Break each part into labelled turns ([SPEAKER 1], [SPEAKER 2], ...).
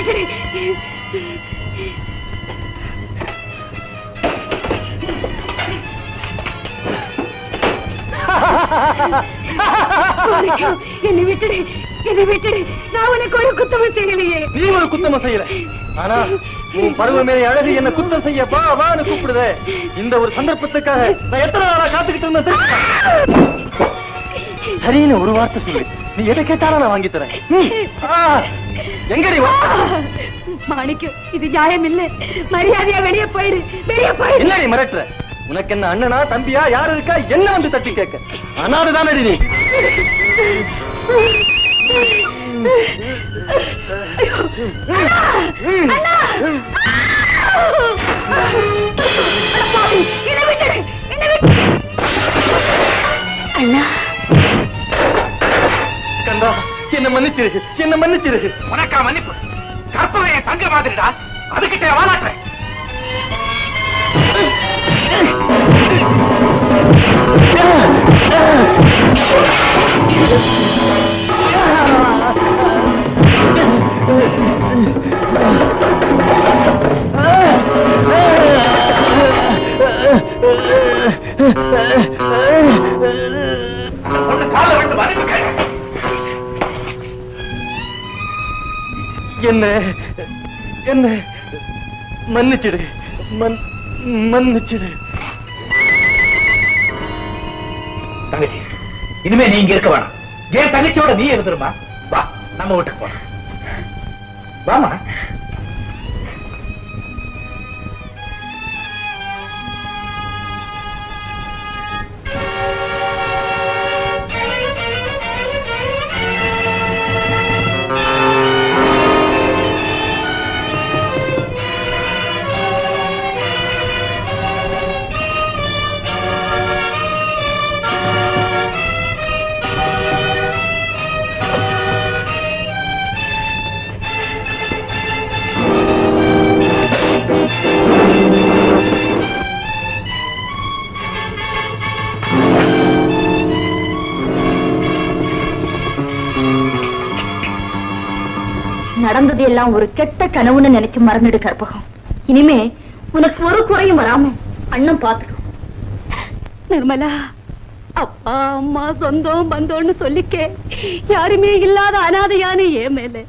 [SPEAKER 1] விட்டுடு. என்னை விட்டுடு, என்னை விட்டுடு. நான் உனக்கு ஒரு குத்தமும் செய்யலையே.
[SPEAKER 2] நீ ஒரு குத்தமும் செய்யல. ஆனா உன் பருவமே அழகு என்ன குத்தம் செய்ய வா வான்னு கூப்பிடுத. இந்த ஒரு சந்தர்ப்பத்துக்காக நான் எத்தனை நாளா காத்துக்கிட்டு இருந்தேன். சரின்னு ஒரு வார்த்தை சொல்லு. நீ எதை கேட்டாலும் நான் வாங்கி தரேன். எங்கடி வா?
[SPEAKER 1] மாணிக்கம், இது நியாயம் இல்ல. மரியாதையா வெளியே போயிடு, வெளியே போயிடு.
[SPEAKER 2] என்னடி மிரட்டுற? உனக்கு என்ன அண்ணனா தம்பியா யாரு இருக்கா? என்ன வந்து தட்டி கேட்க? அனாதுதானே நீ?
[SPEAKER 1] அண்ணா,
[SPEAKER 2] கந்தா, என்ன மன்னிச்சிரு, என்ன மன்னிச்சிரு.
[SPEAKER 3] உனக்கா மன்னிப்பு? கற்பனைய தங்க மாதிரிடா, அதுகிட்ட வாழாட்டுறேன்.
[SPEAKER 2] என்ன என்ன மன்னிச்சிடு, மன்னிச்சிடு.
[SPEAKER 3] தங்கச்சி, இனிமே நீ இங்க இருக்க வேணாம். ஏன் தங்கச்சியோட நீ இருந்துருமா? வா, நம்ம வீட்டுக்கு போலாம். வாமா.
[SPEAKER 1] நடந்தது எல்லாம் ஒரு கெட்ட கனவுன்னு நினைச்சு மறந்துடு கற்பகம். இனிமே உனக்கு ஒரு குறையும் வராம அண்ணன் பாத்துக்கும். நிர்மலா, அப்பா அம்மா சொந்தம் பந்தோன்னு சொல்லிக்க யாருமே இல்லாத அனாதையான ஏன் மேல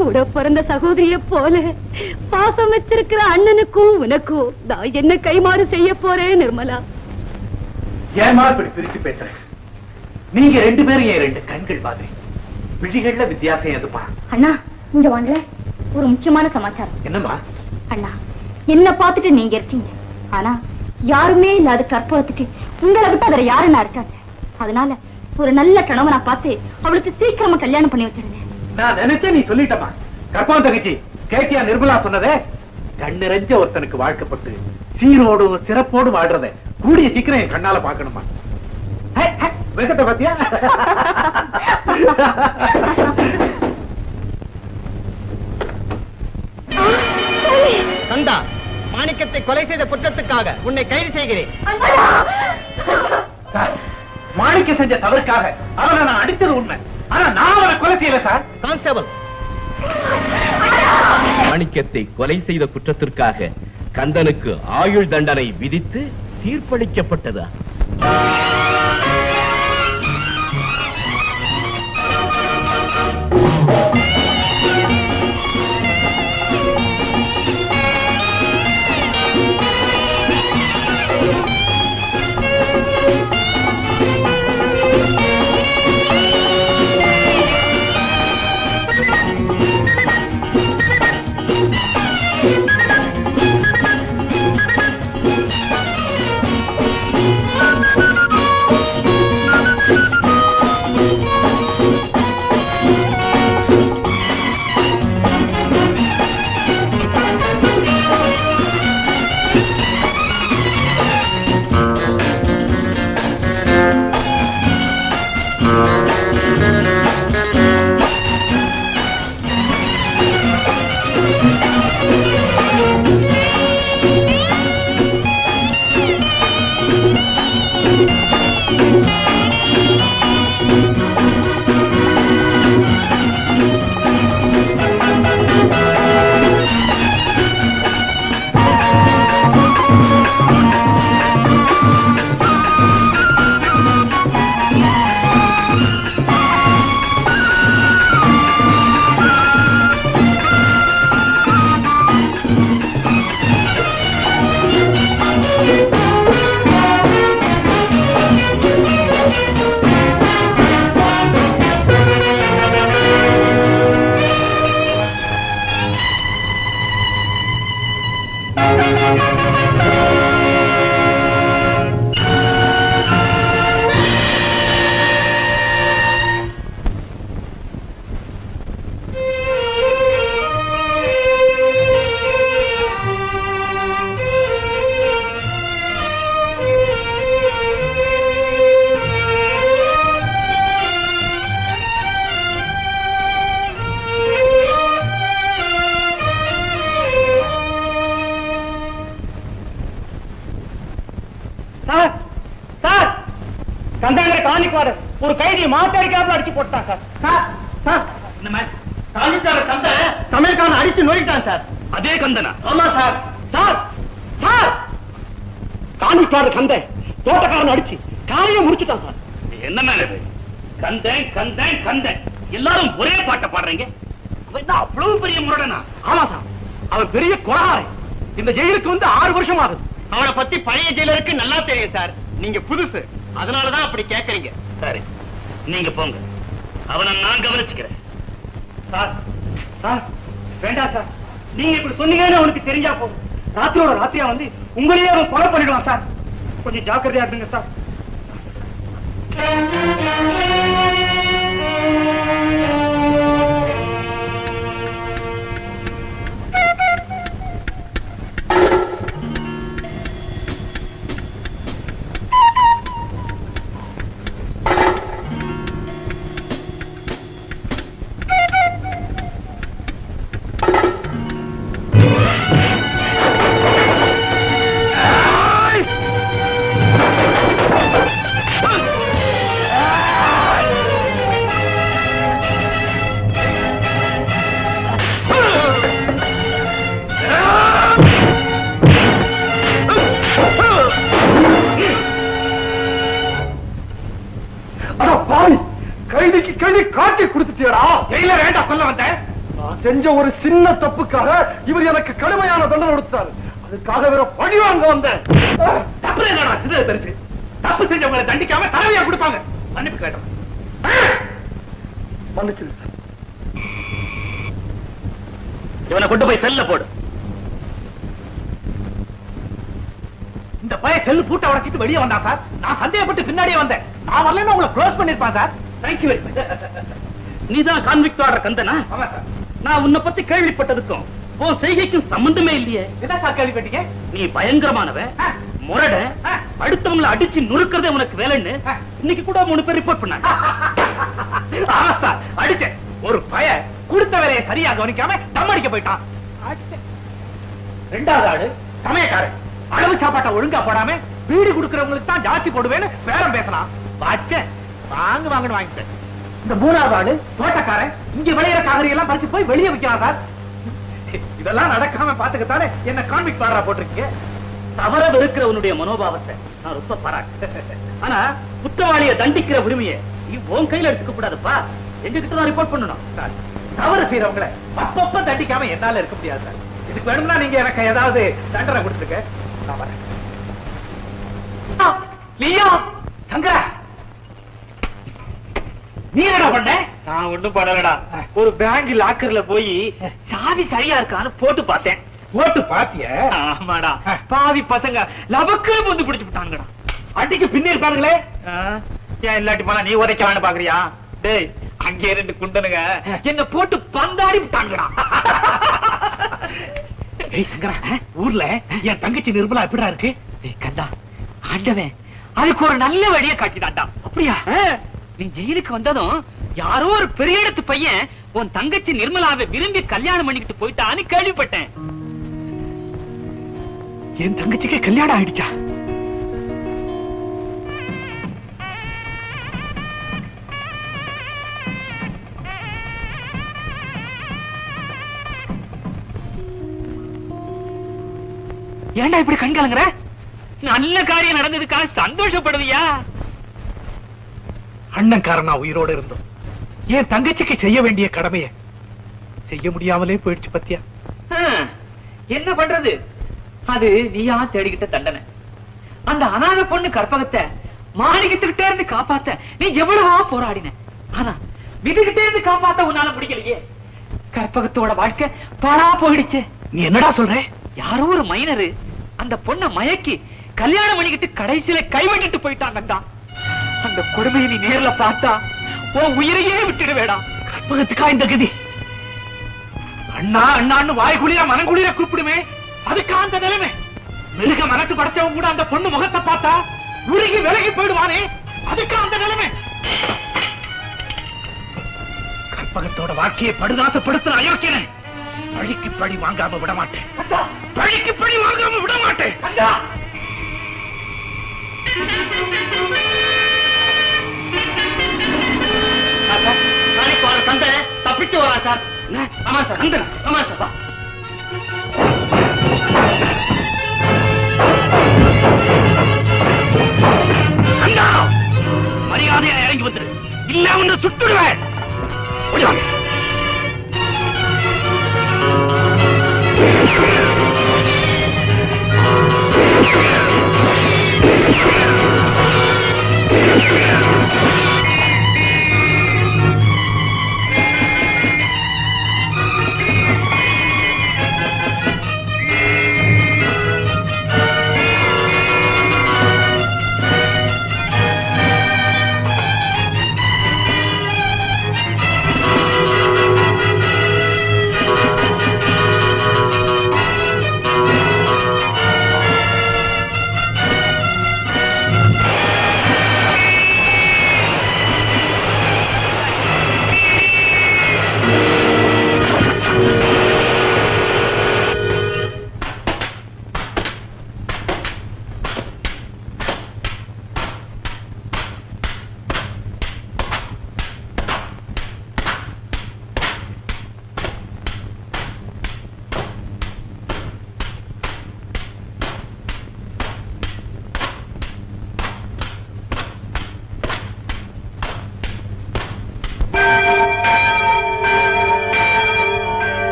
[SPEAKER 1] கூட பிறந்த சகோதரிய போல பாசம் வச்சிருக்கிற அண்ணனுக்கும் உனக்கும் நான் என்ன கைமாறு செய்ய போறேன் நிர்மலா.
[SPEAKER 3] ஏமா இப்படி பிரிச்சு பேசுறேன்? நீங்க ரெண்டு பேரும் என் ரெண்டு கண்கள் மாதிரி. விழிகள்ல வித்தியாசம் எதுப்பா?
[SPEAKER 1] அண்ணா, இங்க வாங்க. ஒரு முக்கியமான சமாச்சாரம்.
[SPEAKER 3] என்னம்மா?
[SPEAKER 1] அண்ணா, என்ன பார்த்துட்டு நீங்க இருக்கீங்க. ஆனா யாருமே இல்லாத கற்பகத்துக்கு உங்களை விட்டு அதுல யாருன்னா இருக்காது. அதனால ஒரு நல்ல கணவனா பார்த்து அவளுக்கு சீக்கிரமா கல்யாணம் பண்ணி வச்சிருங்க.
[SPEAKER 3] நான் நினைச்சேன் நீ சொல்லிட்டமா. கற்பகம் தங்கச்சி, கேட்டியா நிர்மலா சொன்னதே? கண்ணிறைஞ்ச ஒருத்தனுக்கு வாழ்க்கப்பட்டு சீரோடு சிறப்போடு வாழ்றத கூடிய சீக்கிரம் என் கண்ணால பாக்கணுமா? வெக்கத்தை பத்தியா?
[SPEAKER 2] கந்தா, மாணிக்கத்தை கொலை செய்த குற்றத்துக்காக உன்னை கைது செய்கிறேன்.
[SPEAKER 3] மாணிக்க செஞ்ச தவறுக்காக அவனை நான் அடிச்சது உண்மை. ஆனா நான் அவனை கொலை செய்யல சார்.
[SPEAKER 2] கான்ஸ்டபிள்,
[SPEAKER 4] மாணிக்கத்தை கொலை செய்த குற்றத்திற்காக கந்தனுக்கு ஆயுள் தண்டனை விதித்து தீர்ப்பளிக்கப்பட்டதா?
[SPEAKER 3] கந்தங்கிற காணிக்குவாரு ஒரு கைதியை மாத்தடிக்காம அடிச்சு போட்டான் சார். சார் சார் காணிக்கார கந்த சமையல்காரன் அடிச்சு நோயிட்டான் சார். அதே கந்தனா? ஆமா சார். சார் சார் காணிக்கார கந்த தோட்டக்காரன் அடிச்சு காலையை முடிச்சுட்டான் சார். என்ன மேல கந்தன் கந்தன் கந்தன் எல்லாரும் ஒரே பாட்டை பாடுறீங்க. அவன் அவ்வளவு பெரிய முரடனா? ஆமா சார், அவன் பெரிய கொலகாரன். இந்த ஜெயிலுக்கு வந்து 6 வருஷம் ஆகுது. அவனை பத்தி பழைய ஜெயிலருக்கு நல்லா தெரியும் சார். நீங்க புதுசு, அதனாலதான் அப்படி கேக்குறீங்க. சரி, நீங்க போங்க, அவனை நான் கவனிச்சுக்கிறேன். சார் சார் வேண்டாம் சார், நீங்க இப்படி சொன்னீங்கன்னு அவனுக்கு தெரிஞ்சா போதும். ராத்திரியோட ராத்திரியா வந்து உங்களையே அவன் கொலை பண்ணிடுவான் சார். கொஞ்சம் ஜாக்கிரதையா இருந்துங்க சார்.
[SPEAKER 2] செஞ்ச ஒரு சின்ன தப்புக்காக இவர் எனக்கு கடுமையான தண்டனை கொடுத்தார். அதுக்காக வேற பழி வாங்க வந்தேன்.
[SPEAKER 3] தப்பு செஞ்சவங்களை தண்டிக்காம தலைமையா கொடுப்பாங்க. மன்னிப்பு கேட்டோம்.
[SPEAKER 2] மன்னிச்சிருங்க சார்.
[SPEAKER 3] இவனை கொண்டு போய் செல்ல போடு. இந்த பையன் செல்லு பூட்ட உடைச்சிட்டு வெளியே வந்தான் சார். நான் சந்தேகப்பட்டு பின்னாடியே வந்தேன். நான் வரலன்னா உங்களை க்ளோஸ் பண்ணிருப்பான் சார். Thank you very much. நீதான் கான்விக்ட் ஆர்டர் கந்தனா? ஆமா சார். நான் உன்னை பத்தி கேள்விப்பட்டதுக்கும் உன் செய்கைக்கும் சம்பந்தமே இல்லையே. என்ன சார் கேள்விப்பட்டீங்க? நீ பயங்கரமானவன், முரட, அடுத்தவங்களை அடிச்சு நுறுக்கிறதே உனக்கு வேலைன்னு இன்னைக்கு கூட 3 பேர் ரிப்போர்ட் பண்ணாங்க. ஆமா சார், அடிச்சேன். ஒரு பய கொடுத்த வேலையை சரியா கவனிக்காம தம் அடிக்க போயிட்டான். ரெண்டாவது ஆளு சமயக்காரன், அளவு சாப்பாட்டை ஒழுங்கா போடாம வீடு கொடுக்கறவங்களுக்கு தான் ஜாஸ்தி போடுவேன்னு பேரம் பேசலாம். வாங்கன்னு வாங்கிட்டேன். இந்த 3வது ஆளு தோட்டக்காரன், இங்க விளையிற காய்கறி எல்லாம் பறிச்சு போய் வெளியே விற்கிறான் சார். இதெல்லாம் நடக்காம பாத்துக்கத்தானே என்ன கான்விக்ட் ஆர்டரா போட்டிருக்கீங்க. தவற வெறுக்கிறவனுடைய மனோபாவத்தை நான் ரொம்ப பாராட்டு. ஆனா குற்றவாளியை தண்டிக்கிற உரிமையை நீ உன் கையில எடுத்துக்க கூடாதுப்பா. எங்க கிட்ட தான் ரிப்போர்ட் பண்ணணும் சார். தவறு செய்யறவங்களை அப்பப்ப தண்டிக்காம என்னால இருக்க முடியாது சார். இதுக்கு வேணும்னா நீங்க எனக்கு ஏதாவது தண்டனை கொடுத்துருக்க. நான் வரேன். லியோ, சங்கரா, நீ என்னடா பண்ண? நான் ஒண்ணும் பண்ணலடா. ஒரு பேங்க் லாக்கர்ல போய் சாவி சரியா இருக்கான்னு போட்டு பார்த்தேன். போட்டு பாத்திய? ஆமாடா. பாவி பசங்க லபக்கு வந்து பிடிச்சு விட்டாங்கடா. அடிச்சு பின்னி இருப்பானுங்களே. ஏன் இல்லாட்டி போனா நீ உதைக்கலான்னு பாக்குறியா? டேய், அங்கே 2 குண்டனுங்க என்ன போட்டு பந்தாடி விட்டாங்கடா. ஏய் சங்கரா, ஊர்ல என் தங்கச்சி நிர்மலா எப்படிடா இருக்கு? கந்தா, ஆண்டவன் அதுக்கு ஒரு நல்ல வழியை காட்டினான்டா. அப்படியா? நீ ஜெயிலுக்கு வந்ததும் யாரோ ஒரு பெரிய இடத்து பையன் உன் தங்கச்சி நிர்மலாவை விரும்பி கல்யாணம் பண்ணிக்கிட்டு போயிட்டான்னு கேள்விப்பட்டேன். என் தங்கச்சிக்கு கல்யாணம் ஆயிடுச்சா? ஏண்டா இப்படி கண்கலங்குற? நல்ல காரியம் நடந்ததுக்காக சந்தோஷப்படுவியா? அண்ணன்காரனா உயிரோட இருந்தோம். என் தங்கச்சிக்கு செய்ய வேண்டிய கடமையை செய்ய முடியாமலே போயிடுச்சு பத்தியா. என்ன பண்றது? அது நீயா தேடிக்கிட்ட தண்டனை. அந்த அநாத பொண்ணு கற்பகத்தை மாணிக்கத்துக்கிட்டே இருந்து காப்பாத்த நீ எவ்வளவா போராடின. ஆனா விதிகிட்டே இருந்து காப்பாத்த உன்னால முடியலையே. கற்பகத்தோட வாழ்க்கை பாழா போயிடுச்சு. நீ என்னடா சொல்ற? யாரோ ஒரு மைனரு அந்த பொண்ணை மயக்கி கல்யாணம் பண்ணிக்கிட்டு கடைசியில கைவிட்டுட்டு போயிட்டாங்க. அந்த கொடுமையை நீ நேர்ல பார்த்தா உன் உயிரையே விட்டுடுவேடா. கற்பகத்துக்கா இந்த கதி? அண்ணா அண்ணான்னு வாய்குளிர மனங்குளிர கூப்பிடுமே, அதுக்கா அந்த நிலைமை? மிருக மனசு படைச்சவன் கூட அந்த பொண்ணு முகத்தை பார்த்தா உருகி விலகி போயிடுவானே, அதுக்கா அந்த நிலைமை? கற்பகத்தோட வாழ்க்கையை படுதாசப்படுத்துற அயோக்கியனை பழிக்கு பழி வாங்காம விட மாட்டேன். பழிக்கு பழி வாங்காம விட மாட்டேன். ஆமா சார் கந்தன் ஆமா சார் கந்தா மரியாதையா இறங்கி வந்துரு இல்ல ஒன்று சுட்டுடுவேன் ஓடிவாங்க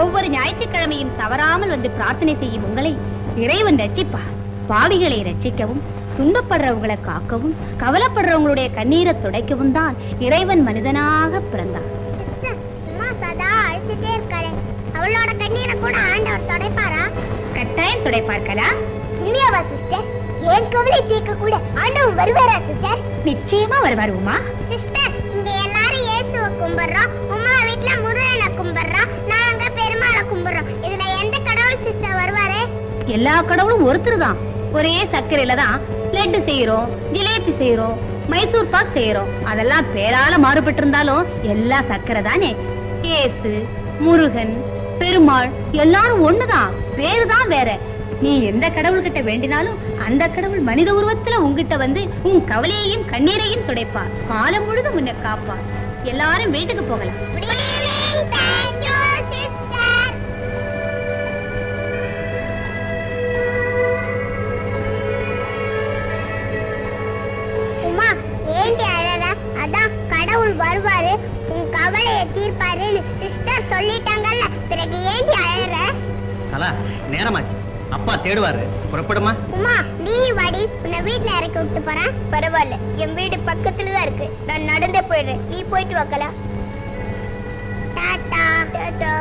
[SPEAKER 1] ஒவ்வொரு ஞாயிற்றுக்கிழமையும் தவறாமல் வந்து பிரார்த்தனை செய்யும் உங்களை இறைவன் ரட்சிப்பார். பாவிகளை ரட்சிக்கவும், துன்பப்படுறவங்களை காக்கவும், கவலைப்படுறவங்களுடைய கண்ணீரை துடைக்கவும் தான் இறைவன் மனிதனாக பிறந்தார்.
[SPEAKER 5] அவளோட கண்ணீரை கூட ஆண்டவர் துடைப்பாரா?
[SPEAKER 1] கட்டாயம் துடைப்பார்களா?
[SPEAKER 5] இல்லையாவா சிஸ்டர்? ஏன் கவலை தீர்க்க கூட ஆண்டவர் வருவாரா சிஸ்டர்?
[SPEAKER 1] நிச்சயமா வருவார் உமா.
[SPEAKER 5] சிஸ்டர், இங்க எல்லாரும் இயேசுவை கும்பிடுறோம், உமா வீட்டுல முருகனை கும்பிடுறோம், நாங்க பெருமாளை கும்பிடுறோம். இதுல எந்த கடவுள் சிஸ்டர் வருவாரு?
[SPEAKER 1] எல்லா கடவுளும் ஒருத்தர் தான். ஒரே சர்க்கரையில தான் லட்டு செய்யறோம், ஜிலேபி செய்யறோம், மைசூர் பாக் செய்யறோம். அதெல்லாம் பேரால மாறுபட்டு இருந்தாலும் எல்லா சர்க்கரை தானே. இயேசு, முருகன், பெருமாள் எல்லாரும் ஒண்ணுதான், பேருதான் வேற. நீ எந்த கடவுள்கிட்ட வேண்டினாலும் அந்த கடவுள் மனித உருவத்துல உங்ககிட்ட வந்து உன் கவலையையும் கண்ணீரையும் துடைப்பார். காலம் முழுதும் உன்னை காப்பார். எல்லாரும் வீட்டுக்கு போகலாம்.
[SPEAKER 5] உமா, ஏண்டி அழற? அதான் கடவுள் வருவாரு, உன் கவலையை தீர்ப்பாருன்னு சிஸ்டர் சொல்லிட்டாங்கல்ல, பிறகு ஏண்டி அழற?
[SPEAKER 2] நேரமாச்சு, அப்பா தேடுவாரு, புறப்படுமா?
[SPEAKER 5] உமா, நீ வாடி, உன்னை வீட்டுல இறக்கி விட்டு போறேன். பரவாயில்ல, என் வீடு பக்கத்துலதான் இருக்கு, நான் நடந்தே போயிடுறேன், நீ போயிட்டு வைக்கலாம். டாடா டாடா.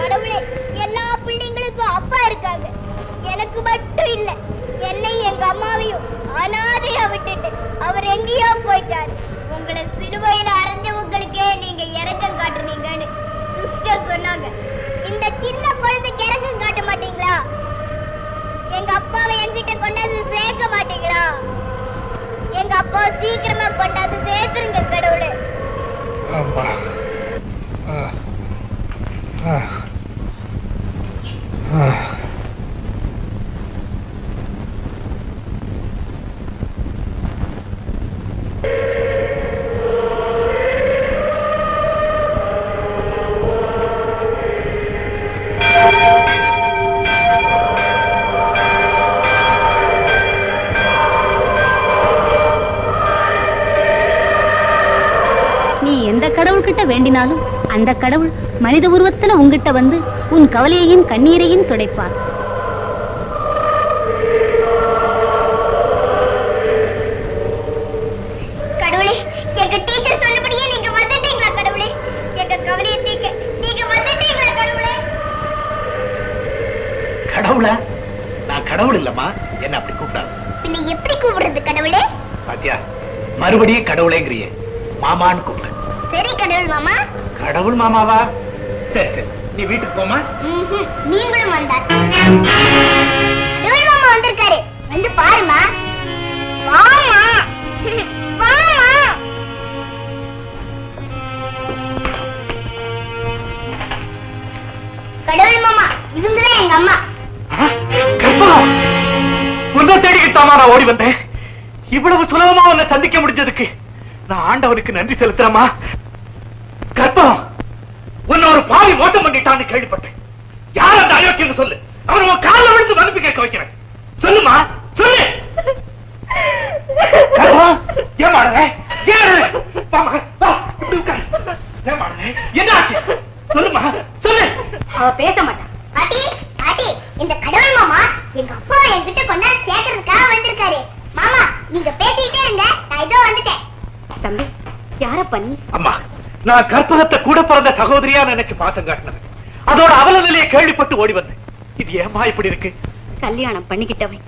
[SPEAKER 5] கடவுளே, எல்லா பிள்ளைங்களுக்கும் அப்பா இருக்காங்க, எனக்கு மட்டும் இல்ல. என்னை எங்க அம்மாவையும் அனாதையா விட்டுட்டு அவர் எங்கேயோ போயிட்டாரு. உங்களை சிலுவையில அரைஞ்சவங்களுக்கே நீங்க இரக்கம் காட்டுனீங்கன்னு சிஸ்டர் சொன்னாங்க. இந்த சின்ன குழந்தைக்கு இரக்கம் காட்ட மாட்டீங்களா? எங்க அப்பாவை என்கிட்ட கொண்டாந்து சேர்க்க மாட்டீங்களா? எங்க அப்பா சீக்கிரமா கொண்டாந்து சேர்த்துருங்க கடவுளே.
[SPEAKER 1] கடவுள்கிட்ட வேண்டினாலும் அந்த கடவுள் மனித உருவத்துல உங்ககிட்ட வந்து உன் கவலையையும் கண்ணீரையும் துடைப்பார்.
[SPEAKER 5] கடவுளே, எங்க டீச்சர் சொன்னபடியே நீங்க வந்துட்டீங்களா கடவுளே? எங்க கவலையை தீர்க்க நீங்க வந்துட்டீங்களா கடவுளே?
[SPEAKER 3] கடவுளா? நான் கடவுள் இல்லம்மா, என்ன அப்படி கூப்பிட்டாரு.
[SPEAKER 5] பின்ன எப்படி கூப்பிடுறது கடவுளே?
[SPEAKER 3] பாத்தியா, மறுபடியும் கடவுளேங்கிறிய. மாமான்னு கூப்பிடு.
[SPEAKER 5] சரி கடவுள் மாமா.
[SPEAKER 3] கடவுள் மாமாவா? சரி சரி, நீ வீட்டுக்கு போமா.
[SPEAKER 5] நீங்களும் வந்தார். கடவுள் மாமா வந்திருக்காரு, வந்து பாருமா. வாமா வாமா. கடவுள் மாமா, இவங்கதான் எங்க அம்மா.
[SPEAKER 3] உன்னை தேடிக்கிட்டாமா நான் ஓடி வந்தேன். இவ்வளவு சுலபமா உன்னை சந்திக்க முடிஞ்சதுக்கு நான் ஆண்டவனுக்கு நன்றி செலுத்துறேமா. கற்பம், உன்னை ஒரு பாவி மோசம் பண்ணிட்டான்னு கேள்விப்பட்டேன். யார் அந்த அயோக்கியம் சொல்லு. அவன் உன் காலில் விழுந்து மன்னிப்பு கேட்க வைக்கிறேன். சொல்லுமா, சொல்லு. என்னாச்சு சொல்லுமா, சொல்லு.
[SPEAKER 5] அவ பேச மாட்டான். பாட்டி பாட்டி, இந்த கடவுள் மாமா எங்க அப்பா என்கிட்ட கொண்டாந்து சேர்க்கறதுக்காக வந்திருக்காரு. மாமா நீங்க பேசிட்டே இருங்க, நான் இதோ வந்துட்டேன்.
[SPEAKER 1] தம்பி, யாரப்பா நீ?
[SPEAKER 3] அம்மா, நான் கற்பகத்தை கூட பிறந்த சகோதரியா நினைச்சு பாசம் காட்டினது. அதோட அவல நிலையை கேள்விப்பட்டு ஓடி வந்தேன். இது ஏமா இப்படி இருக்கு?
[SPEAKER 1] கல்யாணம் பண்ணிக்கிட்டவன்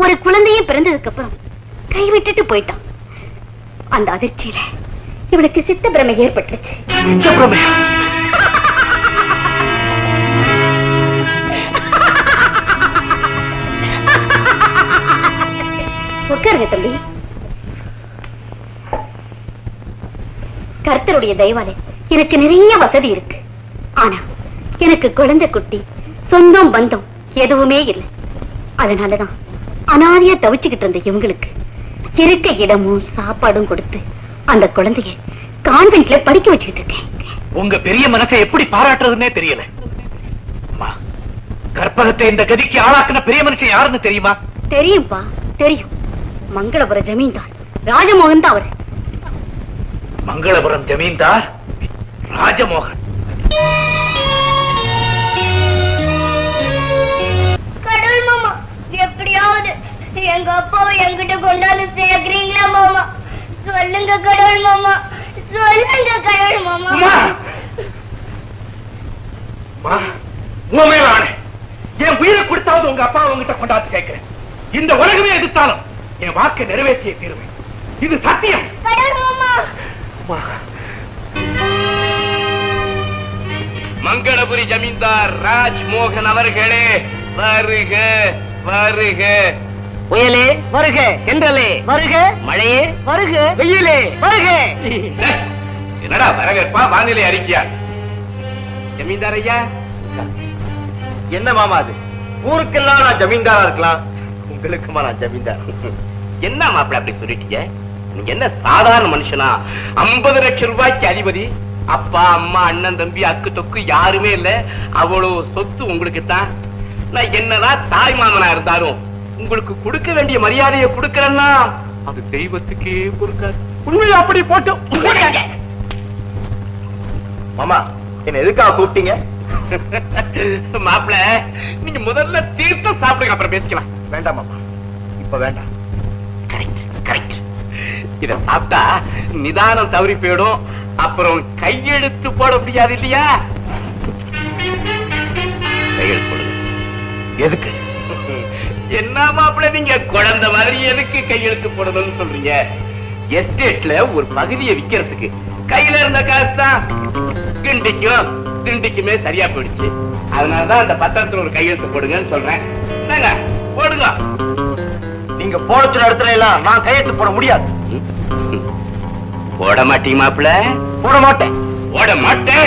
[SPEAKER 1] ஒரு குழந்தையே பிறந்ததுக்கு அப்புறம் கைவிட்டுட்டு போயிட்டான். அந்த அதிர்ச்சியில இவளுக்கு சித்த பிரமை ஏற்பட்டுச்சு.
[SPEAKER 3] சித்த பிரமையா?
[SPEAKER 1] உட்காருங்க தம்பி. கர்த்தருடைய தயவாலே எனக்கு நிறைய வசதி இருக்கு. ஆனா எனக்கு குழந்தை குட்டி சொந்தம் பந்தம் எதுவுமே இல்லை. அதனாலதான் அனாதையா தவிச்சுக்கிட்டு இருந்த இவங்களுக்கு இருக்க இடமும் சாப்பாடும் கொடுத்து அந்த குழந்தைய கான்வென்ட்ல படிக்க வச்சுக்கிட்டு இருக்கேன்.
[SPEAKER 3] உங்க பெரிய மனசை எப்படி பாராட்டுறதுன்னே தெரியல. அம்மா, கற்பகத்தை இந்த கதிக்கு ஆளாக்குன பெரிய மனுஷன் யாருன்னு தெரியுமா?
[SPEAKER 1] தெரியும்பா, தெரியும். மங்களபுர ஜமீன்தார் ராஜமோகன் தான் அவரு.
[SPEAKER 3] மங்களபுரம் ஜமீன்தார் ராஜமோகன்.
[SPEAKER 5] கடவுள் மாமா, எப்படியாவது எங்க அப்பாவை என்கிட்ட கொண்டாந்து சேர்க்கிறீங்களா மாமா? சொல்லுங்க கடவுள் மாமா, சொல்லுங்க கடவுள் மாமா.
[SPEAKER 3] உன் மேல ஆணை, என் உயிரை கொடுத்தாவது உங்க அப்பாவை உங்ககிட்ட கொண்டாந்து சேர்க்கிறேன். இந்த உலகமே எதிர்த்தாலும் என் வாக்கை நிறைவேற்றிய தீர்வேன். இது சத்தியம்.
[SPEAKER 5] கடவுள் மாமா.
[SPEAKER 4] மங்களபுரி ஜமீன்தார் ராஜ்மோகன் அவர்களே, வருக வருக.
[SPEAKER 6] புயலே வருக, தென்றலே வருக, மழையே வருக, வெயிலே வருக.
[SPEAKER 4] என்னடா வரவேற்பா, வானிலை அறிக்கையா? ஜமீன்தார் ஐயா.
[SPEAKER 2] என்ன மாமா அது? ஊருக்கெல்லாம் நான் ஜமீன்தாரா இருக்கலாம், உங்களுக்குமா நான் ஜமீன்தார்?
[SPEAKER 4] என்ன மாப்பிள்ள அப்படி சொல்லிட்டீங்க? நீங்க என்ன சாதாரண மனுஷனா? 50 லட்சம் ரூபாய்க்கு அதிபதி. அப்பா அம்மா அண்ணன் தம்பி அக்கு தொக்கு யாருமே இல்ல. அவ்வளவு சொத்து உங்களுக்கு தான். நான் என்னதான் தாய் மாமனா இருந்தாலும் உங்களுக்கு கொடுக்க வேண்டிய மரியாதையை கொடுக்கறேன்னா அது தெய்வத்துக்கே பொறுக்காது.
[SPEAKER 3] உண்மையை அப்படி போட்டு
[SPEAKER 2] மாமா, என்ன எதுக்காக கூப்பிட்டீங்க?
[SPEAKER 4] மாப்பிள்ள, நீங்க முதல்ல தீர்த்தம் சாப்பிடுங்க, அப்புறம் பேசிக்கலாம்.
[SPEAKER 2] வேண்டாம் மாமா, இப்ப வேண்டாம்.
[SPEAKER 4] Correct correct. இத சாப்பிட்டா நிதானம் தவறி போயிடும். அப்புறம் கையெழுத்து போட முடியாது இல்லையா? கையெழுத்து போடுங்க.
[SPEAKER 2] எதுக்கு?
[SPEAKER 4] என்ன மாப்பிள்ள, நீங்க குழந்தை மாதிரி எதுக்கு கையெழுத்து போடணும்னு சொல்றீங்க? எஸ்டேட்ல ஒரு பகுதியை விக்கிறதுக்கு கையில இருந்த காசு தான் கிண்டிக்கும் திண்டிக்குமே சரியா போயிடுச்சு. அதனாலதான் அந்த பத்திரத்துல ஒரு கையெழுத்து போடுங்கன்னு சொல்றேன். என்னங்க போடுங்க.
[SPEAKER 2] நீங்க போட சொன்ன இடத்துல எல்லாம் நான் கையெழுத்து போட முடியாது.
[SPEAKER 4] போட மாட்டீங்க மாப்பிள்ள?
[SPEAKER 2] போட மாட்டேன்.
[SPEAKER 4] போட மாட்டேன்.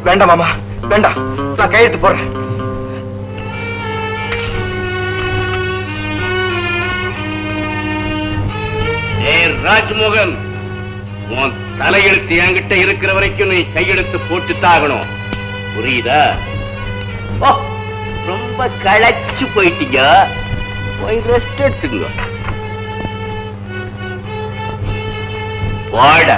[SPEAKER 2] வேண்டாம் மாமா, வேண்டாம், நான் கையெழுத்து போடுறேன்.
[SPEAKER 4] ராஜ்மோகன், உன் தலையெழுத்து என்கிட்ட இருக்கிற வரைக்கும் நீ கையெழுத்து போட்டுத்தாகணும். புரியுதா? ரொம்ப களைச்சு போயிட்டீங்க, போய் ரெஸ்ட் எடுத்துங்க. போட.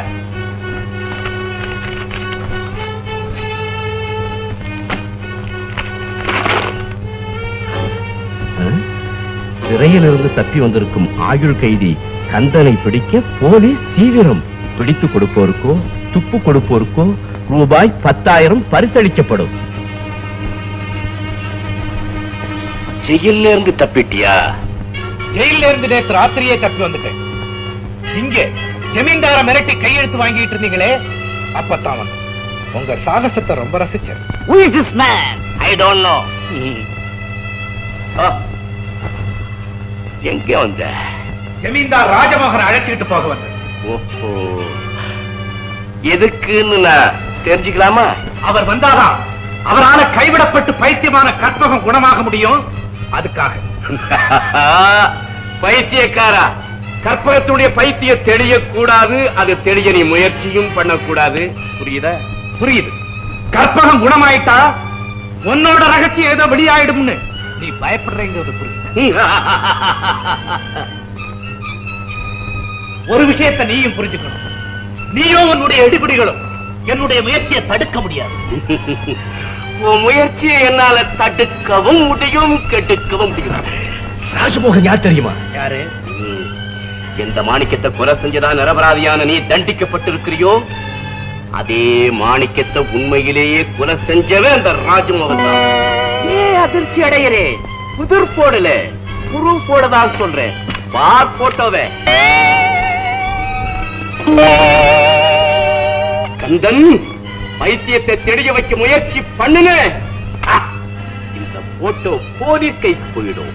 [SPEAKER 7] சிறையிலிருந்து தப்பி வந்திருக்கும் ஆயுள் கைதி கந்தனை பிடிக்க போலீஸ் தீவிரம். பிடித்து கொடுப்போருக்கோ துப்பு கொடுப்போருக்கோ ரூபாய் 10,000 பரிசளிக்கப்படும்.
[SPEAKER 4] ஜெயில இருந்து தப்பிட்டியா?
[SPEAKER 3] ஜெயில இருந்து நேற்று ராத்திரியே தப்பி வந்துட்டேன். இங்க ஜமீன்தார மிரட்டி கையெழுத்து வாங்கிட்டு இருந்தீங்களே, அப்பத்தான் வந்து உங்க சாகசத்தை ரொம்ப ரசிச்சேன்.
[SPEAKER 6] Who is this man?
[SPEAKER 4] I don't know. எங்க வந்த?
[SPEAKER 3] ஜமீன்தார் ராஜமோகன் அழைச்சிட்டு போக வந்தேன்.
[SPEAKER 4] ஓஹோ, எதுக்குன்னு நான் தெரிஞ்சுக்கலாமா?
[SPEAKER 3] அவர் வந்தாதான் அவரால கைவிடப்பட்டு பைத்தியமான கற்பகம் குணமாக முடியும். அதுக்காக
[SPEAKER 4] பைத்தியக்காரா, கற்பகத்துடைய பைத்தியம் தெளியக்கூடாது, அது தெளிய நீ முயற்சியும் பண்ணக்கூடாது. புரியுதா?
[SPEAKER 3] புரியுது. கற்பகம் குணமாயிட்டா உன்னோட ரகசியம் ஏதோ வெளியாயிடும்னு நீ பயப்படுறேங்கிறது புரியுது. ஒரு விஷயத்தை நீயும் புரிஞ்சுக்கணும். நீயும் உன்னுடைய எடுபிடிகளும் என்னுடைய முயற்சியை தடுக்க முடியாது.
[SPEAKER 4] உன் முயற்சியை என்னால தடுக்கவும் முடியும், கெடுக்கவும் முடியும்.
[SPEAKER 7] ராஜமோகன் யார் தெரியுமா?
[SPEAKER 3] யாரு?
[SPEAKER 4] எந்த மாணிக்கத்தை கொலை செஞ்சதா நிரபராதியான நீ தண்டிக்கப்பட்டிருக்கிறியோ, அதே மாணிக்கத்தை உண்மையிலேயே கொலை செஞ்சவே அந்த ராஜமோகன் தான். அதிர்ச்சி அடைகிறே, புதிர் போடல, புரு போடதான் சொல்றேன். பார் போட்டோவே. கந்தன், பைத்தியத்தை தெரிய வைக்க முயற்சி பண்ணுங்க. இந்த போட்டோ போலீஸ் கைக்கு போயிடும்.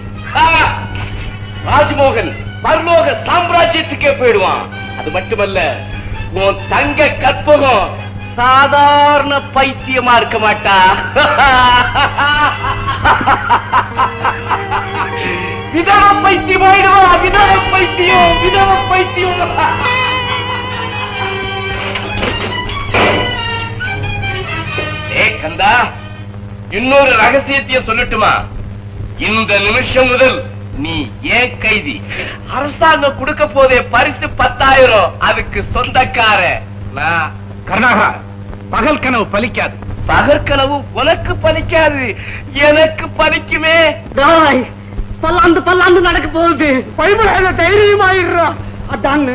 [SPEAKER 4] ராஜமோகன் பரலோக சாம்ராஜ்யத்துக்கே போயிடுவான். அது மட்டுமல்ல, உன் தங்க கற்பகம் சாதாரண பைத்தியமா இருக்க மாட்டா. விதவ பைத்தியம் ஆயிடுவா. விதவ பைத்தியம், விதவ பைத்தியம். கந்தா, இன்னொரு ரகசியத்தையும் சொல்லட்டுமா? இந்த நிமிஷம் முதல் நீ ஏன் கைதி. அரசாங்கம் கொடுக்க போதே பரிசு 10,000. அதுக்கு சொந்தக்கார நான்.
[SPEAKER 3] கருணாகரா, பகல் கனவு பலிக்காது.
[SPEAKER 4] பகற்கனவு உனக்கு பலிக்காது, எனக்கு பலிக்குமே.
[SPEAKER 6] பல்லாண்டு நடக்க போகுது. பயப்படாத, தைரியமாயிடுறா. அதான்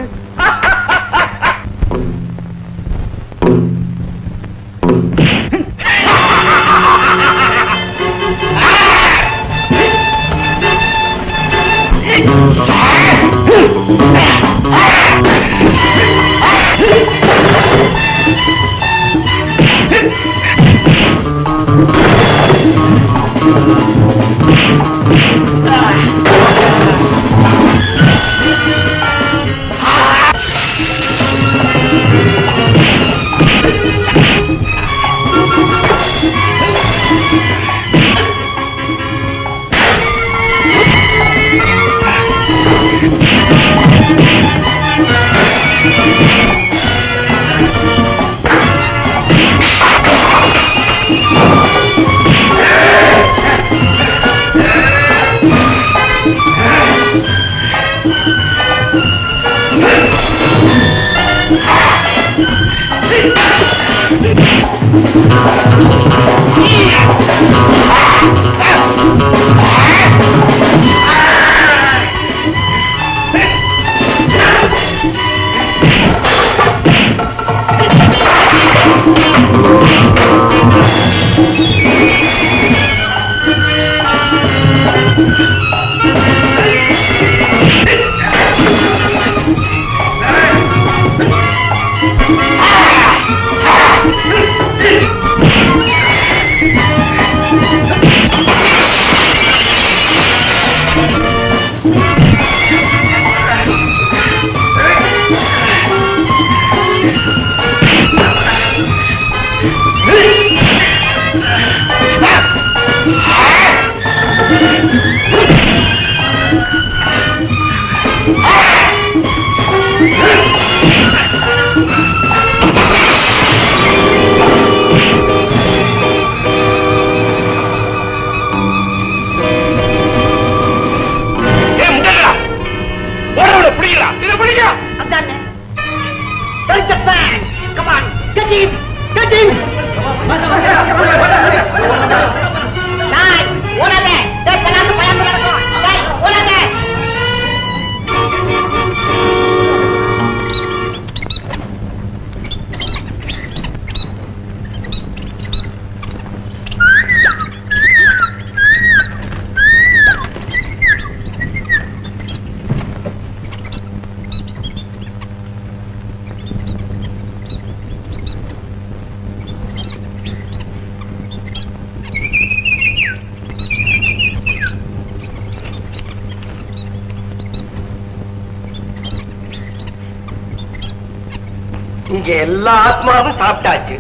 [SPEAKER 6] இங்க எல்லா ஆத்மாவும் சாப்பிட்டாச்சு.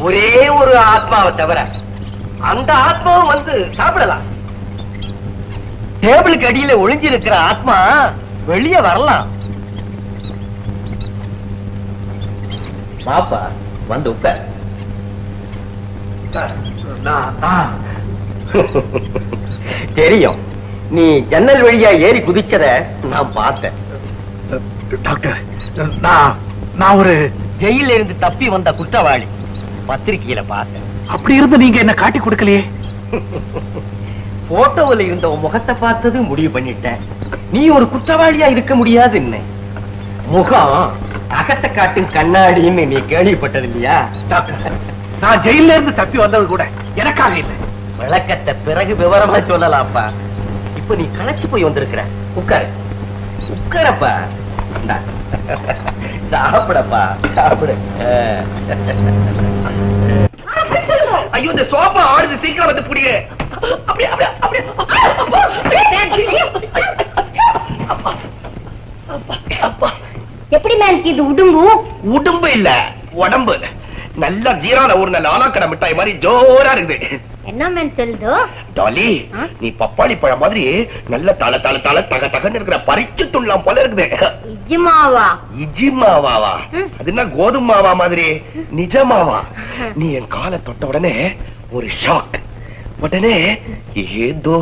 [SPEAKER 6] ஒரே ஒரு ஆத்மாவை தவிர அந்த ஆத்மாவும் வந்து சாப்பிடலாம். டேபிளுக்கு அடியில ஒளிஞ்சிருக்கிற ஆத்மா வெளியே வரலாம். பாப்பா வந்து உட்கார். தெரியும், நீ ஜன்னல் வழியா ஏறி குதிச்சத நான் பார்த்தேன்.
[SPEAKER 3] டாக்டர், நான் ஒரு
[SPEAKER 6] ஜெயில இருந்து தப்பி வந்த குற்றவாளி பத்திரிகையில பார்த்தேன்.
[SPEAKER 3] அப்படி இருந்து நீங்க என்ன காட்டி கொடுக்கலையே.
[SPEAKER 6] போட்டோவில் இருந்த உன் முகத்தை பார்த்தது முடிவு பண்ணிட்டேன். நீ ஒரு குற்றவாளியா இருக்க முடியாது. என்ன முகம் அகத்தை காட்டும் கண்ணாடின்னு நீ கேள்விப்பட்டது இல்லையா?
[SPEAKER 3] டாக்டர், நான் ஜெயில இருந்து தப்பி வந்தது கூட எனக்காக இல்லை.
[SPEAKER 6] விளக்கத்தை பிறகு விவரமா சொல்லலாம்ப்பா. இப்ப நீ களைச்சு போய் வந்திருக்கிற. உட்காரு, உட்காரப்பா. சாப்பிடப்பா, சாப்பிடு.
[SPEAKER 4] ஐயோ, இந்த சோபா ஆடுது, சீக்கிரம் வந்து புடிங்க. அப்படியே அப்படியே அப்படியே.
[SPEAKER 1] எப்படி மேன் இது உடும்பு?
[SPEAKER 4] உடம்பு இல்ல, உடம்பு. நல்லா ஜீரால ஒரு நல்ல ஆலாக்கடை மிட்டாய் மாதிரி ஜோரா இருக்குது.
[SPEAKER 1] என்ன மேன் சொல்லுதோ?
[SPEAKER 4] டாலி, நீ பப்பாளி பழம் மாதிரி நல்ல தல தல தல தக தகன்னு இருக்கிற பறிச்சு துண்ணலாம் போல இருக்குது.
[SPEAKER 1] இஜ்மாவா?
[SPEAKER 4] இஜிமாவாவா? அது என்ன கோதுமை மாவா மாதிரி? நிஜமாவா? நீ என் காலை தொட்ட உடனே ஒரு ஷாக், உடனே ஏதோ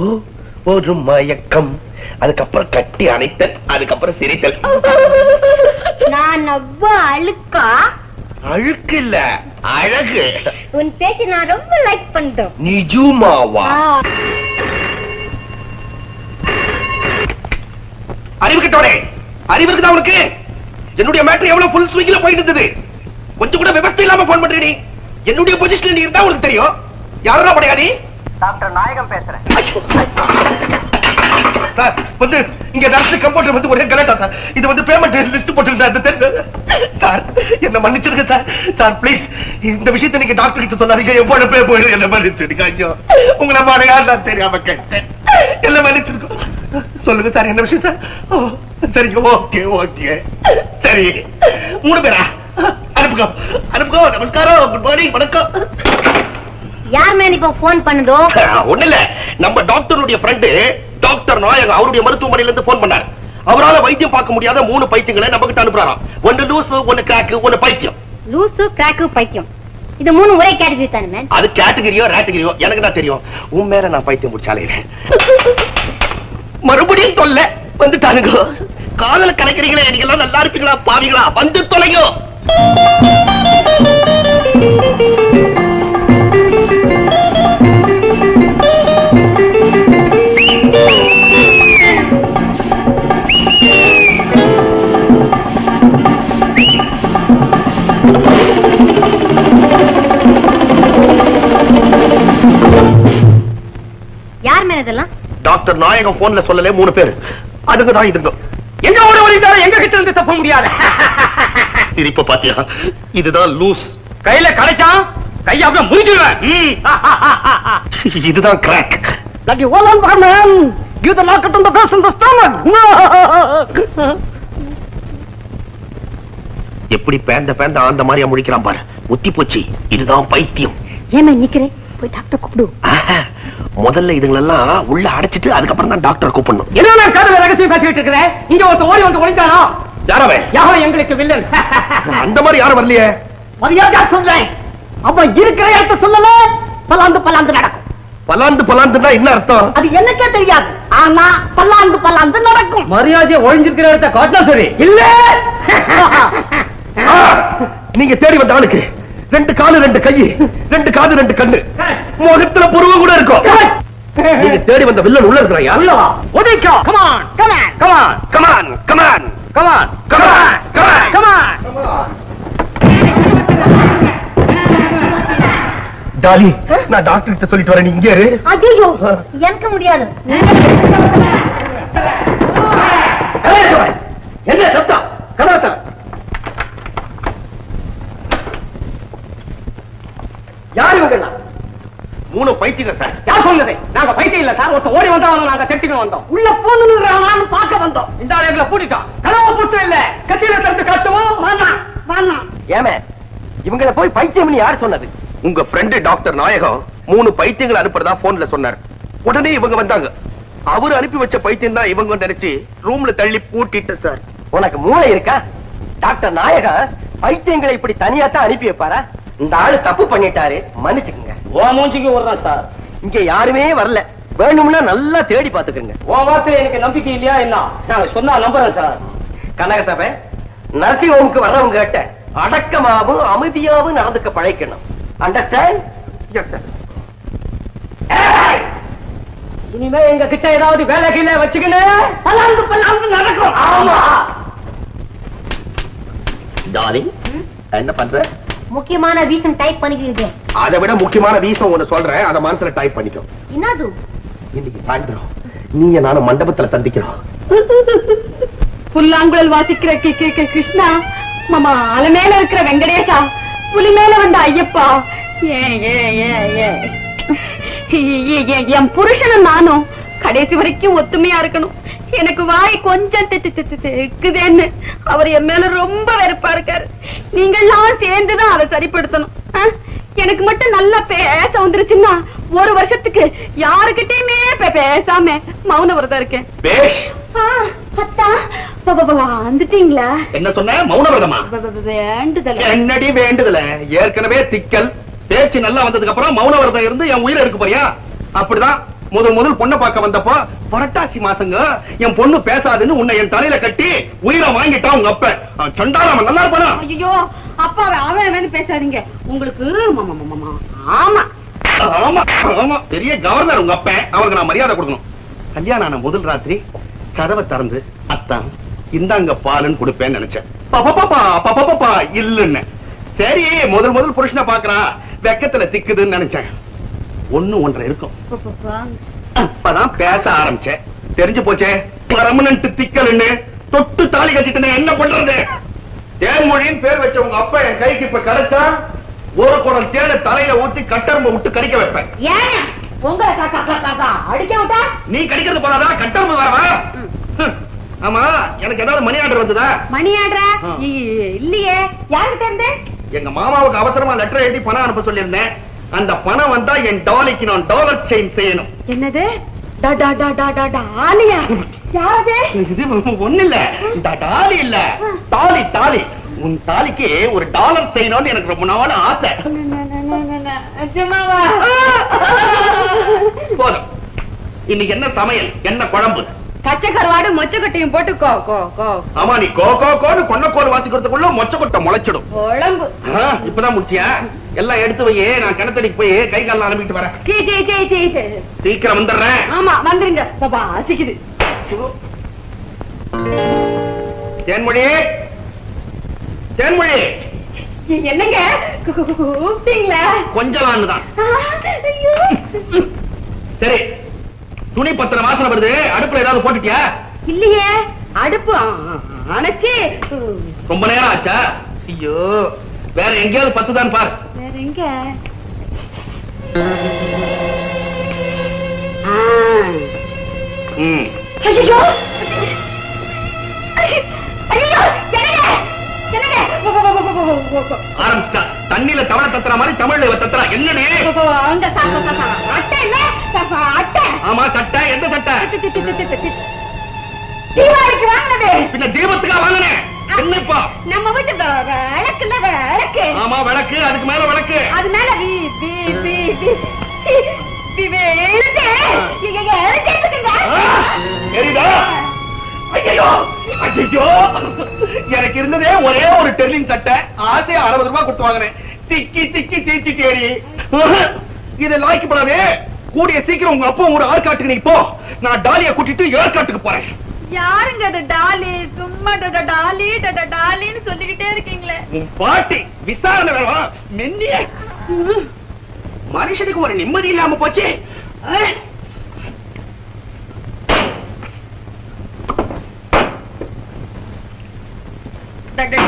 [SPEAKER 4] ஒரு மயக்கம், அதுக்கப்புறம் கட்டி அணைத்தல், அதுக்கப்புறம் சிரித்தல்.
[SPEAKER 1] நான் அவ்வளோ அழுக்கா?
[SPEAKER 4] அழுக்கு இல்ல, அழகு.
[SPEAKER 1] உன் பேச்சு நான் ரொம்ப லைக் பண்ணிட்டேன்.
[SPEAKER 4] நிஜமாவா? அறிவு கிட்டோடே, அறிவு இருக்குதா உனக்கு? என்னுடைய மேட்டர் எவ்வளவு ஃபுல் ஸ்விங்ல போயிட்டு இருந்தது. கொஞ்சம் கூட விவசாயம் இல்லாம போன் பண்றீ. என்னுடைய பொசிஷன்ல நீ இருந்தா உனக்கு தெரியும். யாரா படையா நீ?
[SPEAKER 6] டாக்டர் நாயகம் பேசுறேன்.
[SPEAKER 4] சார், வந்து இங்க டாக்டர் கம்ப்யூட்டர் வந்து ஒரே கலட்டா சார். இது வந்து பேமெண்ட் லிஸ்ட் போட்டுருந்தா சார், என்ன மன்னிச்சிருங்க சார். சார் ப்ளீஸ், இந்த விஷயத்தை நீங்க டாக்டர் கிட்ட சொன்னாங்க. எவ்வளவு பேர் போயிடு, என்ன மன்னிச்சிருங்க. ஐயோ, உங்களை மறையா நான் தெரியாம கேட்டேன். என்ன மன்னிச்சிருக்கோம். சொல்லுங்க சார், என்ன விஷயம் சார்? சரிங்க, ஓகே ஓகே. சரி, 3 பேரா? அனுப்புங்க அனுப்புங்க. நமஸ்காரம், குட் மார்னிங், வணக்கம்.
[SPEAKER 1] யார் மேன் இப்போ போன் பண்ணுதோ?
[SPEAKER 4] ஒண்ணு இல்ல, நம்ம டாக்டருடைய ஃப்ரெண்டு டாக்டர் நாயகம் அவருடைய மருத்துவமனையில இருந்து போன் பண்ணார். அவரால வைத்தியம் பார்க்க முடியாத 3 பைத்தியங்களை நம்ம கிட்ட அனுப்புறாராம். ஒன்னு லூசு, ஒன்னு கிராக்கு, ஒன்னு பைத்தியம்.
[SPEAKER 1] லூசு, கிராக்கு, பைத்தியம், இது 3 ஒரே கேட்டகரி தானே மேன்?
[SPEAKER 4] அது கேட்டகரியோ ரேட்டகரியோ எனக்கு தான் தெரியும். உன் மேல நான் பைத்தியம் முடிச்சாலே மறுபடியும் தொல்ல வந்துட்டானுங்க. காதல கலைக்கிறீங்களே, நீங்க எல்லாம் நல்லா இருப்பீங்களா பாவீங்களா? வந்து தொலைங்கோ.
[SPEAKER 1] யார் மேன் இதெல்லாம்?
[SPEAKER 4] டாக்டர் நாயகம் போன்ல சொல்லல 3 பேர். அதுங்க தான் இதுங்க.
[SPEAKER 6] எங்க ஓட ஓடிட்டாலும் எங்க கிட்ட இருந்து தப்ப முடியாது.
[SPEAKER 4] சிரிப்ப பாத்தியா? இதுதான் லூஸ்.
[SPEAKER 6] கையில கிடைச்சான் கைய அப்படியே முறிஞ்சிடுவேன்.
[SPEAKER 4] இதுதான் crack.
[SPEAKER 6] That you all on man. Give the knock on the face in the stomach.
[SPEAKER 4] எப்படி பேந்த அந்த மாதிரியா முடிக்கிறான் பாரு. முத்தி போச்சு. இதுதான் பைத்தியம்.
[SPEAKER 1] ஏன் மேன் நிக்கிறே? போய் டாக்டர் கூப்பிடு.
[SPEAKER 4] முதல்ல இதுங்களெல்லாம் உள்ள அடைச்சிட்டு அதுக்கப்புறம் தான் டாக்டர் கூப்பிடணும்.
[SPEAKER 6] என்ன நான் காதுல ரகசியம் பேசிட்டு இருக்கிறேன். இங்க ஒருத்த ஓடி வந்து ஒளிஞ்சானோ?
[SPEAKER 4] யாரவே?
[SPEAKER 6] யாரோ எங்களுக்கு வில்லன்.
[SPEAKER 4] அந்த மாதிரி யாரும் வரலையே.
[SPEAKER 6] மரியாதையா சொல்றேன். அவன் இருக்கிற இடத்த சொல்லல, பலாந்து பலாந்து நடக்கும்.
[SPEAKER 4] பலாந்து பலாந்துன்னா என்ன அர்த்தம்?
[SPEAKER 6] அது எனக்கே தெரியாது. ஆனா பல்லாந்து பல்லாந்து நடக்கும். மரியாதையை ஒழிஞ்சிருக்கிற இடத்த காட்டினா சரி. இல்ல
[SPEAKER 4] நீங்க தேடி வந்த ஆளுக்கு 2 காலு 2 கை 2 காது 2 கண்ணு முகத்துல புருவம் கூட இருக்கும். நீங்க தேடி வந்த வில்லன் உள்ள இருக்கிறாயா?
[SPEAKER 6] உள்ளவா? ஒடிக்கோ. Come on come on come on
[SPEAKER 4] come on come on
[SPEAKER 6] come on
[SPEAKER 4] come on
[SPEAKER 6] come on.
[SPEAKER 4] Dolly, நான் டாக்டர் கிட்ட சொல்லிட்டு வரேன். நீ இங்கே இரு.
[SPEAKER 1] ஐயோ, எனக்கு முடியாது.
[SPEAKER 6] என்ன சத்தம்? கதவத்த யாரு இவங்கெல்லாம்?
[SPEAKER 4] 3 பைத்தியங்க சார்.
[SPEAKER 6] யார் சொன்னது? நாங்க பைத்தியம் இல்ல சார். ஒருத்த ஓடி வந்தா நாங்க தெரிஞ்சுக்க வந்தோம். உள்ள போன்னு பார்க்க வந்தோம். இந்த ஆளுங்களை பூட்டிட்டோம். கதவை பூட்டு இல்ல, கத்தியில தடுத்து காட்டுவோம். ஏமே இவங்கள போய் பைத்தியம் யார் சொன்னது?
[SPEAKER 4] உங்க ஃப்ரெண்ட் டாக்டர் நாயகம் 3 பைத்தியங்களை அனுப்புறதா போன்ல சொன்னார். உடனே இவங்க வந்தாங்க. அவரு அனுப்பி வச்ச பைத்தியம் தான் இவங்க நினைச்சு ரூம்ல தள்ளி பூட்டிட்டு சார்.
[SPEAKER 6] உனக்கு மூளை இருக்கா? டாக்டர் நாயகம் பைத்தியங்களை இப்படி தனியா தான் அனுப்பி வைப்பாரா? இந்த ஆளு தப்பு பண்ணிட்டாரு, மன்னிச்சுக்குங்க.
[SPEAKER 3] ஓ மூஞ்சிக்கு வர்றா சார்.
[SPEAKER 6] இங்க யாருமே வரல, வேணும்னா நல்லா தேடி பாத்துக்கங்க.
[SPEAKER 3] உன் வார்த்தையில எனக்கு நம்பிக்கை இல்லையா என்ன? நான் சொன்னா நம்புறேன் சார்.
[SPEAKER 6] கனகசபை நரசிம்மவுக்கு வர்றவங்க கிட்ட அடக்கமாவும் அமைதியாவும் நடந்துக்க பழைக்கணும். அண்டர்ஸ்டாண்ட்?
[SPEAKER 4] Yes sir.
[SPEAKER 3] இனிமே எங்க கிட்ட ஏதாவது வேலை கீழே வச்சுக்கணும், பல்லாந்து நடக்கும். ஆமா
[SPEAKER 4] டார்லிங், என்ன பண்ற?
[SPEAKER 5] முக்கியமான ரீசன் டைப் பண்ணிக்கிறீங்க.
[SPEAKER 4] அதை விட முக்கியமான ரீசன் ஒண்ணு சொல்றேன், அதை மனசுல டைப் பண்ணிக்கோ.
[SPEAKER 5] என்னது?
[SPEAKER 4] இன்னைக்கு சாயந்தரம் நீங்க நானும் மண்டபத்துல சந்திக்கிறோம்.
[SPEAKER 1] புல்லாங்குழல் வாசிக்கிற கிருஷ்ணா, மாமா அலை மேல இருக்கிற வெங்கடேசா, புலி மேல வந்த ஐயப்பா, என் புருஷனும் நானும் கடைசி வரைக்கும் ஒத்துமையா இருக்கணும். எனக்கு வாய் கொஞ்சம் தெக்குதேன்னு அவர் என் மேல ரொம்ப வெறுப்பா இருக்காரு. நீங்க எல்லாம் சேர்ந்துதான் அதை சரிப்படுத்தணும். எனக்கு மட்டும் நல்லா பேச வந்துருச்சுன்னா 1 வருஷத்துக்கு யாருக்கிட்டயுமே பேசாம மௌன விரதம் இருக்கேன். அத்தா வந்துட்டீங்களா?
[SPEAKER 3] என்ன சொன்ன? மௌன விரதமா?
[SPEAKER 1] வேண்டுதல
[SPEAKER 3] என்னடி வேண்டுதல? ஏற்கனவே திக்கல் பேச்சு நல்லா வந்ததுக்கு அப்புறம் மௌன விரதம் இருந்து என் உயிரை எடுக்க போறியா? அப்படிதான் முதல் பொண்ணை பார்க்க வந்தப்போ புரட்டாசி மாசங்க என் பொண்ணு பேசாதுன்னு உன்னை என் தலையில கட்டி உயிரை வாங்கிட்டான் உங்க அப்ப. சண்டாளம் நல்லா இருப்பானா?
[SPEAKER 1] ஐயோ அப்பா, அவன் பேசாதீங்க. உங்களுக்கு ஆமா
[SPEAKER 3] ஆமா ஆமா பெரிய கவர்னர் உங்க அப்ப, அவருக்கு நான் மரியாதை கொடுக்கணும். கல்யாணம் ஆன முதல் ராத்திரி கதவை திறந்து அத்தான் இந்தாங்க பாலுன்னு கொடுப்பேன்னு நினைச்சேன். பாப்பா இல்லன்னு. சரி முதல் புருஷனை பாக்குறா, வெக்கத்துல திக்குதுன்னு நினைச்சேன். 1-1.5 இருக்கும். அப்பதான் பேச ஆரம்பிச்சேன். தெரிஞ்சு போச்சே பர்மனன்ட் திக்கல்னு. தொட்டு தாலி கட்டிட்டு என்ன பண்றது? தேன்மொழின்னு பேர் வச்ச உங்க அப்பா என் கைக்கு இப்ப கிடைச்சா 1 குடம் தேனை தலையில ஊத்தி கட்டரும்ப விட்டு கடிக்க வைப்பேன்.
[SPEAKER 1] உங்களை அடிக்க விட்டா
[SPEAKER 3] நீ கடிக்கிறது போறாதா? கட்டரும்பு வரவா? ஆமா, எனக்கு ஏதாவது மணி ஆர்டர் வந்ததா?
[SPEAKER 1] மணி ஆர்டரா? இல்லையே. யாருக்கு தெரிந்து?
[SPEAKER 3] எங்க மாமாவுக்கு அவசரமா லெட்டர் எழுதி பணம் அனுப்ப சொல்லியிருந்தேன். அந்த பணம் வந்தா என் டாலிக்கு நான் டாலர் செயின் செய்யணும்.
[SPEAKER 1] என்னது?
[SPEAKER 3] ஒண்ணு இல்ல, டாலி இல்ல, தாலி. உன் தாலிக்கு ஒரு டாலர் செய்யணும்னு எனக்கு ரொம்ப நாள் ஆசை. போதும். இன்னைக்கு என்ன சமையல்? என்ன குழம்பு?
[SPEAKER 1] பச்சை கருவாடு மொச்சக்கட்டையும் போட்டு
[SPEAKER 3] ஆமா, நீ கோன்னு கொன்னக்கோல் வாசிக்கிறதுக்குள்ள மொச்சக்கொட்டை முளைச்சிடும்.
[SPEAKER 1] குழம்பு
[SPEAKER 3] இப்பதான் முடிச்சியா? எல்லாம் எடுத்து வையே, நான் கிணத்தடிக்கு போய் கை கால அனுப்பிட்டு வரேன். சீக்கிரம் வந்துடுறேன்.
[SPEAKER 1] ஆமா வந்துருங்க பாப்பா, ஆசிக்குது.
[SPEAKER 3] தேன்மொழி
[SPEAKER 1] என்னங்க கூப்பிட்டீங்களா?
[SPEAKER 3] கொஞ்சம் தான். சரி, துணி பத்திர வாசனை வருது, அடுப்புல ஏதாவது போட்டுட்டியா?
[SPEAKER 1] இல்லையே, அடுப்பு அணைச்சி
[SPEAKER 3] ரொம்ப நேரம் ஆச்சா? ஐயோ, வேற எங்கேயாவது பத்துதான் பார்.
[SPEAKER 1] வேற எங்க? ஐயோ
[SPEAKER 3] ஆரம்பிச்சா தண்ணியில தவளை தத்துற மாதிரி தமிழ்ல இவ தத்துறா. என்னடி? ஆமா, சட்டை. எந்த சட்டை?
[SPEAKER 1] தீபாவளிக்கு வாங்கினது.
[SPEAKER 3] பின்ன தீபத்துக்கா வாங்கினேன். என்னப்பா?
[SPEAKER 1] நம்ம வீட்டு விளக்குல விளக்கு.
[SPEAKER 3] ஆமா, விளக்கு. அதுக்கு மேல விளக்கு.
[SPEAKER 1] அது மேல
[SPEAKER 3] தெரியுதா? ஐயோ எனக்கு இருந்ததே ஒரே ஒரு டெர்லிங் சட்டை. ஆசையா 60 ரூபாய் கொடுத்து வாங்கினேன். திக்கி தேய்ச்சிட்டேரி. இதை லாய்க்கப்படாதே. கூடிய சீக்கிரம் உங்க அப்பா ஒரு ஆற்காட்டுக்கு நீ போ. நான் டாலியை கூட்டிட்டு ஏற்காட்டுக்கு போறேன்.
[SPEAKER 1] யாருங்க அது டாலி? சும்மா டாலின்னு சொல்லிக்கிட்டே இருக்கீங்களே.
[SPEAKER 3] உன் பாட்டி விசாரணை வேணா? மென்னிய மனுஷனுக்கு ஒரு நிம்மதி இல்லாம போச்சு.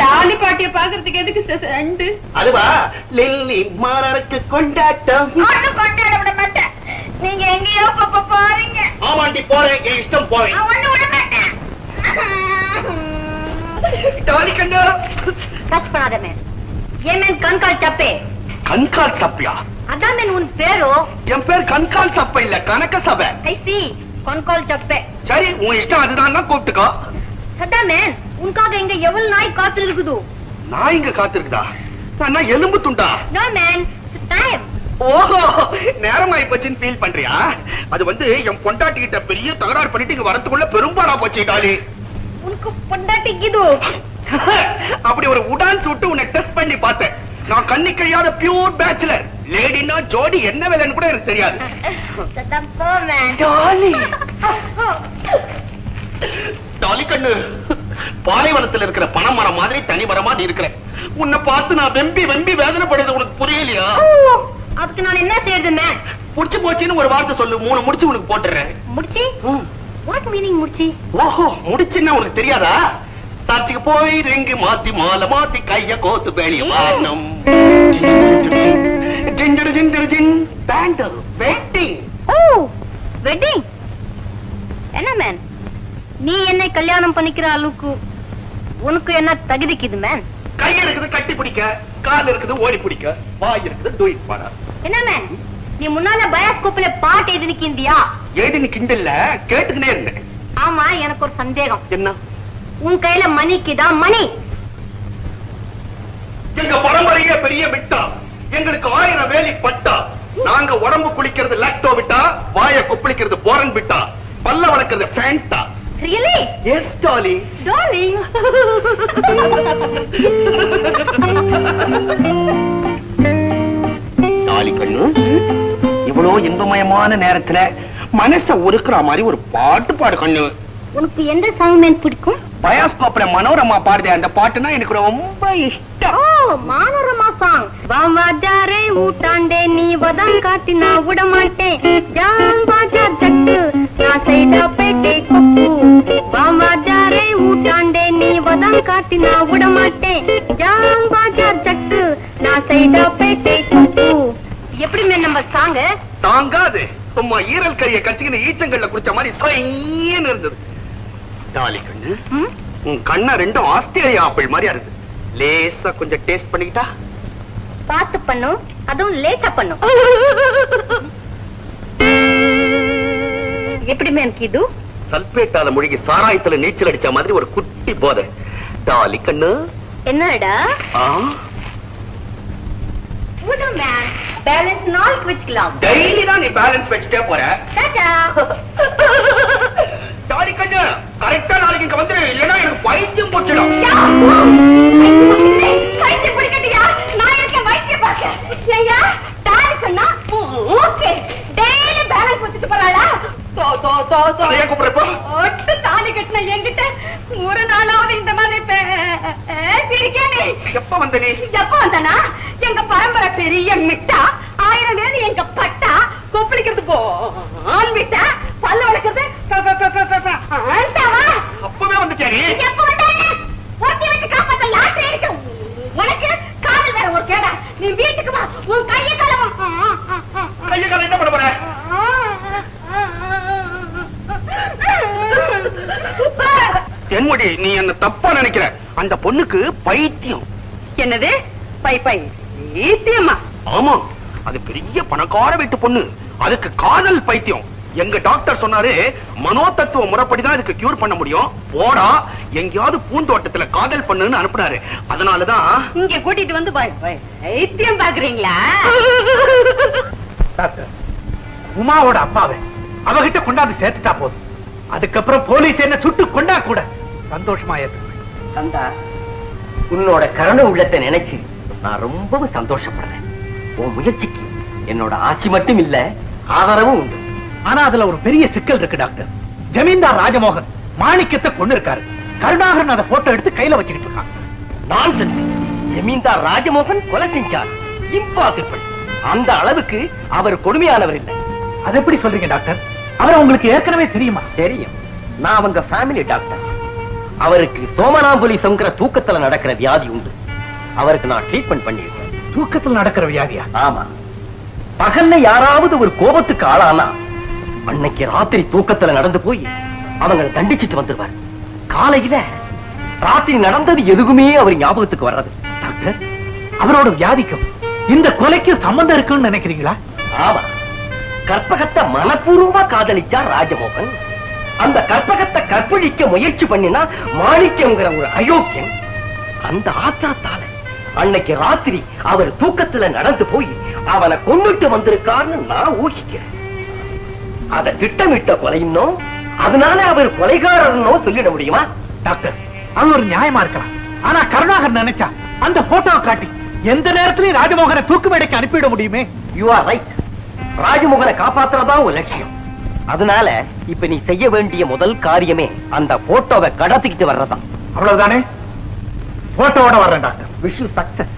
[SPEAKER 1] டாலி பாட்டிய பாக்குறதுக்கு எதுக்கு ரெண்டு?
[SPEAKER 3] அதுவா, லில்லி மாறருக்கு கொண்டாட்டம்.
[SPEAKER 1] கொண்டாட விட மாட்டேன். நீங்க எங்கேயோ பாருங்க.
[SPEAKER 3] ஆமாண்டி, போறேன். என் இஷ்டம், போறேன்.
[SPEAKER 1] ஒண்ணு விட மாட்டேன்.
[SPEAKER 4] டாலி கண்ணு
[SPEAKER 1] டச் பண்ணாத மேன். ஏன் மேன் கண்கால் சப்பே?
[SPEAKER 4] கண்கால் சப்பியா?
[SPEAKER 1] அதான் மேன் உன் பேரோ?
[SPEAKER 4] என் பேர் கண்கால் சப்ப இல்ல, கனக சபை.
[SPEAKER 1] ஐ சி, கண்கால் சப்பே.
[SPEAKER 4] சரி, உன் இஷ்டம் அதுதான், கூப்பிட்டுக்கோ.
[SPEAKER 1] சதா மேன், உனக்காக இங்க எவ்வளவு நாய் காத்து இருக்குது?
[SPEAKER 4] நான் இங்க காத்திருக்குதா? நான் எலும்பு துண்டா?
[SPEAKER 1] No man, time.
[SPEAKER 4] ஓஹோ, நேரமாயி போச்சுன்னு ஃபீல் பண்றியா? அது வந்து என் பொண்டாட்டி கிட்ட பெரிய தகராறு பண்ணிட்டு இங்க வரதுக்குள்ள பெரும்பாடா போச்சு டாலி.
[SPEAKER 1] உனக்கு பொண்டாட்டி இது?
[SPEAKER 4] அப்படி ஒரு உடான்ஸ் விட்டு உன்னை டெஸ்ட் பண்ணி பார்த்தேன். நான் கண்ணி கழியாத பியூர் பேச்சுலர். லேடினா ஜோடி என்ன வேலைன்னு கூட எனக்கு தெரியாது.
[SPEAKER 1] சதா போ மேன்.
[SPEAKER 4] டாலி, டாலி கண்ணு, பாலைவனத்தில் இருக்கிற பனைமரம் மாதிரி தனி மரமா நீ இருக்கிற. உன்னை பார்த்து நான் வெம்பி வெம்பி வேதனைப்படுறது உனக்கு புரியலையா?
[SPEAKER 1] அதுக்கு நான் என்ன செய்யறது மேன்?
[SPEAKER 4] முடிச்சு போச்சுன்னு ஒரு வார்த்தை சொல்லு, 3 முடிச்சு உனக்கு போட்டுறேன்.
[SPEAKER 1] முடிச்சி? வாட் மீனிங் முடிச்சி?
[SPEAKER 4] ஓஹோ, முடிச்சுன்னா உனக்கு தெரியாதா? சர்ச்சுக்கு போய் ரிங்கு மாத்தி மாலை மாத்தி கைய கோத்து பேணிய வாரணம். ஜிஞ்சடு ஜிஞ்சடு ஜின் பேண்டல் வெட்டிங்.
[SPEAKER 1] ஓ, வெட்டிங். என்ன மேன், நீ என்னை கல்யாணம் பண்ணிக்கிற அளவுக்கு உனக்கு என்ன தகுதிக்குது மேன்?
[SPEAKER 4] கை இருக்குது கட்டி பிடிக்க, கால் இருக்குது ஓடி பிடிக்க, வாய் இருக்குது டூயிட் பாட.
[SPEAKER 1] என்ன மேன், நீ முன்னால பயாஸ்கோப்ல பாட்டு எழுதி நிக்கிந்தியா?
[SPEAKER 4] எழுதி நிக்கிண்டல்ல, கேட்டுக்கினே இருந்தேன்.
[SPEAKER 1] ஆமா, எனக்கு ஒரு சந்தேகம்.
[SPEAKER 4] என்ன?
[SPEAKER 1] உன் கையில மணிக்குதா மணி?
[SPEAKER 4] எங்க பரம்பரையே பெரிய விட்டா, எங்களுக்கு 1000 வேலி பட்டா. நாங்க உடம்பு குளிக்கிறது லாக்டோ விட்டா, வாய கொப்பளிக்கிறது போரன் விட்டா, பல்ல வளர்க்கிறது ஃபேண்டா.
[SPEAKER 1] Really?
[SPEAKER 4] Yes, Dolly.
[SPEAKER 1] Darling.
[SPEAKER 4] Dolly கண்ணு, இவ்வளவு இன்பமயமான நேரத்துல மனச உருக்குற மாதிரி ஒரு பாட்டு பாடு கண்ணு.
[SPEAKER 1] உனக்கு எந்த சாங் மேன் பிடிக்கும்?
[SPEAKER 4] பயாஸ்கோப்ல மனோரமா பாடுதே அந்த பாட்டுனா எனக்கு ரொம்ப இஷ்டம்.
[SPEAKER 1] ஓ, மனோரமா சாங். வாவாஜாரே ஊட்டாண்டே நீ வதம் காட்டி நான் விட மாட்டேன். ஜாம்பாஜா ஜட்டு நான் செய்த பேட்டே கொப்பு. வாவாஜாரே ஊட்டாண்டே நீ வதம் காட்டி நான் விட மாட்டேன். ஜாம்பாஜா ஜட்டு நான் செய்த பேட்டே கொப்பு. எப்படி மேன் நம்ம சாங்?
[SPEAKER 4] சாங்காது, சும்மா ஈரல் கறியை கச்சிக்கின ஈச்சங்கள்ல குடிச்ச மாதிரி சொய்யன்னு இருந்தது. டாலி கண்ணு, உன் கண்ண ரெண்டும் ஆஸ்திரேலியா ஆப்பிள் மாதிரியா இருக்கு. லேசா கொஞ்சம் டேஸ்ட் பண்ணிக்கிட்டா?
[SPEAKER 1] பார்த்து பண்ணும், அதுவும் லேட்டா பண்ணும். எப்படி மேன் இது?
[SPEAKER 4] சல்பேட்டால முழுகி சாராயத்துல நீச்சல் அடிச்ச மாதிரி ஒரு குட்டி போதை. டாலி கண்ணு,
[SPEAKER 1] என்னடா மேன், பேலன்ஸ் நாளைக்கு வச்சுக்கலாம்.
[SPEAKER 4] டெய்லி தான் நீ பேலன்ஸ் வச்சுட்டே போற. டாலி கண்ணு, கரெக்டா நாளைக்கு இங்க வந்துரு, இல்லைன்னா எனக்கு வைத்தியம் போச்சிடும்.
[SPEAKER 1] வைத்தியம் பிடிக்கட்டியா? நான் இருக்கேன் வைத்தியம் பார்க்க. ஐயா, டாலி கண்ணா, ஓகே, டெய்லி பேலன்ஸ் வச்சுட்டு போறாளா?
[SPEAKER 4] கூப்பிடுறப்போ
[SPEAKER 1] ஒட்டு தாலி கட்டின என்கிட்ட ஒரு நாளாவது இந்த மாதிரி பிடிக்கானே.
[SPEAKER 4] எப்ப வந்த நீ?
[SPEAKER 1] எப்ப வந்தானா? எங்க பரம்பரை பெரிய மிட்டா, 1000 வேலி எங்க பட்டா, கொப்பளிக்கிறது போன் விட்டா, பல்ல வளர்க்கறது
[SPEAKER 4] அப்பவே வந்துட்டாரு.
[SPEAKER 1] எப்ப வந்தானே? ஒட்டி வச்சு காப்பாத்த லாட்டரி அடிக்க உனக்கு காதல் வேற ஒரு கேடா. நீ வீட்டுக்கு வா, உன் கைய கால
[SPEAKER 4] என்ன பண்ண போற? தென்முடி, நீ என்ன தப்பா நினைக்கிற. அந்த பொண்ணுக்கு பைத்தியம்.
[SPEAKER 1] என்னது பைத்தியமா?
[SPEAKER 4] ஆமா, அது பெரிய பணக்கார வீட்டு பொண்ணு, அதுக்கு காதல் பைத்தியம். எங்க டாக்டர் சொன்னாரு, மனோதத்துவ முறைப்படிதான் இதுக்கு கியூர் பண்ண முடியும். போடா, எங்கேயாவது பூந்தோட்டத்துல காதல் பண்ணுன்னு அனுப்புனாரு. அதனாலதான்
[SPEAKER 1] இங்க கூட்டிட்டு வந்து பைத்தியம் பாக்குறீங்களா?
[SPEAKER 3] டாக்டர், உமாவோட அப்பாவை அவகிட்ட கொண்டாந்து சேர்த்துட்டா போதும். அதுக்கப்புறம் போலீஸ் என்ன சுட்டு கொண்டா கூட சந்தோஷமா
[SPEAKER 6] சந்தா, உன்னோட கருணை உள்ளத்தை நினைச்சு நான் ரொம்பவும் சந்தோஷப்படுறேன். உன் முயற்சிக்கு என்னோட ஆட்சி மட்டும் இல்ல, ஆதரவும் உண்டு.
[SPEAKER 3] ஆனா அதுல ஒரு பெரிய சிக்கல் இருக்கு டாக்டர். ஜமீன்தார் ராஜமோகன் மாணிக்கத்தை கொண்டு இருக்காரு. கருணாகரன் அதை போட்டோ எடுத்து கையில வச்சுக்கிட்டு இருக்கான்.
[SPEAKER 6] நான்சென்ஸ். ஜமீன்தார் ராஜமோகன் கொலை செஞ்சார். இம்பாசிபிள். அந்த அளவுக்கு அவர் கொடுமையானவர் இல்லை.
[SPEAKER 3] அது எப்படி சொல்றீங்க டாக்டர்? அவர் உங்களுக்கு ஏற்கனவே தெரியுமா?
[SPEAKER 6] தெரியும். நான் அவங்க ஃபேமிலி டாக்டர். அவருக்கு சோமனாம்புலிசம்ங்கிற தூக்கத்துல நடக்கிற வியாதி உண்டு. அவருக்கு நான் ட்ரீட்மெண்ட் பண்ணிருக்கேன்.
[SPEAKER 3] தூக்கத்தில் நடக்கிற வியாதியா?
[SPEAKER 6] ஆமா. பகல்ல யாராவது ஒரு கோபத்துக்கு ஆளானா அன்னைக்கு ராத்திரி தூக்கத்துல நடந்து போய் அவங்களை தண்டிச்சிட்டு வந்துருவார். காலையில ராத்திரி நடந்தது எதுவுமே அவர் ஞாபகத்துக்கு வர்றது.
[SPEAKER 3] டாக்டர், அவரோட வியாதிக்கும் இந்த கொலைக்கும் சம்பந்தம் இருக்குன்னு நினைக்கிறீங்களா?
[SPEAKER 6] ஆமா, கற்பகத்தை மனப்பூர்வமா காதலிச்சா ராஜமோகன். அந்த கற்பகத்தை கற்பழிக்க முயற்சி பண்ணினா மாணிக்கம்ங்கிற ஒரு அயோக்கியன். அந்த ஆத்திரத்தால அன்னைக்கு ராத்திரி அவர் தூக்கத்துல நடந்து போய் அவனை கொன்னுட்டு வந்திருக்காருன்னு நான் ஊகிக்கிறேன். அதை திட்டமிட்ட கொலையினோ அதனால அவர் கொலைகாரனோ சொல்லிட முடியுமா?
[SPEAKER 3] டாக்டர், அது ஒரு நியாயமா இருக்கலாம். ஆனா கருணாகர் நினைச்சா அந்த போட்டோவை காட்டி எந்த நேரத்திலையும் ராஜமோகனை தூக்கு மேடைக்கு அனுப்பிவிட முடியுமே.
[SPEAKER 6] You are right. ராஜமோகனை காப்பாத்துறதா ஒரு லட்சியம். அதனால இப்ப நீ செய்ய வேண்டிய முதல் காரியமே அந்த போட்டோவை கடத்திக்கிட்டு வர்றதான்.
[SPEAKER 3] அவ்வளவுதானே? போட்டோவோட வர்றேன் டாக்டர்.
[SPEAKER 6] Wish you success.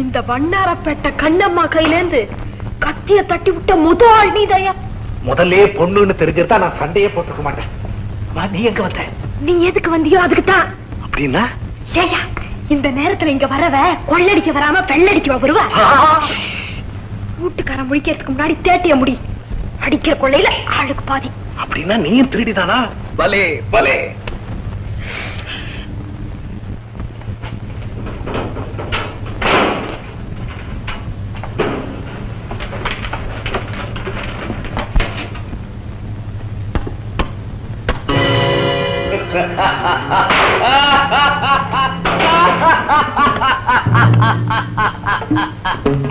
[SPEAKER 1] இந்த வண்ணாரப்பேட்ட கண்ணம்மா கையிலேந்து கத்திய தட்டி விட்ட முதல் ஆள் நீதையா.
[SPEAKER 3] முதல்ல பொண்ணுன்னு தெரிஞ்சிருந்தா நான் சண்டையே போட்டுக்க மாட்டேன். நீ எங்க வந்த?
[SPEAKER 1] நீ எதுக்கு வந்தியோ அதுக்குத்தான்.
[SPEAKER 3] அப்படின்னா
[SPEAKER 1] ஏயா இந்த நேரத்துல இங்க வரவ கொள்ளடிக்க வராம வெள்ளடிக்க வருவா. வீட்டுக்காரன் முடிக்கிறதுக்கு முன்னாடி தேட்டிய முடி. அடிக்கிற கொள்ளையில ஆளுக்கு பாதி.
[SPEAKER 3] அப்படின்னா நீயும் திருடிதானா? பலே பலே.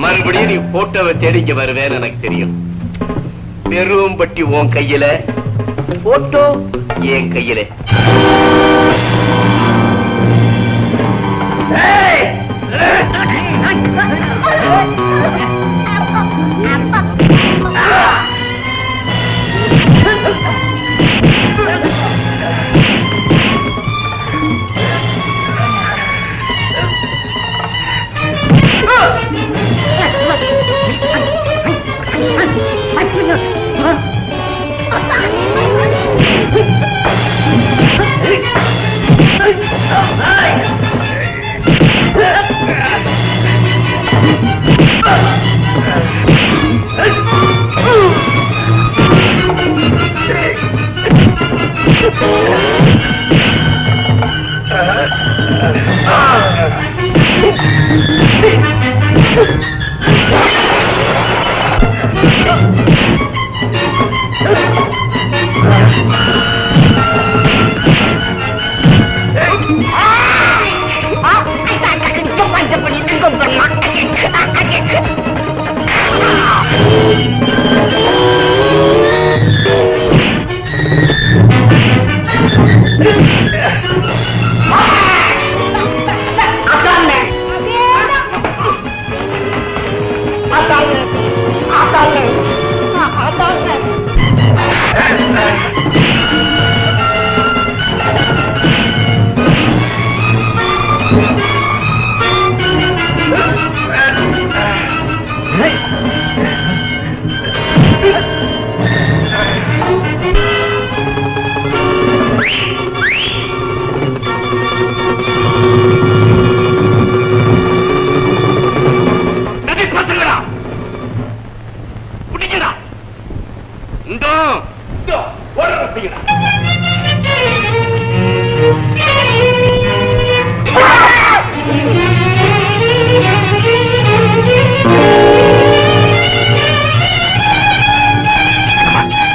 [SPEAKER 4] மறுபடியும் நீ போட்டோவை தேடிக்க வருவேன்னு எனக்கு தெரியும். பெரும் பட்டி உன் கையில, போட்டோ என் கையில.
[SPEAKER 5] Apa?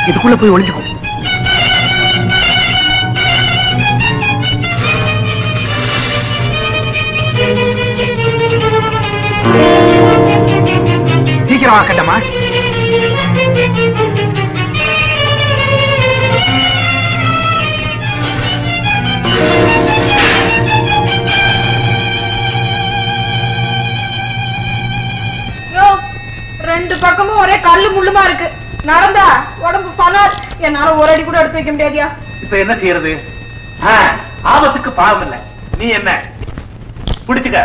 [SPEAKER 3] இதுக்குள்ள போய் ஒளிஞ்சுக்கும். சீக்கிரம் ஆக்கட்டமா?
[SPEAKER 1] ரெண்டு பக்கமும் ஒரே கல்லு முள்ளுமா இருக்கு. நடந்தா உடம்பு பனார். என்னால ஒரு அடி கூட எடுத்து வைக்க முடியாதியா.
[SPEAKER 3] இப்ப என்ன செய்யறது? ஆபத்துக்கு பாவம் இல்ல. நீ என்ன புடிச்சுக்க.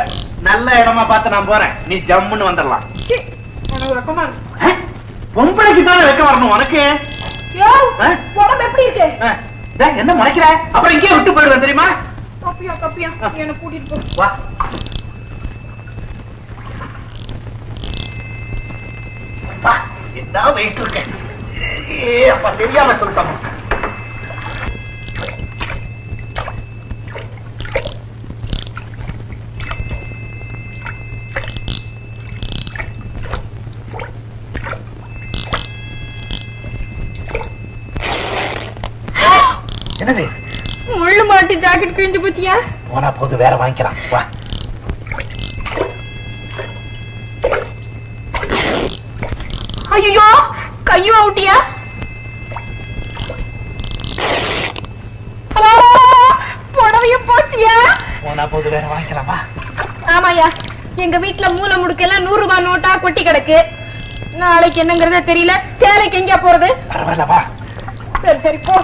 [SPEAKER 3] நல்ல இடமா பார்த்து நான் போறேன். நீ ஜம்முன்னு வந்துடலாம்.
[SPEAKER 1] வெக்கமா இருக்கு.
[SPEAKER 3] பொம்பளைக்கு தானே வெக்க வரணும் உனக்கு.
[SPEAKER 1] உடம்பு எப்படி இருக்கு?
[SPEAKER 3] என்ன முளைக்கிற? அப்புறம் இங்கே விட்டு போயிடுவேன் தெரியுமா?
[SPEAKER 1] கப்பியா கப்பியா என்ன கூட்டிட்டு போ.
[SPEAKER 3] வா. என்ன வெயிட் இருக்கேன். அப்ப தெரியாம சொல்லிட்டோம். என்னது?
[SPEAKER 1] முள்ளு மாட்டி ஜாக்கெட் கிழிஞ்சு போச்சியா?
[SPEAKER 3] போனா போது, வேற வாங்கிக்கலாம். வா.
[SPEAKER 1] ஐயோ கையும் அவுட்டியா? புடவையும் போச்சியா?
[SPEAKER 3] போனா போது, வேற வாங்கிக்கலாமா?
[SPEAKER 1] ஆமாயா, எங்க வீட்டுல மூல முடுக்கெல்லாம் 100 ரூபாய் நோட்டா கொட்டி கிடக்கு. நாளைக்கு என்னங்கறத தெரியல. சேலைக்கு எங்க போறது?
[SPEAKER 3] பரவாயில்ல வா.
[SPEAKER 1] சரி சரி போ.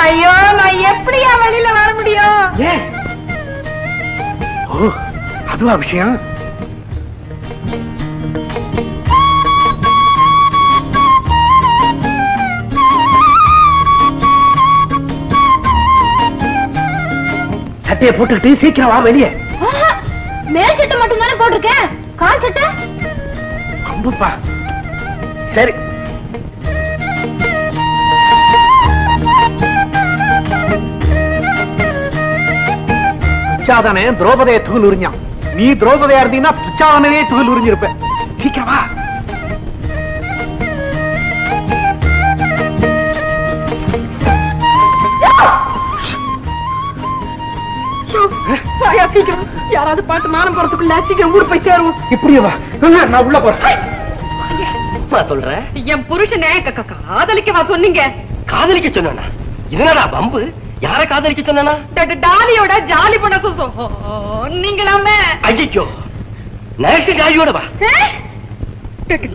[SPEAKER 1] ஐயோ, நான் எப்படியா வெளியில வர முடியும்?
[SPEAKER 3] அதுவா விஷயம்? சட்டையை போட்டுக்கிட்டு சீக்கிரம் வா வெளியே.
[SPEAKER 1] மேல் சட்டை மட்டும் தானே போட்டிருக்கேன். கால் சட்டை
[SPEAKER 3] ரொம்பப்பா. சரி. துச்சாதனே திரௌபதியை துகில் உறிஞ்சான். நீ திரௌபதியா இருந்தீங்கன்னா துச்சாதனவே துகில் உறிஞ்சிருப்ப. சீக்கிரம் வா.
[SPEAKER 1] சீக்கிரம் யாராவது பார்த்து மானம் போறதுக்குள்ள சீக்கிரம் ஊர் போய் சேருவோம்.
[SPEAKER 3] இப்படியே வா. நான் உள்ள போறேன்.
[SPEAKER 6] சொல்றேன்.
[SPEAKER 1] என் புருஷனை காதலிக்கவா சொன்னீங்க?
[SPEAKER 6] காதலிக்க சொன்னா இதனடா பம்பு? யார காதலிக்க சொன்னா?
[SPEAKER 1] டாலியோட ஜாலி பண்ண நீங்களாமே.
[SPEAKER 6] ஐயோ, நர்ஸ் டாலியோட வா.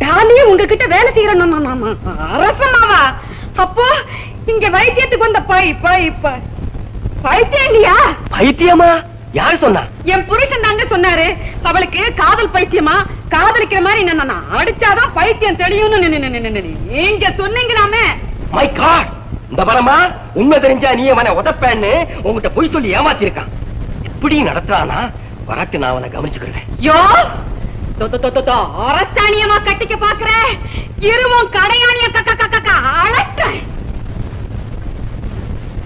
[SPEAKER 1] டாலி உங்ககிட்ட வேலை செய்யறோம். அரசமாவா? அப்போ இங்க வைத்தியத்துக்கு வந்த பைத்தியம் இல்லையா?
[SPEAKER 6] பைத்தியமா? யாரு சொன்னா?
[SPEAKER 1] என் புருஷன் தாங்க சொன்னாரு. அவளுக்கு காதல் பைத்தியமா? காதலிக்கிற மாதிரி என்ன அடிச்சாதான் பைத்தியம் தெரியும்னு நீங்க சொன்னீங்களாமே.
[SPEAKER 6] மை காட், இந்த பரமா உண்மை தெரிஞ்சா நீ அவனை உதப்பேன்னு உங்ககிட்ட போய் சொல்லி ஏமாத்தி இருக்கான். இப்படி நடத்துறானா? வரட்டு, நான் அவனை கவனிச்சுக்கிறேன்.
[SPEAKER 1] யோ அரசாணியமா கட்டிக்க பாக்குற இருவும் கடையாணிய அழட்ட.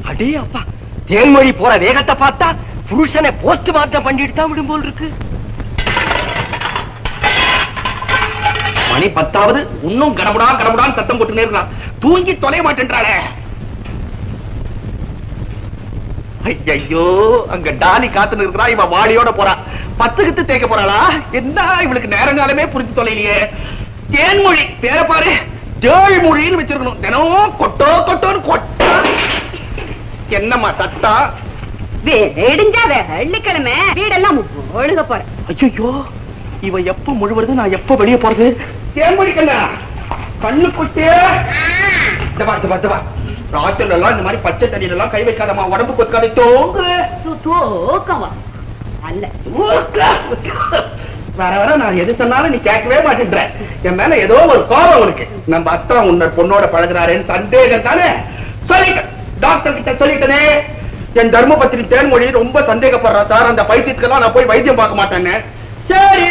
[SPEAKER 6] அடே அப்பா, தேன்மொழி போற வேகத்தை பார்த்தா புருஷனை போஸ்ட் மார்ட்டம் பண்ணிட்டு தான் விடும் போல் இருக்கு.
[SPEAKER 4] மணி 10வது இன்னும் கடமுடான்னு சத்தம் போட்டு நேர்றான். தூங்கி தொலைய மாட்டேன்றாளே. ஐயோ, அங்க டாலி காத்துன்னு இருக்கிறா. இவன் வாடியோட போறா. 10 தேய்க்க போறாளா? என்ன இவளுக்கு நேரங்காலமே புரிஞ்சு தொலைலையே. தேன்மொழி பேர பாரு, தேள்மொழின்னு வச்சிருக்கணும். தினம் கொட்டோ கொட்டோன்னு கொட்டா. என்னம்மா சத்தா?
[SPEAKER 1] வெள்ளிக்கிழமை வீடெல்லாம் ஒழுக போறேன்.
[SPEAKER 4] ஐயோ, இவ எப்ப முழுவதும் நான் எப்ப வெளியே போறது? தேன்மொழி கண்ணா, கண்ணு குட்டே. ராத்திரில எல்லாம் இந்த மாதிரி பச்சை தண்ணியில எல்லாம் கை வைக்காதமா, உடம்பு கொத்தாத.
[SPEAKER 1] தூக்கமா அல்ல,
[SPEAKER 4] வர வர நான் எது சொன்னாலும் நீ கேட்கவே மாட்டேன்ற. என் மேல ஏதோ ஒரு கோபம் உனக்கு. நம்ம அத்தா உன்ன பொண்ணோட பழகுறாருன்னு சந்தேகம் தானே? சொல்லிட்டேன், டாக்டர் கிட்ட சொல்லிட்டனே. என் தர்மபத்திரி தேன்மொழி ரொம்ப சந்தேகப்படுறா சார், அந்த பைத்தியத்துக்கெல்லாம் நான் போய் வைத்தியம் பார்க்க மாட்டேன்னு. சரி,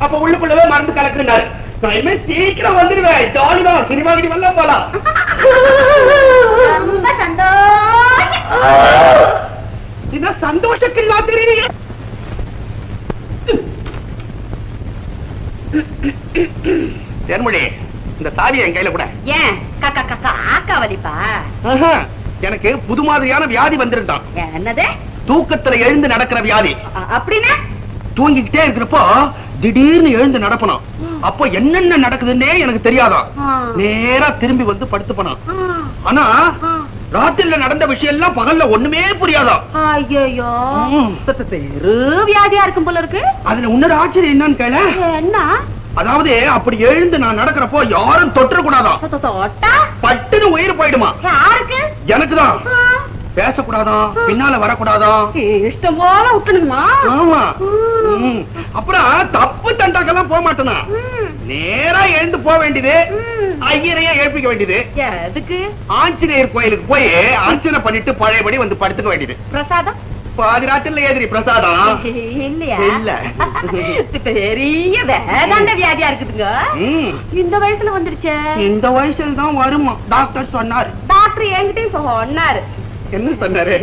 [SPEAKER 4] அப்ப உள்ளுக்குள்ளவே மருந்து கலக்குனாரு. நான் இனிமே சீக்கிரம் வந்துடுவேன். ஜாலிதான், சினிமா கிட்ட வரலாம் போலாம்.
[SPEAKER 5] ரொம்ப சந்தோஷம்.
[SPEAKER 4] என்ன சந்தோஷக்கில்லா தெரியுங்க. தேன்மொழி, இந்த சாவியை என் கையில கூட.
[SPEAKER 1] ஏன் காக்கா வலிப்பா?
[SPEAKER 4] எனக்கு புது மாதிரியான வியாதி வந்துருந்தான்.
[SPEAKER 1] என்னது?
[SPEAKER 4] தூக்கத்துல எழுந்து நடக்கிற வியாதி.
[SPEAKER 1] அப்படின்னா
[SPEAKER 4] தூங்கிக்கிட்டே இருக்கிறப்போ திடீர்னு எழுந்து நடப்பணும். அப்போ என்னென்ன நடக்குதுன்னே எனக்கு தெரியாதான். நேரா திரும்பி வந்து படுத்து போனான். ஆனா ராத்திரில நடந்த விஷயம் எல்லாம் பகல்ல ஒண்ணுமே புரியாதான்.
[SPEAKER 1] ஐயோ, வியாதியா இருக்கும் போல இருக்கு.
[SPEAKER 4] அதுல இன்னொரு ஆச்சரியம் என்னன்னு கேள.
[SPEAKER 1] என்ன?
[SPEAKER 4] அதாவது அப்படி எழுந்து நான் நடக்கிறப்போ யாரும் தொற்ற கூடாதான். பட்டுன்னு உயிர் போயிடுமா.
[SPEAKER 1] யாருக்கு?
[SPEAKER 4] எனக்குதான். பேசக்கூடாதான், பின்னால வரக்கூடாதான்.
[SPEAKER 1] இஷ்டம் போல விட்டுணுமா?
[SPEAKER 4] ஆமா. அப்புறம் தப்பு தண்டாக்கெல்லாம் போக மாட்டேனா. நேரா எழுந்து போக வேண்டியது. ஐயரையே எழுப்பிக்க வேண்டியது.
[SPEAKER 1] எதுக்கு?
[SPEAKER 4] ஆஞ்சநேயர் கோயிலுக்கு போய் அர்ச்சனை பண்ணிட்டு பழையபடி வந்து படுத்துக்க வேண்டியது.
[SPEAKER 1] பிரசாதம்
[SPEAKER 4] பாதி ராத்திரில ஏதிரி பிரசாதம்
[SPEAKER 1] இல்லையா?
[SPEAKER 4] இல்ல.
[SPEAKER 1] பெரிய வேதாந்த வியாதியா இருக்குதுங்க. இந்த வயசுல வந்துருச்சு.
[SPEAKER 4] இந்த வயசுல தான் வருமா டாக்டர் சொன்னாரு.
[SPEAKER 1] டாக்டர் என்கிட்டயும் சொன்னாரு.
[SPEAKER 4] என்ன சொன்னாரு?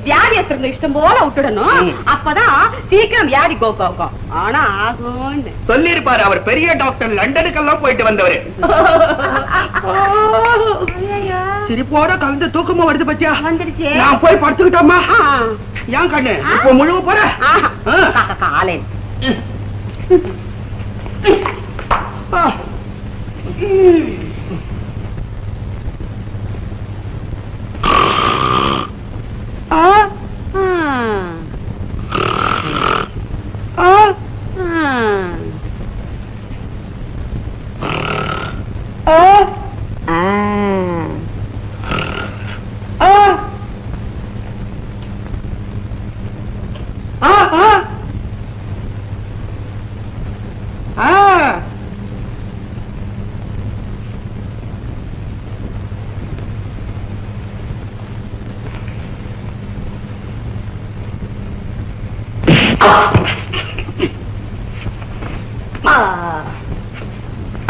[SPEAKER 1] வியாதியஸ்தரங்க இஷ்டம் போல விட்டுடணும், அப்பதான் சீக்கிரம் வியாதி கோக்கும். ஆனா ஆகும்னு
[SPEAKER 4] சொல்லி இருப்பாரு. அவர் பெரிய டாக்டர், லண்டனுக்கெல்லாம் போயிட்டு வந்தவரு. சிரிப்போட கலந்து தூக்கமா வருது பத்தியா?
[SPEAKER 1] வந்துருச்சு.
[SPEAKER 4] நான் போய் படுத்துக்கிட்டோமா? ஏன் கண்ணு இப்ப முழுவ போற?
[SPEAKER 1] காலை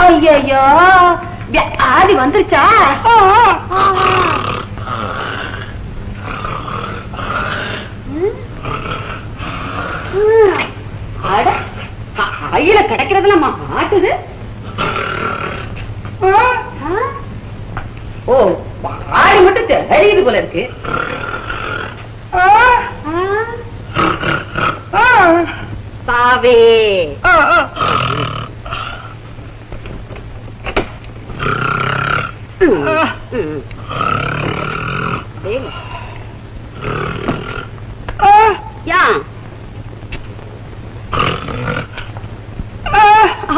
[SPEAKER 1] ஐயோ, வியாதி வந்துருச்சா? கையில கிடைக்கிறதுல மாட்டுது. ஓ, ஆடி மட்டும் தெரியுது போல இருக்கு. சாவே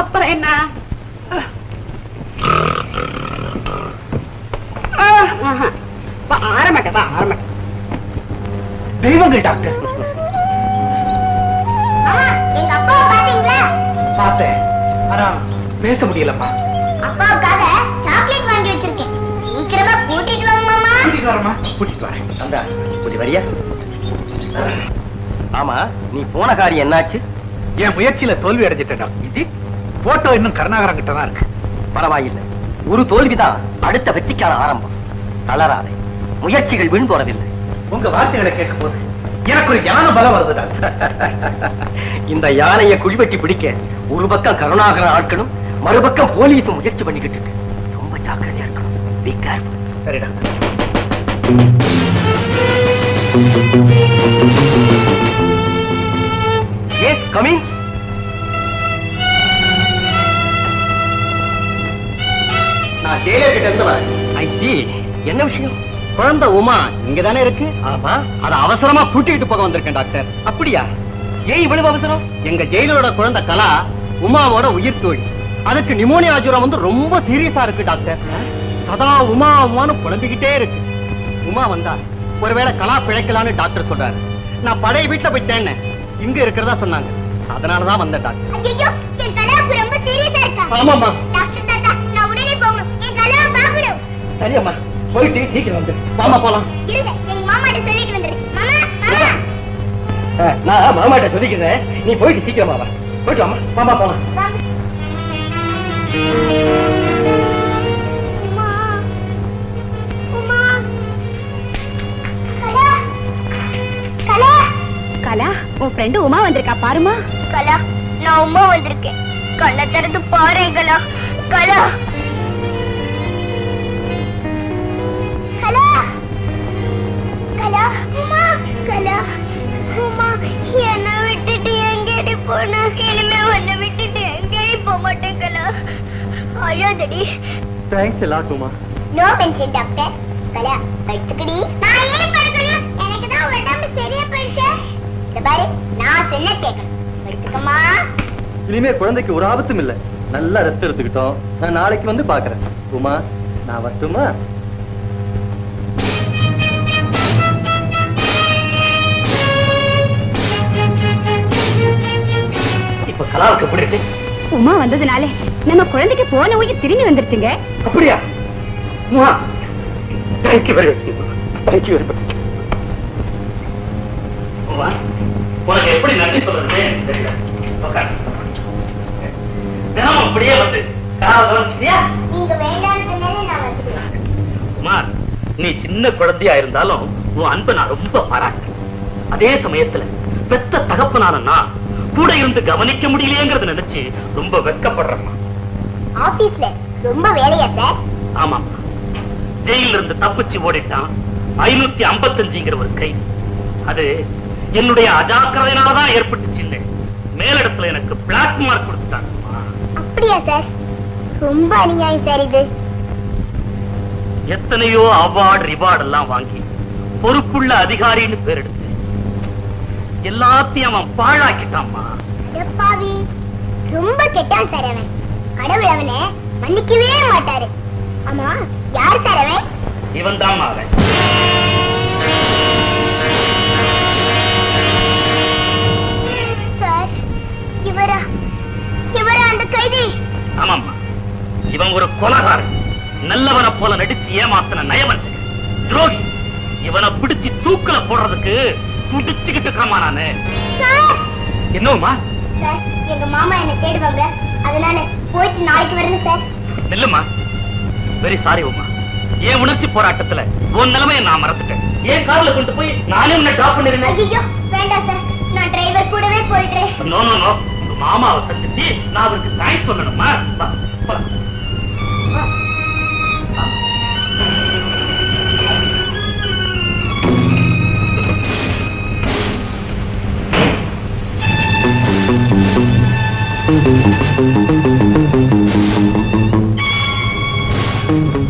[SPEAKER 1] அப்புறம் என்ன? ஆரமாட்டேன்.
[SPEAKER 4] தெய்வங்கள் டாக்டர்.
[SPEAKER 5] எங்க அப்பா பாத்தீங்களா?
[SPEAKER 4] பார்த்தேன், ஆனா பேச முடியலம்மா.
[SPEAKER 5] அப்பாவுக்காக சாக்லேட் வாங்கி வச்சிருக்கேன். சீக்கிரமா கூட்டிட்டு வாங்க மாமா.
[SPEAKER 4] கூட்டிட்டு வரமா? கூட்டிட்டு வரேன்.
[SPEAKER 6] அந்த கூட்டி வரியா? ஆமா, நீ போன காரியம் என்னாச்சு?
[SPEAKER 3] என் முயற்சியில தோல்வி அடைஞ்சிட்டா. இது போட்டோ இன்னும் கருணாகரன் கிட்ட தான் இருக்கு.
[SPEAKER 6] பரவாயில்லை, ஒரு தோல்விதான் அடுத்த வெற்றிக்கான ஆரம்பம். தளராதே, முயற்சிகள் வீண் போறதில்லை.
[SPEAKER 3] உங்க வார்த்தைகளை கேட்கும் போது எனக்கு ஒரு யான பலம் வருது டாக்டர்.
[SPEAKER 6] இந்த யானையை குழிவெட்டி பிடிக்க ஒரு பக்கம் கருணாகர ஆட்களும் மறுபக்கம் போலீஸும் முயற்சி பண்ணிக்கிட்டு இருக்கு. ரொம்ப ஜாக்கிரதையா இருக்கணும். Be careful.
[SPEAKER 3] சரி டாக்டர்.
[SPEAKER 6] Yes coming.
[SPEAKER 2] நான் ஜெயிலர் கிட்ட இருந்து வரேன்.
[SPEAKER 6] ஐடி என்ன விஷயம்?
[SPEAKER 2] குழந்தை உமா இங்கதானே இருக்கு.
[SPEAKER 6] ஆமா.
[SPEAKER 2] அத அவசரமா கூட்டிட்டு போக வந்திருக்கேன் டாக்டர்.
[SPEAKER 6] அப்படியா? ஏன் இவ்வளவு அவசரம்?
[SPEAKER 2] எங்க ஜெயிலரோட குழந்தை கலா உமாவோட உயிர் தோழி. அதுக்கு நிமோனியா ஜுரம் வந்து ரொம்ப சீரியஸா இருக்கு டாக்டர். சதா உமா உமான்னு புலம்பிக்கிட்டே இருக்கு. உமா வந்தா ஒருவேளை கலா பிழைக்கலான்னு டாக்டர் சொல்றாரு. நான் பழைய வீட்டுல போய் தேடினேன். இங்க இருக்கிறதா சொன்னாங்க. அதனாலதான் வந்தேன் டாக்டர்.
[SPEAKER 5] ஐயோ என் கலாவுக்கு ரொம்ப சீரியஸா இருக்கா.
[SPEAKER 2] ஆமாமா.
[SPEAKER 5] டாக்டர் தாத்தா நான் உடனே போகணும். என் கலாவை பார்க்கணும்.
[SPEAKER 6] சரியம்மா, போயிட்டு சீக்கிரம் வந்து.
[SPEAKER 2] வாமா போலாம்.
[SPEAKER 5] இருங்க எங்க மாமாட்ட சொல்லிட்டு வந்துடுறேன். மாமா மாமா
[SPEAKER 6] நான் மாமாட்ட சொல்லிக்கிறேன். நீ போயிட்டு சீக்கிரமா வா. போயிட்டு வாமா.
[SPEAKER 2] வாமா போலாம்.
[SPEAKER 5] வாங்க. உமா உமா கலா கலா
[SPEAKER 1] கலா, உன் ஃப்ரெண்டு உமா வந்திருக்கா பாருமா.
[SPEAKER 5] கலா நான் உமா வந்திருக்கேன். கண்ணை திறந்து பாரு கலா. கலா கலா கலா உமா கலா உமா என்னை விட்டுட்டு எங்கேடி போன? இனிமே உன்னை விட்டுட்டு எங்கேடி போக மாட்டேன் கலா. அழாதடி.
[SPEAKER 2] தேங்க்ஸ் எல்லாம் Uma.
[SPEAKER 5] No mention doctor. Kala படுத்துக்கடி. நான் ஏன் படுக்கணும்? எனக்கு தான் உடம்பு சரியா போயிடுச்சு. இந்த பாரு நான் சொன்ன கேட்கணும். படுத்துக்கம்மா.
[SPEAKER 2] இனிமே குழந்தைக்கு ஒரு ஆபத்தும் இல்ல. நல்லா ரெஸ்ட் எடுத்துக்கிட்டோம். நான் நாளைக்கு வந்து பாக்குறேன். உமா நான் வரட்டுமா?
[SPEAKER 6] இப்ப கலாவுக்கு எப்படி இருக்கு?
[SPEAKER 1] உமா வந்ததுனாலே நம்ம குழந்தைக்கு போன உயிர் திரும்பி வந்துருச்சுங்க.
[SPEAKER 6] அப்படியா? Thank you very much. Thank you very much.
[SPEAKER 4] உனக்கு எப்படி நன்றி சொல்றது தெரியல. தினமும் அப்படியே வந்து கவனிச்சியா?
[SPEAKER 5] நீங்க வேண்டாம்னு நான் வந்துடுவேன்.
[SPEAKER 4] குமார், நீ சின்ன குழந்தையா இருந்தாலும் உன் அன்பை நான் ரொம்ப பாராட்டேன். அதே சமயத்துல பெத்த தகப்பனான நான் கூட இருந்து கவனிக்க முடியலையேங்கிறத நினைச்சு ரொம்ப வெட்கப்படுறேன்.
[SPEAKER 5] ஆபீஸ்ல ரொம்ப வேலையா சார்?
[SPEAKER 4] ஆமா, ஜெயில இருந்து தப்பிச்சு ஓடிட்டான் 555ங்கிற ஒரு கை. அது என்னுடைய அஜாக்கிரதையினாலதான் ஏற்பட்டுச்சு. இல்லை, மேலிடத்துல எனக்கு பிளாக் மார்க் கொடுத்துட்டாங்க.
[SPEAKER 5] அப்படியா சார்? ரொம்ப அநியாயம் சார் இது.
[SPEAKER 4] எத்தனையோ அவார்டு ரிவார்டு எல்லாம் வாங்கி பொறுப்புள்ள அதிகாரின்னு பேர் எடுத்து எல்லாத்தையும் அவன் பாழாக்கிட்டான்மா.
[SPEAKER 5] பாவி, ரொம்ப கெட்டான் சார் அவன். கடவுள் அவனை மன்னிக்கவே மாட்டாரு. ஆமா, யார் சார் அவன்?
[SPEAKER 4] இவன் தான் அவன்.
[SPEAKER 5] சார், இவரா அந்த கைதி?
[SPEAKER 4] ஆமாம்மா, இவன் ஒரு கொலைகாரன். நல்லவனை போல நடிச்சு ஏமாத்தின நயமஞ்ச துரோகி. இவனை பிடிச்சு தூக்கல போடுறதுக்கு துடிச்சுக்கிட்டு இருக்காமா நானு. என்னவுமா?
[SPEAKER 5] சார், எங்க மாமா என்ன தேடுவாங்க. அதனால போயிட்டு நாளைக்கு வரணும் சார்.
[SPEAKER 4] இல்லம்மா, வெரி சாரி உமா. என் உணர்ச்சி போராட்டத்துல உன் நிலைமையை நான் மறந்துட்டேன். ஏன் கார்ல கொண்டு போய் நானே உன்னை டிராப் பண்ணிருந்தேன்.
[SPEAKER 5] ஐயோ வேண்டாம் சார், நான் டிரைவர் கூடவே போயிடுறேன்.
[SPEAKER 4] நோ நோ நோ, உங்க மாமாவை சந்திச்சு நான் அவருக்கு தேங்க்ஸ் சொல்லணுமா?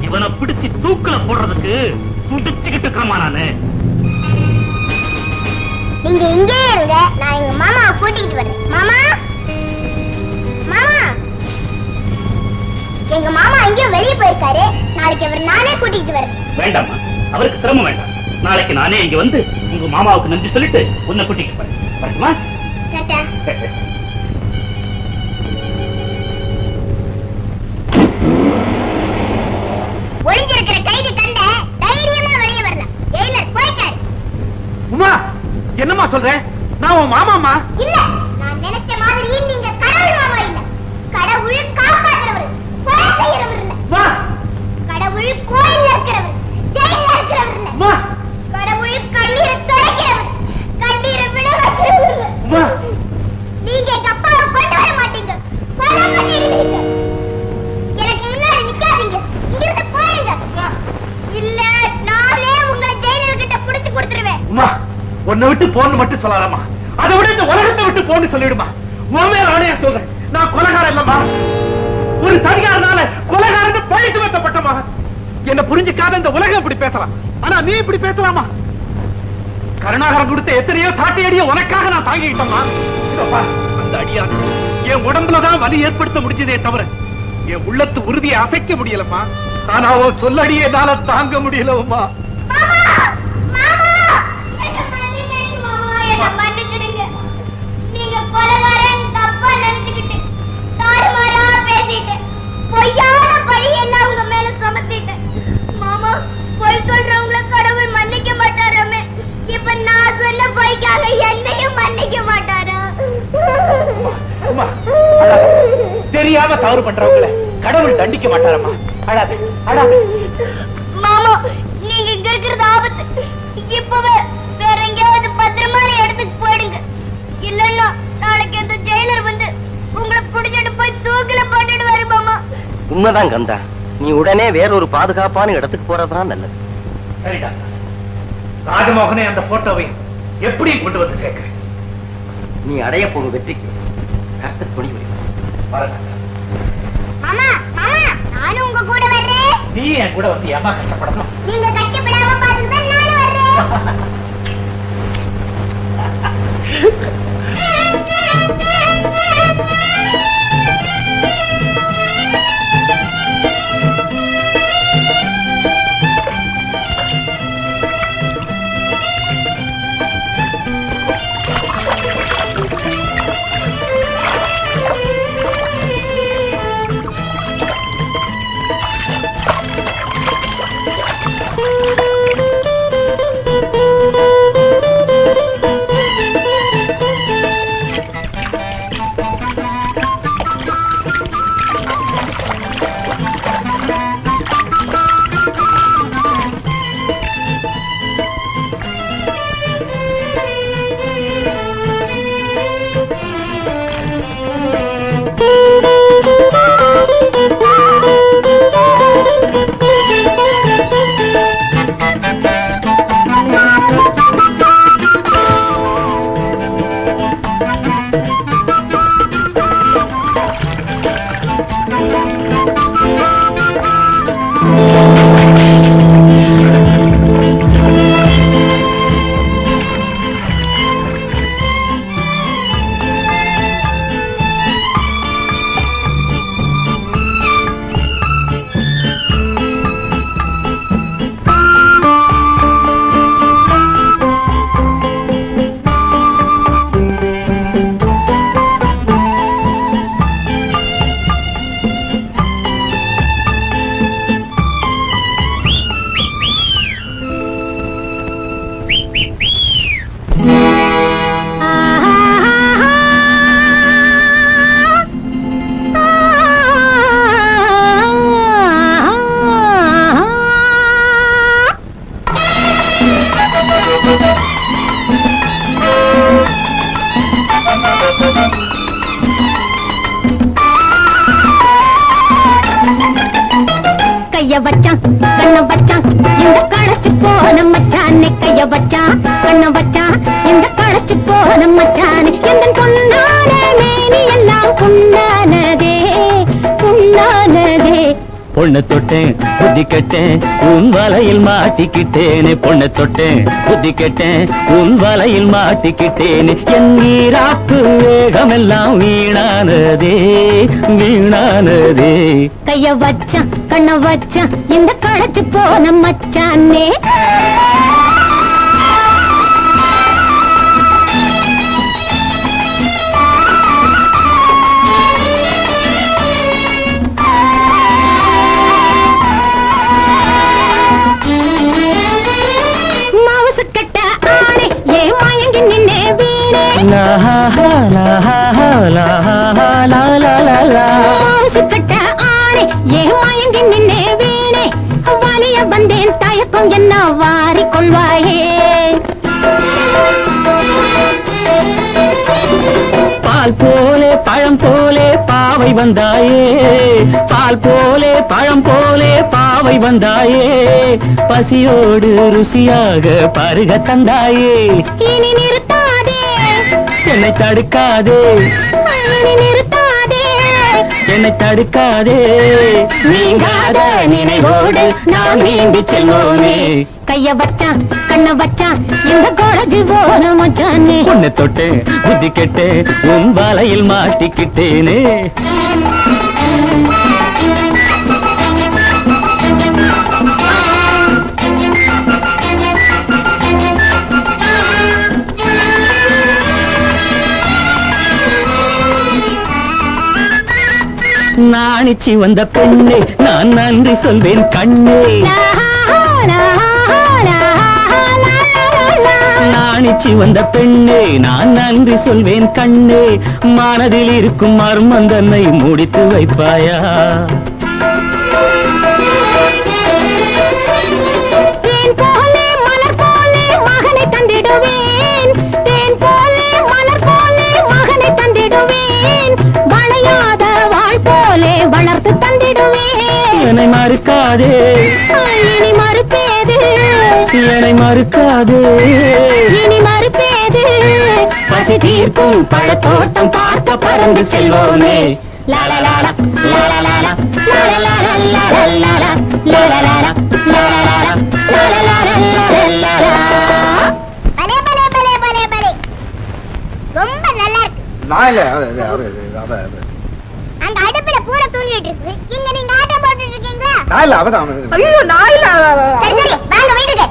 [SPEAKER 4] இவனை பிடிச்சு தூக்கல போடுறதுக்கு துடிச்சுக்கிட்டு இருக்கமா நானு.
[SPEAKER 5] நீங்க இங்கே இருங்க, நான் எங்க மாமாவை கூட்டிட்டு வரேன். மாமா மாமா, எங்க மாமா எங்கேயோ வெளியே போயிருக்காரு. நாளைக்கு அவர் நானே கூட்டிட்டு வரேன்.
[SPEAKER 4] வேண்டாமா, அவருக்கு சிரமம் வேண்டாம். நாளைக்கு நானே இங்க வந்து உங்க மாமாவுக்கு நன்றி சொல்லிட்டு உன்னை கூட்டிட்டு போறேன். வரட்டுமா?
[SPEAKER 5] டாடா. ஒளிஞ்சிருக்கிற கைதி கண்ட தைரியமா வெளியே வரலாம். ஜெயிலர் போயிட்டாரு.
[SPEAKER 3] உமா, என்னம்மா சொல்றேன்? நான் உன் மாமாமா.
[SPEAKER 5] இல்ல, நான் நினைச்ச மாதிரி நீங்க கடவுள் மாமா இல்ல. கடவுள் காப்பாற்றுறவர், கொலை செய்யறவர் இல்ல. கடவுள் கோயில்ல இருக்கிறவர், ஜெயில்ல இருக்கிறவர் இல்ல. கடவுள் கண்ணீர்
[SPEAKER 3] உன்னை விட்டு போன்னு மட்டும் சொல்லாதம்மா. அதை விட இந்த உலகத்தை விட்டு போன்னு சொல்லிடுமா. உன் மேல ஆணையா சொல்றேன், நான் கொலைகாரன் இல்லம்மா. ஒரு தனியாரனால கொலைகாரன் பழி சுமத்தப்பட்டமா. என்ன புரிஞ்சுக்காத இந்த உலகம் இப்படி பேசலாம், ஆனா நீ இப்படி பேசலாமா? கருணாகரம் கொடுத்த எத்தனையோ சாட்டை அடிய உனக்காக நான் தாங்கிக்கிட்டோமா. அந்த அடியான் என் உடம்புலதான் வலி ஏற்படுத்த முடிஞ்சதே தவிர என் உள்ளத்து உறுதியை அசைக்க முடியலம்மா. ஆனா அவன் சொல்லடியே என்னால தாங்க முடியலம்மா.
[SPEAKER 5] நீங்க கொலைகாரன் தப்பா நினைச்சுக்கிட்டு தாறுமாறா பேசிட்டு பொய்யான பழி எல்லாம் உங்க மேல சுமத்திட்டேன். மாமா, பொய் சொல்றவங்கள கடவுள் மன்னிக்க மாட்டாராமே. இப்ப நான் சொன்ன பொய்க்காக என்னையும் மன்னிக்க மாட்டாரா?
[SPEAKER 3] தெரியாம தவறு பண்றவங்கள கடவுள் தண்டிக்க மாட்டாரம்மா. அழாது அழாது.
[SPEAKER 5] மாமா, நீங்க இங்க இருக்கிறது ஆபத்து. இப்பவே வேற எங்கேயாவது பத்திரமான இடத்துக்கு போயிடுங்க. இல்லன்னா நாளைக்கு அந்த ஜெயிலர் வந்து உங்களை புடிச்சிட்டு போய் தூக்கில போட்டுட்டு வரு மாமா.
[SPEAKER 6] உண்மைதான் கந்தா, நீ உடனே வேறொரு பாதுகாப்பான இடத்துக்கு போறதுதான் நல்லது.
[SPEAKER 3] சரிடா, ராஜமோகனே அந்த போட்டோவை எப்படி கொண்டு வந்து சேர்க்க?
[SPEAKER 6] நீ அடைய போகும் வெற்றிக்கு துணி
[SPEAKER 5] மாமா, மாமா, நானும் உங்க கூட வர்றேன்.
[SPEAKER 3] நீ என் கூட வந்து ஏமா கஷ்டப்படணும்?
[SPEAKER 5] நீங்க கஷ்டப்படாம பாத்துக்கிட்டா நானும் வர்றேன். கைய வச்சான் கண்ண வச்சான் இந்த களைச்சு போன மச்சானே. கைய வச்சான் கண்ண வச்சான் இந்த களைச்சு போன மச்சானே. எந்த பொன்னான மேனி எல்லாம் புண்ணானதே புண்ணானதே.
[SPEAKER 8] பொண்ணு தொட்டேன் புத்தி கெட்டேன் உன் வலையில் மாட்டிக்கிட்டேனே. பொண்ணு தொட்டேன் புத்தி கெட்டேன் உன் வலையில் மாட்டிக்கிட்டேனே. என் நீராக்கு வேகமெல்லாம் வீணானதே வீணானதே.
[SPEAKER 5] கைய வச்சான் கண்ண வச்சான் இந்த களைச்சு போன மச்சானே. கட்ட ஆணை ஏன் மயங்கி நின்னே வீணே. வலிய வந்தேன் தயக்கம் என்ன வாரிக்கொள்வாயே.
[SPEAKER 8] பால் போலே பழம் போலே பாவை வந்தாயே, பால் போலே பழம் போலே பாவை வந்தாயே, பசியோடு ருசியாக பருக தந்தாயே.
[SPEAKER 5] இனி நிறுத்தாதே,
[SPEAKER 8] என்னை தடுக்காதே,
[SPEAKER 5] இனி நிறுத்தாதே,
[SPEAKER 8] என்னை தடுக்காதே, நீங்காத நினைவோடு நான் நீந்தி செல்வோமே.
[SPEAKER 5] கைய வச்சான் கண்ண வச்சான் இந்த காலேஜ் போன மச்சானே.
[SPEAKER 8] உன்னை தொட்டேன் புத்தி கெட்டேன் உன் வலையில் மாட்டிக்கிட்டேனே. நாணிச்சி வந்த பெண்ணே நான் நன்றி சொல்வேன் கண்ணே. நாணிச்சி வந்த பெண்ணே நான் நன்றி சொல்வேன் கண்ணே. மனதில் இருக்கும் மர்மம் தன்னை முடித்து வைப்பாயா?
[SPEAKER 5] தேன் போலே மலர் போலே மகனை தந்திடுவேன், தேன் போலே மலர் போலே மகனை தந்திடுவேன், வளையாத வாழ் போலே வளர்த்து தந்திடுவேன்.
[SPEAKER 8] என்னை மறுக்காதே,
[SPEAKER 5] இனி மறுப்பேது,
[SPEAKER 8] என்னை மறுக்காதே,
[SPEAKER 5] இனி மறுப்பேது.
[SPEAKER 8] பசி தீர்க்கும் பழத்தோட்டம் பார்க்க பறந்து செல்வோமே.
[SPEAKER 5] லாலலாலா லாலலாலா லாலலாலா லாலலாலா லாலலாலா லாலலாலா லாலலாலா. பலே பலே பலே பலே பலே, ரொம்ப நல்லா இருக்கு.
[SPEAKER 3] நான் இல்ல
[SPEAKER 5] அந்த அடுப்புல பூரா தூங்கிட்டு இருக்கு, இங்க நீங்க ஆட்டம் போட்டுட்டு இருக்கீங்களா?
[SPEAKER 3] நான் இல்ல அவதான்.
[SPEAKER 1] ஐயோ நான் இல்ல.
[SPEAKER 5] சரி சரி வாங்க வீட்டுக்கு.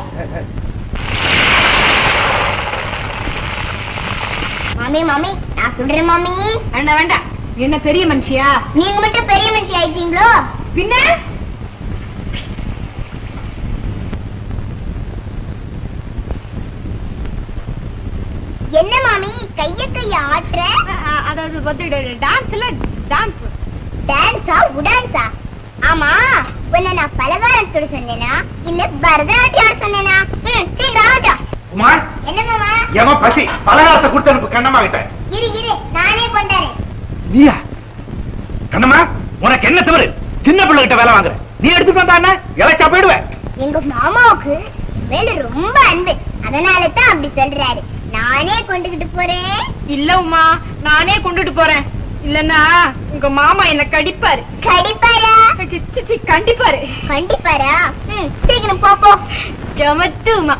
[SPEAKER 5] மாமி மாமி நான் சொல்றேன் மாமி.
[SPEAKER 1] வேண்டாம் வேண்டாம், என்ன பெரிய மனுஷியா?
[SPEAKER 5] நீங்க மட்டும் பெரிய மனுஷி ஆயிட்டீங்களோ?
[SPEAKER 1] பின்ன
[SPEAKER 5] என்ன மாமி கைய கைய ஆட்ற?
[SPEAKER 1] அதாவது டான்ஸ்ல டான்ஸ்.
[SPEAKER 5] டான்ஸா உடான்ஸா? ஆமா, உன்னை நான் பலகாரம் சுட சொன்னேனா இல்ல பரதநாட்டியம் ஆட சொன்னேனா? சீக்கிரம் ஆட்டா.
[SPEAKER 3] குமார்
[SPEAKER 5] என்ன மாமா?
[SPEAKER 3] ஏமா பசி பலகாரத்தை கொடுத்து அனுப்பு கண்ணம்மா கிட்ட.
[SPEAKER 5] இரு இரு நானே கொண்டாரேன்.
[SPEAKER 3] நீயா? கண்ணம்மா உனக்கு என்ன தவறு? சின்ன பிள்ளை கிட்ட வேலை வாங்குற, நீ எடுத்துட்டு வந்தா என்ன இலைச்சா போயிடுவேன்.
[SPEAKER 5] எங்க மாமாவுக்கு மேல ரொம்ப அன்பு, அதனால தான் அப்படி சொல்றாரு. நானே கொண்டுகிட்டு போறேன்.
[SPEAKER 1] இல்ல உமா, நானே கொண்டுட்டு போறேன். இல்லன்னா உங்க மாமா என்ன கடிப்பாரு.
[SPEAKER 5] கடிப்பாரா?
[SPEAKER 1] கண்டிப்பாரு.
[SPEAKER 5] கண்டிப்பாரா? சீக்கிரம் போ.
[SPEAKER 1] ஜமத்து உமா.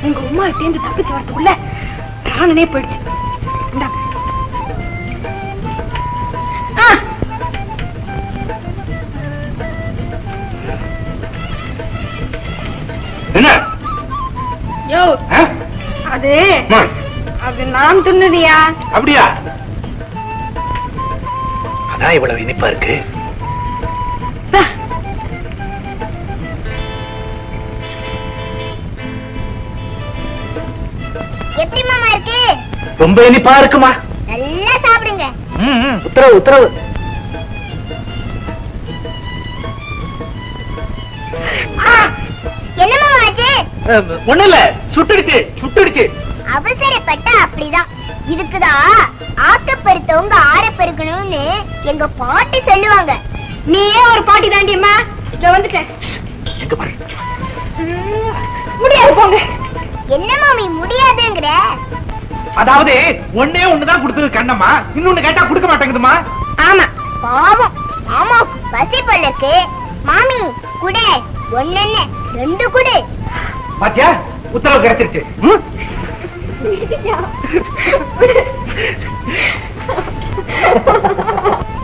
[SPEAKER 1] உங்க உமா தேர்ந்து தப்பிச்சு வரதுக்குள்ள பிராணனே போயிடுச்சு.
[SPEAKER 3] என்ன
[SPEAKER 1] யோ, அது அது நான் துண்ணுதியா?
[SPEAKER 3] அப்படியா? அதான் இவ்வளவு இனிப்பா இருக்கு.
[SPEAKER 5] எப்படி மாமா இருக்கு?
[SPEAKER 3] ரொம்ப இனிப்பா இருக்குமா?
[SPEAKER 5] நல்லா சாப்பிடுங்க.
[SPEAKER 3] உத்தரவு உத்தரவு.
[SPEAKER 5] என்ன மாமா ஆச்சு?
[SPEAKER 3] ஒண்ணு இல்ல, சுட்டுடுச்சு சுட்டுடுச்சு.
[SPEAKER 5] அவசரப்பட்டா அப்படிதான். இதுக்குதான் ஆக்கப்பெருத்தவங்க ஆற பெருக்கணும்னு எங்க பாட்டி சொல்லுவாங்க.
[SPEAKER 1] நீயே ஒரு பாட்டி தாண்டியம்மா. வந்துட்டேன்.
[SPEAKER 3] எங்க பாரு.
[SPEAKER 1] முடியாது போங்க.
[SPEAKER 5] என்ன மாமி முடியாதுங்கிற?
[SPEAKER 3] அதாவது ஒன்னே ஒண்ணுதான் கொடுத்தது கண்ணம்மா, இன்னொன்னு கேட்டா கொடுக்க மாட்டேங்குதுமா.
[SPEAKER 5] ஆமா பாவம், மாமாவுக்கு பசி போல இருக்கு. மாமி குடு, ஒண்ணு ரெண்டு குடு.
[SPEAKER 3] பாத்தியா, உத்தரவு கிடைச்சிருச்சு.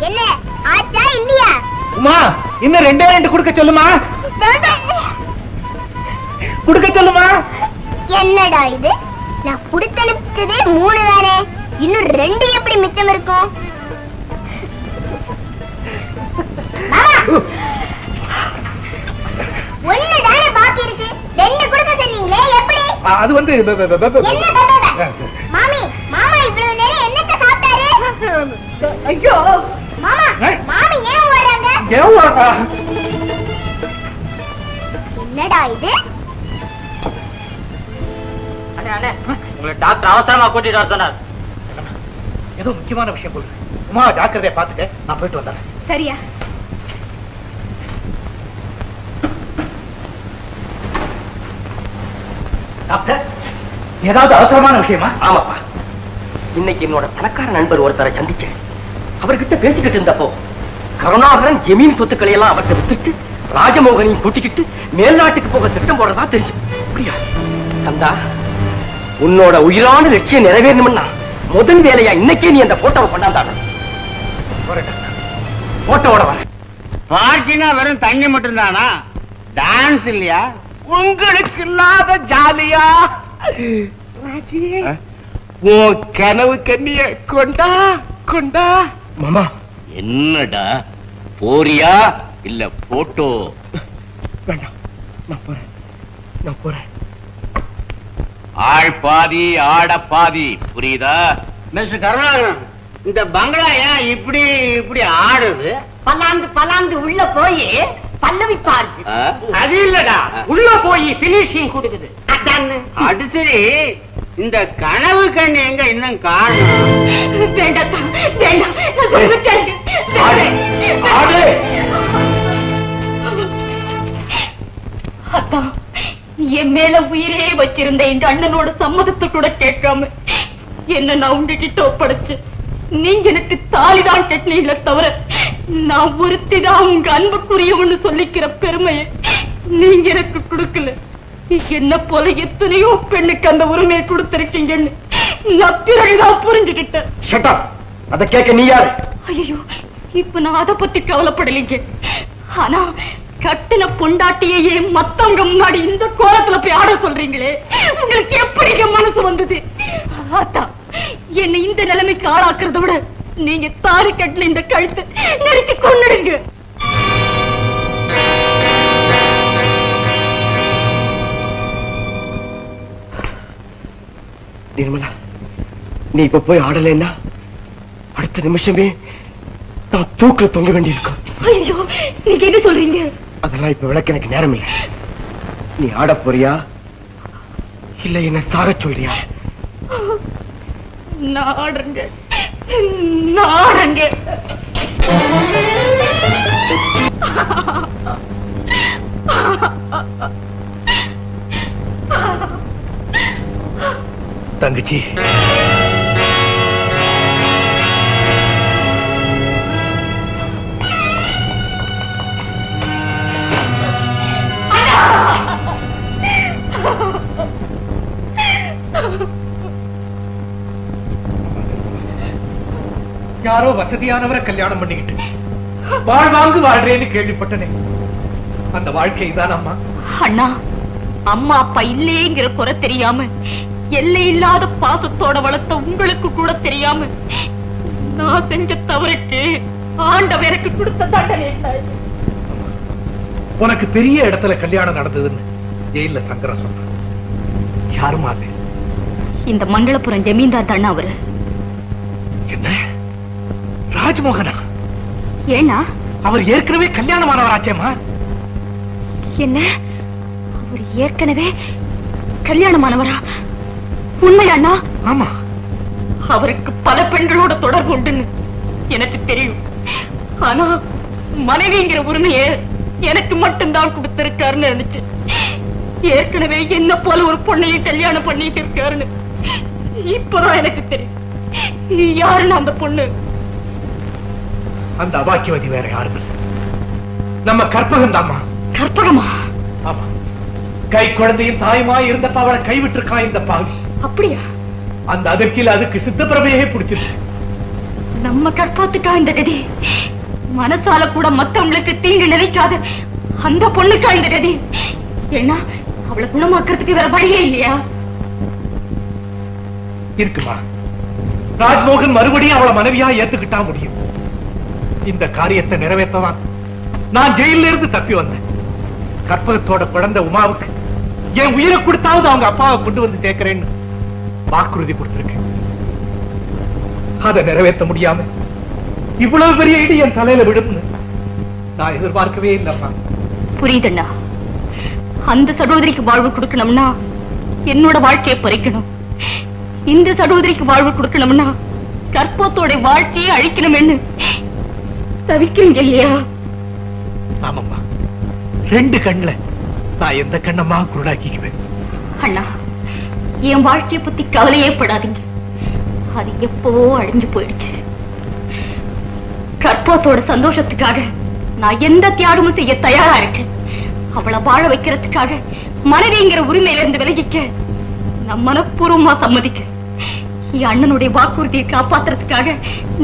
[SPEAKER 5] என்ன ஆச்சா இல்லையா?
[SPEAKER 3] உமா இன்னும் ரெண்டே ரெண்டு கொடுக்க சொல்லுமா. கொடுக்க சொல்லுமா.
[SPEAKER 5] என்னடா இது, நான் குடுத்தனுப்பிச்சதே 3 தானே, இன்னும் 2 எப்படி மிச்சம் இருக்கும்? ஒண்ணு தானே பாக்கி இருக்கு, 2 கொடுக்க சொன்னீங்களே எப்படி?
[SPEAKER 3] அது வந்து
[SPEAKER 5] என்ன மாமி, மாமா இவ்வளவு நேரம் என்னத்த சாப்பிட்டாரு?
[SPEAKER 1] ஐயோ
[SPEAKER 5] மாமா என்னடா இது?
[SPEAKER 6] உங்களை டாக்டர் அவசரமா கூட்டிட்டு வர சொன்னார்.
[SPEAKER 3] ஏதோ முக்கியமான விஷயம் போடுறேன். உமா ஜாக்கிரதையா பாத்துக்க, நான் போயிட்டு வந்தேன்.
[SPEAKER 1] சரியா?
[SPEAKER 3] டாக்டர், ஏதாவது அவசரமான விஷயமா?
[SPEAKER 6] ஆமாப்பா, இன்னைக்கு என்னோட பணக்கார நண்பர் ஒருத்தரை சந்திச்சேன். அவர்கிட்ட பேசிக்கிட்டு இருந்தப்போ கருணாகரன் ஜமீன் சொத்துக்களை எல்லாம் அவர்கிட்ட வித்துட்டு ராஜமோகனையும் கூட்டிக்கிட்டு மேல்நாட்டுக்கு போக திட்டம் போடுறதா தெரிஞ்சு. அப்படியா கந்தா, உன்னோட உயிரான லட்சியம் நிறைவேறணும்னா முதல் வேலையா இன்னைக்கே நீ அந்த போட்டோவை கொண்டாந்தாங்க.
[SPEAKER 3] போட்டோவோட வர
[SPEAKER 4] பார்ட்டினா வெறும் தண்ணி மட்டும் தானா? டான்ஸ் இல்லையா? உங்களுக்கு இல்லாத ஜாலியா? உன் கனவு கண்ணிய கொண்டா கொண்டா.
[SPEAKER 6] மாமா,
[SPEAKER 4] என்னடா போறியா இல்ல போட்டோ?
[SPEAKER 6] வேண்டாம், நான் போறேன்.
[SPEAKER 4] ஆள் பாதி ஆட பாதி, புரியுதா? மிஸ்டர் கருணாகரன், இந்த பங்களா ஏன் இப்படி இப்படி ஆடுது?
[SPEAKER 1] பல்லாந்து உள்ள போய் பல்லவி பாருது.
[SPEAKER 4] அது இல்லடா, உள்ள போய் பினிஷிங் கொடுக்குது. அது சரி, இந்த கனவு கண்ணு எங்க இன்னும் காணும்?
[SPEAKER 1] அதான் என் மேல உயிரே வச்சிருந்த எங்க அண்ணனோட சம்மதத்தை கூட கேட்காம என்ன நான் உங்ககிட்ட ஒப்படைச்சு நீங்க எனக்கு தாலிதான் கட்டினீங்களே தவிர நான் ஒருத்திதான் உங்க அன்புக்குரியவன்னு சொல்லிக்கிற பெருமையை நீங்க எனக்கு கொடுக்கல. என்ன போல எத்தனையோ பெண்ணுக்கு அந்த உரிமையை கொடுத்திருக்கீங்கன்னு நான் பிறகுதான் புரிஞ்சுக்கிட்டேன்.
[SPEAKER 6] அதை கேட்க நீ யாரு?
[SPEAKER 1] ஐயோ, இப்ப நான் அதை பத்தி கவலைப்படலைங்க. ஆனா கட்டின பொண்டாட்டியே மத்தவங்க முன்னாடி இந்த கோலத்துல போய் ஆட சொல்றீங்களே, உங்களுக்கு எப்படி மனசு வந்தது? அதான் என்னை இந்த நிலைமைக்கு ஆளாக்குறத விட நீங்க தாலி கட்டில இந்த கழுத்தை நெரிச்சு கொன்னுடுங்க.
[SPEAKER 6] நிர்மலா, நீ இப்ப போய் ஆடலைன்னா அடுத்த நிமிஷமே நான் தூக்குல தொங்க வேண்டியிருக்கும்.
[SPEAKER 1] ஐயோ, நீங்க என்ன சொல்றீங்க?
[SPEAKER 6] அதெல்லாம் இப்ப விளக்க எனக்கு நேரம் இல்லை. நீ ஆட போறியா இல்ல என்ன சாக சொல்றியா?
[SPEAKER 1] நாடுங்க.
[SPEAKER 3] தங்கச்சி, யாரோ வசதியானவரை கல்யாணம் பண்ணிக்கிட்டு வாழ்வாங்கு வாழ்றேன்னு கேள்விப்பட்டனே, அந்த வாழ்க்கை தான் அம்மா.
[SPEAKER 1] அண்ணா, அம்மா அப்பா இல்லேங்கிற குறை தெரியாம எல்லை இல்லாத பாசத்தோட வளர்த்த உங்களுக்கு கூட தெரியாம நான் செஞ்ச தவறுக்கு ஆண்டவர் எனக்கு கொடுத்த தண்டனை.
[SPEAKER 3] உனக்கு பெரிய இடத்துல கல்யாணம் நடந்ததுன்னு ஜெயில சங்கர சொன்ன. யாருமா அது?
[SPEAKER 1] இந்த மங்களபுரம் ஜமீன்தார் தானே அவரு.
[SPEAKER 3] என்ன, ராஜ்மோகனா?
[SPEAKER 1] ஏன்னா
[SPEAKER 3] அவர் ஏற்கனவே கல்யாணமானவராச்சேமா.
[SPEAKER 1] என்ன, அவர் ஏற்கனவே கல்யாணமானவரா? உண்மையாண்ணா?
[SPEAKER 3] ஆமா.
[SPEAKER 1] அவருக்கு பல பெண்களோட தொடர்பு உண்டுன்னு எனக்கு தெரியும். ஆனா மனைவிங்கிற உரிமையை எனக்கு மட்டும்தான் கொடுத்திருக்காருன்னு நினைச்சு ஏற்கனவே என்ன போல ஒரு பொண்ணையும் கல்யாணம் பண்ணிட்டு இருக்காருன்னு இப்பதான் எனக்கு தெரியும். யாருன்னு அந்த பொண்ணு?
[SPEAKER 3] அந்த அபாக்கியவதி வேற யாரும் இல்லை, நம்ம கற்பகம் தாமா.
[SPEAKER 1] கற்பகமா?
[SPEAKER 3] ஆமா. கை குழந்தையும் தாயுமா இருந்தப்ப அவளை கைவிட்டிருக்கான் இந்த பாவி.
[SPEAKER 1] அப்படியா?
[SPEAKER 3] அந்த அதிர்ச்சியில அதுக்கு சித்தப்பிரமையே பிடிச்சிருச்சு.
[SPEAKER 1] நம்ம கற்பாத்துக்கா இந்த கதி? மனசால கூட மத்தவங்களுக்கு தீங்கு நினைக்காத அந்த பொண்ணுக்கா இந்த கதி? ஏன்னா அவளை குணமாக்குறதுக்கு வேற வழியே இல்லையா?
[SPEAKER 3] இருக்குமா? ராஜ்மோகன் மறுபடியும் அவளை மனைவியா ஏத்துக்கிட்டா முடியும். இந்த காரியத்தை நிறைவேற்றதான் நான் ஜெயில இருந்து தப்பி வந்தேன். கற்பகத்தோட குழந்தை உமாவுக்கு என் உயிரை கொடுத்தாவது அவங்க அப்பாவை கொண்டு வந்து சேர்க்கிறேன்னு வாக்குறுதி கொடுத்திருக்கேன். அதை நிறைவேற்ற முடியாம இவ்வளவு பெரிய இடி என் தலையில விடும் நான் எதிர்பார்க்கவே இல்லப்பா.
[SPEAKER 1] புரியுதுண்ணா. அந்த சகோதரிக்கு வாழ்வு கொடுக்கணும்னா என்னோட வாழ்க்கையை பறிக்கணும். இந்த சகோதரிக்கு வாழ்வு கொடுக்கணும்னா கற்பத்தோட வாழ்க்கையை அழிக்கணும்னு தவிக்கிறீங்க இல்லையா?
[SPEAKER 3] ஆமாம்மா, 2 கண்ணுல நான் எந்த கண்ணம்மா குருடாக்கிக்குவேன்.
[SPEAKER 1] அண்ணா, என் வாழ்க்கையை பத்தி கவலையே படாதீங்க. அது எப்பவோ அழிஞ்சு போயிடுச்சு. கற்பத்தோட சந்தோஷத்துக்காக நான் எந்த தியாகமும் செய்ய தயாரா இருக்கேன். அவளை வாழ வைக்கிறதுக்காக மனைவிங்கிற உரிமையில இருந்து விலகிக்க நான் மனப்பூர்வமா சம்மதிக்கிறேன். என் அண்ணனுடைய வாக்குறுதியை காப்பாத்துறதுக்காக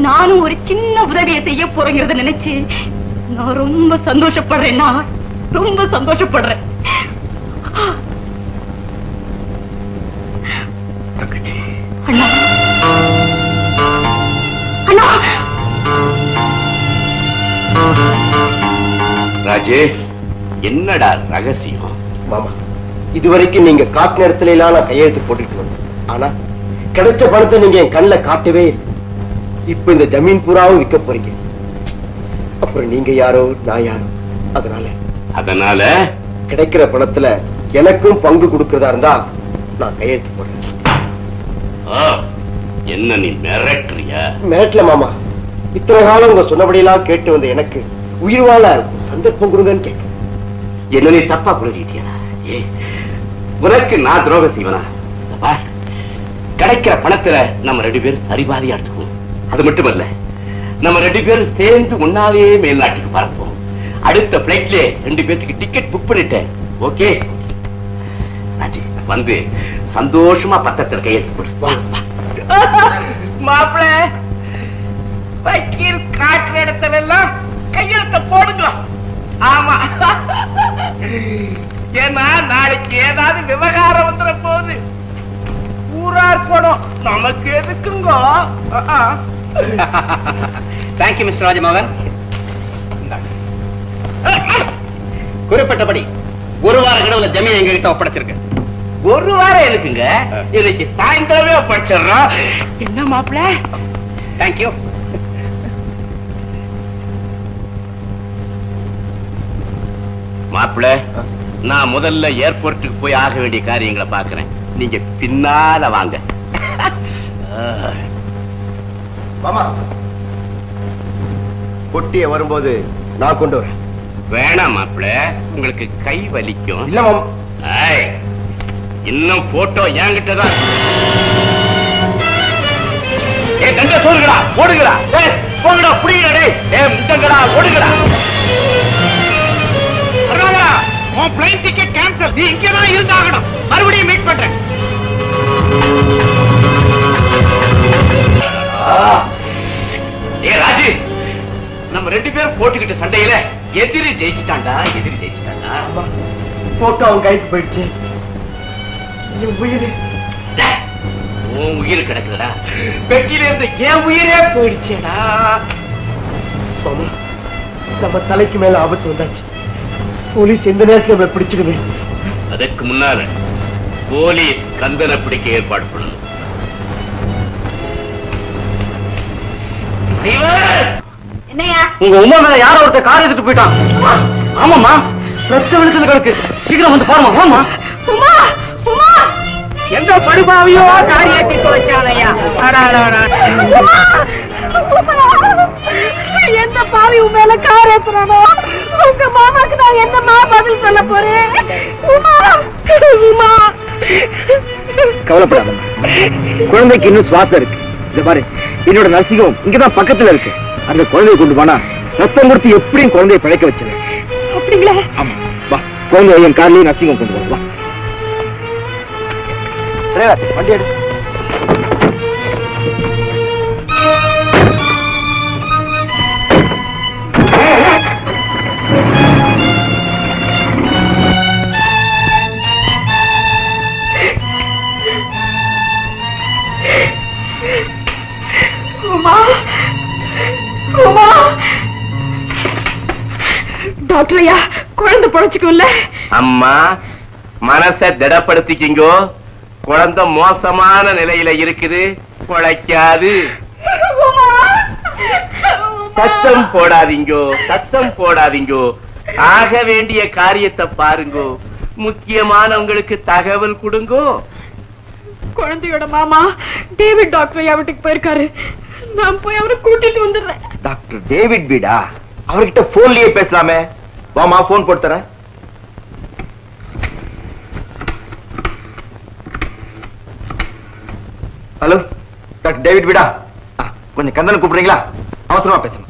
[SPEAKER 1] நானும் ஒரு சின்ன உதவியை செய்ய போறேங்கிறத நினைச்சு நான் ரொம்ப சந்தோஷப்படுறேன். நான் ரொம்ப சந்தோஷப்படுறேன்.
[SPEAKER 3] தங்கச்சி.
[SPEAKER 1] அண்ணா, அண்ணா.
[SPEAKER 4] ராஜே, என்னடா ரகசியம்?
[SPEAKER 6] மாமா, இதுவரைக்கும் நீங்க காட்டு நேரத்துல எல்லாம் நான் கையெழுத்து போட்டுட்டு வந்தேன். ஆனா கிடைச்ச பணத்தை நீங்க என் கண்ணுல காட்டவே இல்லை. இப்ப இந்த ஜமீன் பூராவும் விற்க போறீங்க. அப்புறம் நீங்க யாரோ நான் யாரோ. அதனால கிடைக்கிற பணத்துல எனக்கும் பங்கு கொடுக்கறதா இருந்தா நான் கையெழுத்து போடுறேன்.
[SPEAKER 4] என்ன நீ மிரட்டுறியா?
[SPEAKER 6] மிரட்டல மாமா. இத்தனை காலம் உங்க சொன்னபடியெல்லாம் கேட்டு வந்த எனக்கு உயிர் வாழ சந்தர்ப்பம் கொடுங்கன்னு கேட்க.
[SPEAKER 4] என்ன நீ தப்பா புரிஞ்சுக்கிட்டியா? உனக்கு நான் துரோகம் செய்வனா? கிடைக்கிற பணத்துல நம்ம 2 பேரும் சரிபாதியா எடுத்துக்குவோம். அது மட்டுமல்ல, நம்ம 2 பேரும் சேர்ந்து ஒன்னாவே மேல்நாட்டுக்கு பறப்போம். அடுத்த பிளைட்ல 2 பேருக்கு டிக்கெட் புக் பண்ணிட்டேன். ஓகே ராஜி, வந்து சந்தோஷமா பத்திரத்துல கையெழுத்து போடு. மாப்பிள்ள, வக்கீல் காட்டுற இடத்துல எல்லாம் கையெழுத்த போடுங்க. ஆமா, ஏன்னா நாளைக்கு ஏதாவது விவகாரம் வந்துட போகுது. ஊரார் படம் நமக்கு எதுக்குங்க? Thank you mister Rajamohan. குறிப்பிட்டபடி 1 வார கனவுல ஜமீன் எங்க கிட்ட ஒப்படைச்சிருக்கு. 1 வாரம் எதுக்குங்க? இன்னைக்கு சாயந்தரமே ஒப்படைச்சிடறோம். என்ன மாப்பிள்ள? தேங்க்யூ. மாப்பிள்ள, நான் முதல்ல ஏர்போர்ட்டுக்கு போய் ஆக வேண்டிய காரியங்களை பாக்குறேன். நீங்க பின்னால வாங்க.
[SPEAKER 6] மாமா, பொட்டிய வரும்போது நான் கொண்டு வரேன்.
[SPEAKER 4] வேணாம் மாப்பிள்ள, உங்களுக்கு கை வலிக்கும்.
[SPEAKER 6] இல்ல மாமா.
[SPEAKER 4] இன்னும் போட்டோ என்கிட்டதான். தங்க சொல்லுங்கடா, ஓடுங்கடா, போங்கடா, புடிங்கடா, முட்டங்கடா, ஓடுங்கடா. உன் பிளைன் டிக்கெட் கேன்சல். நீ இங்கதான் இருந்தாகணும். மறுபடியும் மீட் பண்றேன். ராஜி, நம்ம 2 பேரும் போட்டுக்கிட்ட சண்டையில எதிரி ஜெயிச்சுட்டான்டா. எதிரி ஜெயிச்சுட்டான்டா.
[SPEAKER 6] போட்டோ அவன் கைக்கு போயிடுச்சு.
[SPEAKER 4] உன் உயிர் கிடக்குதுடா. பெட்டியில இருந்து என் உயிரே போயிடுச்சேடா.
[SPEAKER 6] நம்ம தலைக்கு மேல ஆபத்து வந்தாச்சு. போலீஸ் எந்த நேரத்தில் பிடிச்சிடுவேன்.
[SPEAKER 4] அதுக்கு முன்னால போலீஸ் கந்தனை பிடிக்க ஏற்பாடு பண்ணணும்.
[SPEAKER 1] என்னையா?
[SPEAKER 2] உங்க உமா மேல யாரோ ஒருத்தர் கார் எடுத்துட்டு போயிட்டான். ஆமாமா, ரத்த வெளிச்சது கிடக்கு. சீக்கிரம் வந்து பாருமா. ஆமா.
[SPEAKER 1] உமா, உமா,
[SPEAKER 2] எந்த படுபாவியோ காரியத்தை தொலைச்சானையா?
[SPEAKER 1] எந்த பாவி உன் மேல கார் ஏத்துறானோ உங்க மாமாக்கு நான் என்னமா பதில் சொல்ல போறேன்? உமா, உமா.
[SPEAKER 6] கவலைப்படாத, குழந்தைக்கு இன்னும் சுவாசம் இருக்கு. இந்த பாரு, என்னோட நர்சிங்கம் இங்கதான் பக்கத்துல இருக்கு. அந்த குழந்தைய கொண்டு போனா ரத்தம் கொடுத்து எப்படியும் குழந்தைய பிழைக்க வச்சிருவேன்.
[SPEAKER 1] அப்படிங்களா?
[SPEAKER 6] ஆமா, வா, குழந்தைய என் கார்லயே நர்சிங்கம் கொண்டு வா. வண்டி எடு.
[SPEAKER 1] டாக்டர் ஐயா, குழந்தை பொழைச்சுக்கும்ல?
[SPEAKER 4] அம்மா, மனசை திடப்படுத்திக்கிங்கோ. குழந்தை மோசமான நிலையில இருக்குது, பொழைக்காது. சத்தம் போடாதீங்கோ, சத்தம் போடாதீங்கோ. ஆக வேண்டிய காரியத்தை பாருங்கோ. முக்கியமானவங்களுக்கு தகவல் கொடுங்கோ.
[SPEAKER 1] குழந்தையோட மாமா டேவிட் டாக்டர் வீட்டுக்கு போயிருக்காரு. நான் போய் அவரை கூட்டிட்டு வந்துடுறேன்.
[SPEAKER 6] டாக்டர் டேவிட் வீடா? அவர்கிட்ட போன்லயே பேசலாமே. வாமா, போன் போட்டு தரேன். ஹலோ, டாக்டர் டேவிட் வீடா? கொஞ்சம் கந்தனை கூப்பிடுறீங்களா? அவசரமா பேசணும்.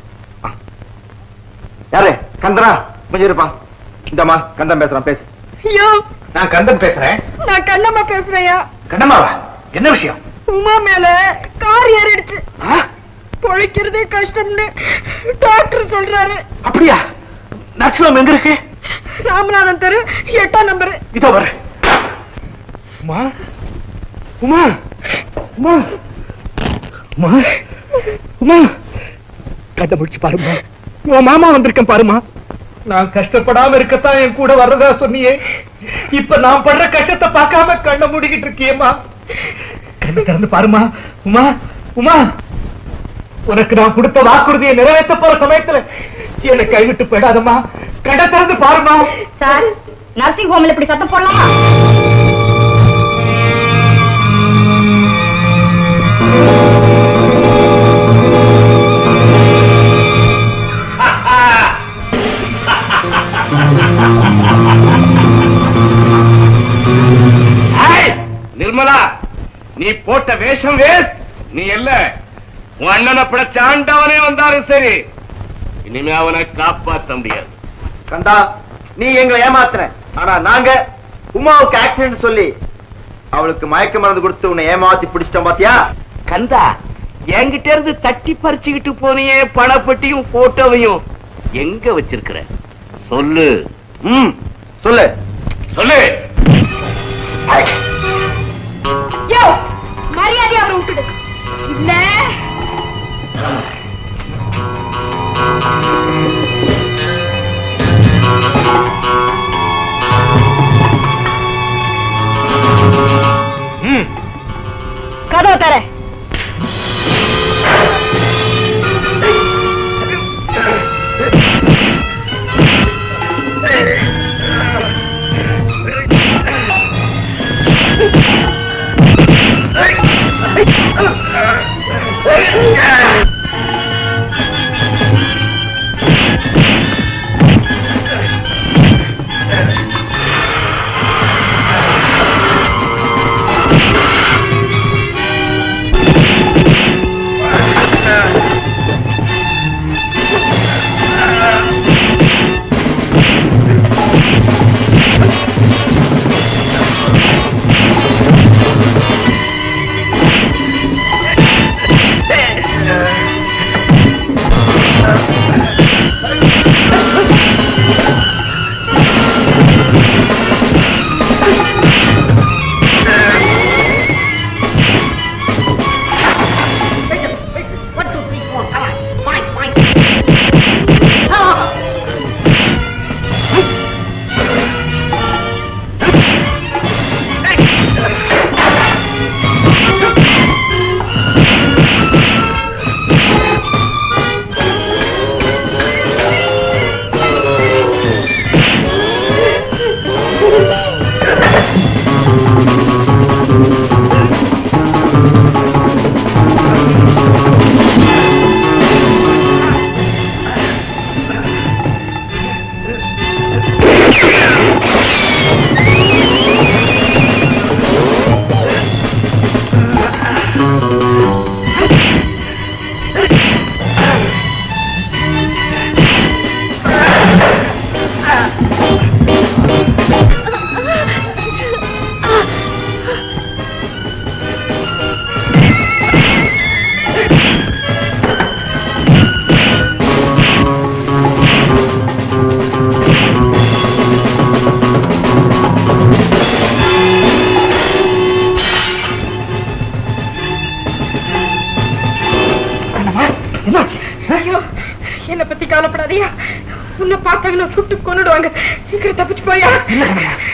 [SPEAKER 6] யாரு? கந்தனா? கொஞ்சம் இருப்பா. இந்தம்மா கந்தன் பேசுறான், பேசு.
[SPEAKER 1] ஐயோ,
[SPEAKER 3] நான் கந்தன் பேசுறேன்.
[SPEAKER 1] நான் கண்ணம்மா பேசுறேயா.
[SPEAKER 3] கண்ணம்மாவா? என்ன விஷயம்?
[SPEAKER 1] உமா மேல கார் ஏறிடுச்சு, பொழைக்கிறதே கஷ்டம்னு டாக்டர் சொல்றாரு.
[SPEAKER 3] அப்படியா? நர்சிங் எங்க இருக்கு?
[SPEAKER 1] ராமநாதன் தெரு 8ஆம் நம்பர்.
[SPEAKER 3] இதோ வர. உமா, உமா, உமா, உமா, உமா, கண்ணை முடிச்சு பாருமா. உன் மாமா வந்திருக்கேன் பாருமா. நான் கஷ்டப்படாம இருக்கத்தான் என் கூட வர்றதா சொன்னியே. இப்ப நான் படுற கஷ்டத்தை பார்க்காம கண்ணை மூடிக்கிட்டு இருக்கியேம்மா. கண்ணை திறந்து பாருமா. உமா, உமா, உனக்கு நான் கொடுத்த வாக்குறுதியை நிறைவேற்ற போற சமயத்துல என்னை கைவிட்டு போயிடாதம்மா. கண்ணை திறந்து பாருமா.
[SPEAKER 1] சார், நர்சிங் ஹோம்ல இப்படி சத்தம் போடலாமா?
[SPEAKER 4] நிர்மலா, நீ போட்ட வேஷம் வேஸ்ட். நீ இல்ல, உன் அண்ணனை பிடிச்ச ஆண்டவனே வந்தாலும் சரி, இனிமே அவனை காப்பாற்ற முடியாது.
[SPEAKER 6] கந்தா, நீ எங்களை ஏமாத்துற. ஆனா நாங்க உமாவுக்கு ஆக்சிடென்ட் சொல்லி அவளுக்கு மயக்க மருந்து கொடுத்து உன்னை ஏமாத்தி பிடிச்சிட்டோம் பாத்தியா?
[SPEAKER 4] கந்தா, என்கிட்ட இருந்து தட்டி பறிச்சுக்கிட்டு போனியே பணப்பட்டியும் போட்டோவையும் எங்க வச்சிருக்கிற? சொல்லு.
[SPEAKER 6] சொல்லு,
[SPEAKER 4] சொல்லு.
[SPEAKER 1] மரியாதை அவரை விட்டுடு. இல்ல கதவை தர. என்ன பத்தி கவலைப்படாதியா. உன்னை பார்த்தாங்க சுட்டு கொன்னுடுவாங்க. சீக்கிரம் தப்பிச்சு போயா.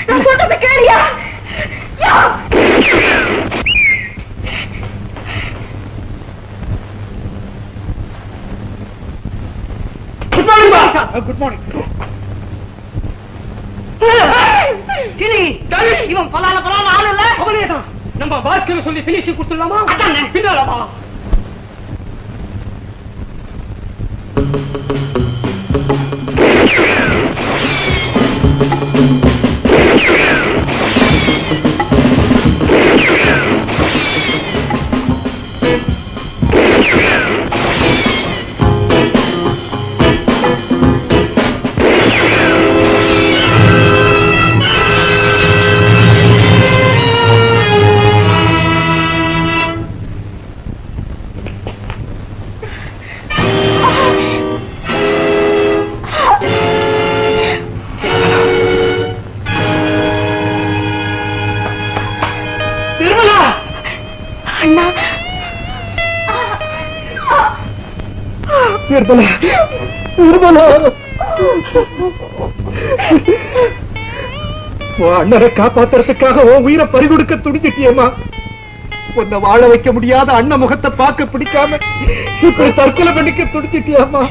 [SPEAKER 1] நான் சொல்றத கேளியா.
[SPEAKER 3] Good morning.
[SPEAKER 6] சிலி இவன் பலால ஆள் இல்ல.
[SPEAKER 3] அவனேதான். நம்ம பாஸ்கர் சொல்லி பினிஷிங் கொடுத்துடலாமா? பின்னாலமா? அண்ணரை காப்பாத்துறதுக்காக உயிரை பறிகொடுக்க துடிச்சிட்டியம்மா. உன்னை வாழ வைக்க முடியாத அண்ணன் முகத்தை பார்க்க பிடிக்காம இப்படி தற்கொலை பண்ணிக்க துடிச்சிட்டியம்மா.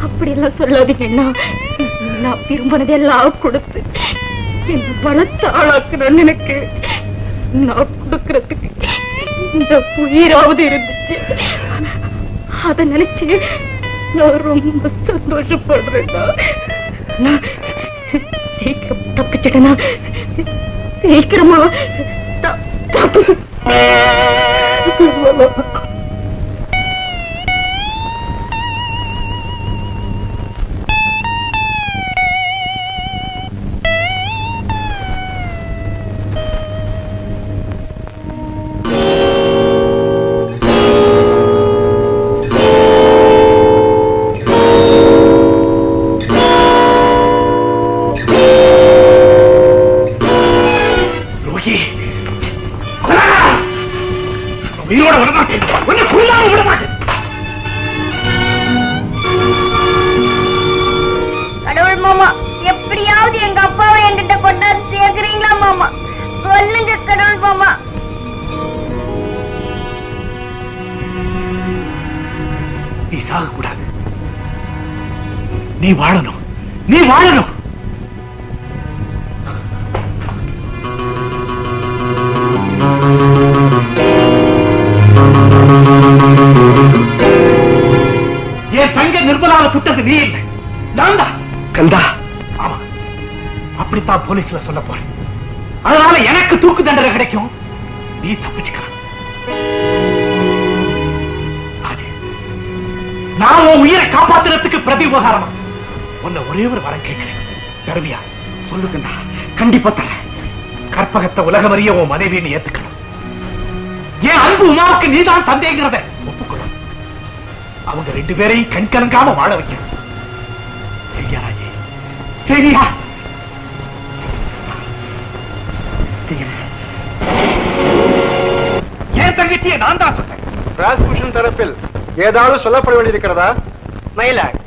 [SPEAKER 1] அப்படி எல்லாம் சொல்லாதீங்கன்னா, நான் விரும்பினதெல்லாம் கொடுத்து இந்த பணத்தை ஆளாக்குறேன்னு எனக்கு நான் கொடுக்கறதுக்கு இந்த உயிராவது இருந்துச்சு. அத நினைச்சு நான் ரொம்ப சந்தோஷப்படுறேன்னா. சீக்கிரம் தப்பிச்சிட்டேனா? சீக்கிரமா தப்பிச்சு
[SPEAKER 5] கடவுள் மாமா, எப்படியாவது எங்க அப்பாவை என்கிட்ட கொண்டாந்து சேர்க்கிறீங்களா மாமா? சொல்லுங்க கடவுள் மாமா.
[SPEAKER 3] நீ சாக கூடாது. நீ வாழணும். நீ வாழணும். என் தங்க நிர்மலாவை சுட்டது நீ இல்லை, நான் தான்.
[SPEAKER 6] கந்தா,
[SPEAKER 3] ஆமா, அப்படித்தான் போலீஸ்ல சொல்ல போறேன். அதனால எனக்கு தூக்கு தண்டனை கிடைக்கும், நீ தப்பிச்சுக்கலாம். நான் உன் உயிரை காப்பாத்துறதுக்கு பிரதி உபகாரமா உன்னை ஒரே ஒரு வரம் கேட்கிறேன். தருவியா? சொல்லுங்கண்ணா. கண்டிப்பா தரேன். கற்பகத்தை உலகம் அறிய உன் மனைவியை ஏத்துக்கணும். என் அன்பு உமாவுக்கு நீதான் தந்தைங்கிறத ஒப்புக்கணும். அவங்க ரெண்டு பேரையும் கண் கலங்காம வாழ வைக்கணும். சரியா ராஜே? சரியா? என் தங்கச்சியை நான் தான் சொன்னேன்.
[SPEAKER 2] பிராசிகியூஷன் தரப்பில் ஏதாவது சொல்லப்பட வேண்டியிருக்கிறதா?
[SPEAKER 6] மயிலாட்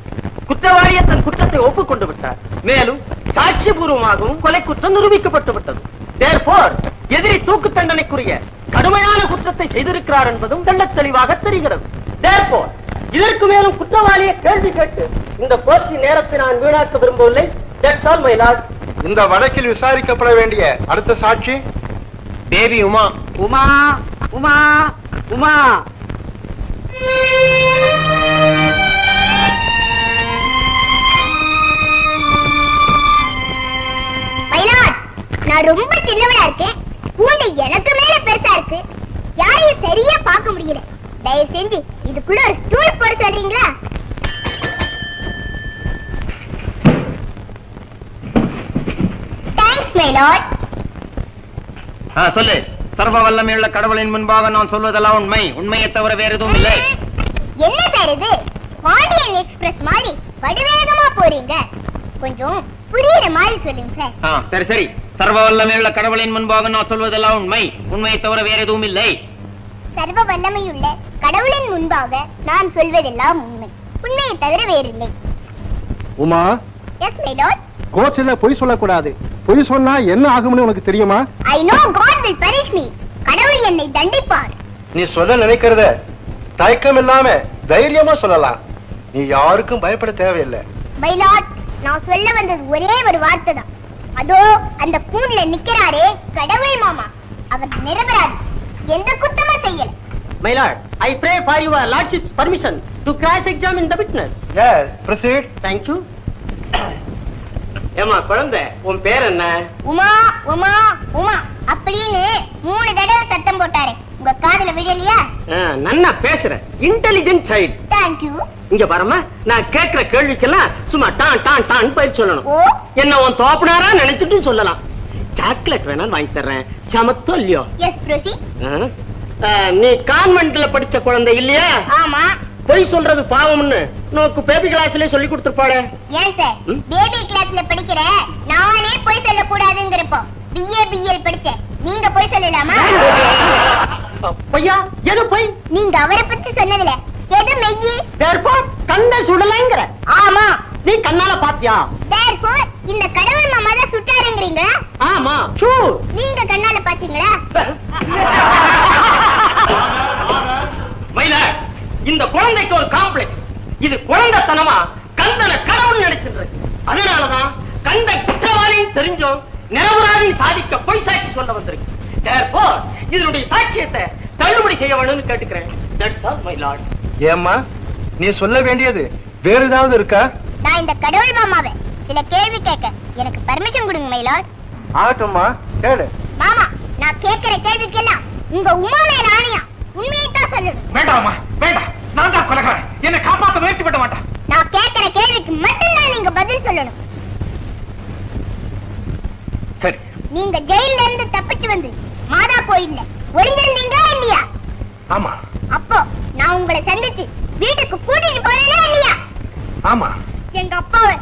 [SPEAKER 6] குற்றவாளியை தன் குற்றத்தை ஒப்புக்கொண்டு விட்டார். மேலும் சாட்சி பூர்வமாகவும் கொலை குற்றம் நிரூபிக்கப்பட்டு விட்டது. Therefore, எதிரி தூக்கு தண்டனைக்குரிய கடுமையான குற்றத்தை செய்திருக்கிறார் என்பதும் தெள்ளத் தெளிவாக தெரிகிறது. Therefore, இதற்கு மேலும் குற்றவாளியை கேள்வி கேட்டு இந்த கோர்ட்டின் நேரத்தை நான் வீணாக்க விரும்பவில்லை. That's all, my lord.
[SPEAKER 2] இந்த வழக்கில் விசாரிக்கப்பட வேண்டிய அடுத்த சாட்சி தேவி உமா.
[SPEAKER 6] உமா உமா உமா
[SPEAKER 5] நான் ரொம்ப சின்னவளா இருக்கேன். பூண்டை எனக்கு மேல பெருசா இருக்கு. யாரையும் சரியா பார்க்க முடியல. தயவு செஞ்சு இதுக்குள்ள ஒரு ஸ்டூல் போட சொல்றீங்களா? Thanks my Lord.
[SPEAKER 6] சொல்லு. சர்வ வல்லமையுள்ள கடவுளின் முன்பாக நான் சொல்வதெல்லாம் உண்மை. உண்மையை தவிர வேற எதுவும் இல்லை.
[SPEAKER 5] என்ன சார் இது? பாண்டியன் எக்ஸ்பிரஸ் மாதிரி வடிவேகமா போறீங்க. கொஞ்சம் புரியுற மாதிரி சொல்லுங்க சார்.
[SPEAKER 6] சரி சரி. சர்வ வல்லமையுள்ள கடவுளின் முன்பாக நான் சொல்வதெல்லாம் உண்மை. உண்மையை தவிர வேற எதுவும் இல்லை.
[SPEAKER 5] சர்வ வல்லமையுள்ள கடவுளின் முன்பாக நான் சொல்வதெல்லாம் உண்மை. உண்மையை தவிர வேறில்லை.
[SPEAKER 2] உமா.
[SPEAKER 5] Yes my lord.
[SPEAKER 2] கோர்ட்ல பொய் சொல்லக்கூடாது. பொய் சொன்னா என்ன ஆகும்னு உனக்கு தெரியுமா?
[SPEAKER 5] I know God will punish me. கடவுள் என்னை தண்டிப்பார்.
[SPEAKER 2] நீ சொல்ல நினைக்கிறத தயக்கம் இல்லாம தைரியமா சொல்லலாம். நீ யாருக்கும் பயப்பட தேவையில்லை.
[SPEAKER 5] மயிலாட், நான் சொல்ல வந்தது ஒரே ஒரு வார்த்தை தான். அதோ அந்த கூண்ல நிக்கிறாரே கடவுள் மாமா, அவர் நிரபராதி, எந்த குத்தமும் செய்யல.
[SPEAKER 6] My lord, I pray for your lordship's permission to cross-examine the witness.
[SPEAKER 2] Yes, proceed.
[SPEAKER 6] Thank you. ஏமா குழந்தை, உன் பேர் என்ன?
[SPEAKER 5] உமா உமா உமா அப்படின்னு 3 தடவை சத்தம் போட்டாரே, உங்க காதுல விழலையா?
[SPEAKER 6] நன்னா பேசுற, இன்டெலிஜென்ட் சைல்ட்.
[SPEAKER 5] Thank you.
[SPEAKER 6] இங்க பாருமா, நான் கேக்குற கேள்விக்கெல்லாம் சும்மா டான் டான் டான் போய் சொல்லணும்.
[SPEAKER 5] ஓ,
[SPEAKER 6] என்ன உன் தோப்பனாரா நினைச்சிட்டு சொல்லலாம். சாக்லேட் வேணாலும் வாங்கி தர்றேன், சமத்தோ இல்லையோ?
[SPEAKER 5] yes proceed.
[SPEAKER 6] நீ கான்வென்ட்ல படிச்ச குழந்தை இல்லையா?
[SPEAKER 5] ஆமா.
[SPEAKER 6] பொய் சொல்றது பாவம்னு நோக்கு பேபி கிளாஸ்ல சொல்லி கொடுத்துருப்பாளே.
[SPEAKER 5] ஏன் சார் பேபி கிளாஸ்ல படிக்கிற நானே பொய் சொல்ல கூடாதுங்கறப்போ BA BL படிச்சேன், நீங்க பொய் சொல்லலாமா?
[SPEAKER 6] பொய்யா? எது பொய்?
[SPEAKER 5] நீங்க அவரை பத்தி சொன்னதுல எது மெய்யி?
[SPEAKER 6] therefore கண்ண சுடலைங்கற.
[SPEAKER 5] ஆமா.
[SPEAKER 6] நீ கண்ணால பாத்தியா?
[SPEAKER 5] therefore இந்த கடவுள் மாமா தான் சுட்டாருங்கறீங்க.
[SPEAKER 6] ஆமா. சூ,
[SPEAKER 5] நீங்க கண்ணால பாத்தீங்களா?
[SPEAKER 6] மயிலா, இந்த குழந்தைக்கு ஒரு காம்ப்ளெக்ஸ். இது குழந்தைத்தனமா கந்தன கடவுள் நினைச்சிருக்கு. அதனாலதான் கந்த குற்றவாளின்னு தெரிஞ்சோம் நிரபராதி சாதிக்க பொய் சாட்சி சொல்ல வந்திருக்கு. therefore இதனுடைய சாட்சியத்தை தள்ளுபடி செய்ய வேணும்னு கேட்டுக்கிறேன். that's all my lord.
[SPEAKER 2] ஏம்மா, நீ சொல்ல வேண்டியது வேற ஏதாவது இருக்கா?
[SPEAKER 5] நான் இந்த கடவுள் மாமாவை சில கேள்வி கேட்க எனக்கு பர்மிஷன் கொடுங்க மயிலாட்.
[SPEAKER 2] ஆகட்டும்மா, கேளு.
[SPEAKER 5] மாமா, நான் கேட்கிற கேள்விக்கெல்லாம் உங்க உமா மேல ஆணையா உண்மையை தான் சொல்லணும்.
[SPEAKER 3] வேண்டாமா, வேண்டாம். நான் தான் கொலைகாரன், என்னை காப்பாற்ற முயற்சி பண்ண மாட்டான்.
[SPEAKER 5] நான் கேட்கிற கேள்விக்கு மட்டும்தான் நீங்க பதில் சொல்லணும்.
[SPEAKER 3] சரி.
[SPEAKER 5] நீங்க ஜெயில இருந்து தப்பிச்சு வந்து மாதா கோயில்ல ஒளிஞ்சிருந்தீங்களா இல்லையா?
[SPEAKER 2] ஆமா.
[SPEAKER 5] அப்போ நான் உங்களை சந்திச்சு வீட்டுக்கு கூட்டிட்டு போனேனா இல்லையா?
[SPEAKER 2] ஆமா.
[SPEAKER 5] எங்க அப்பாவை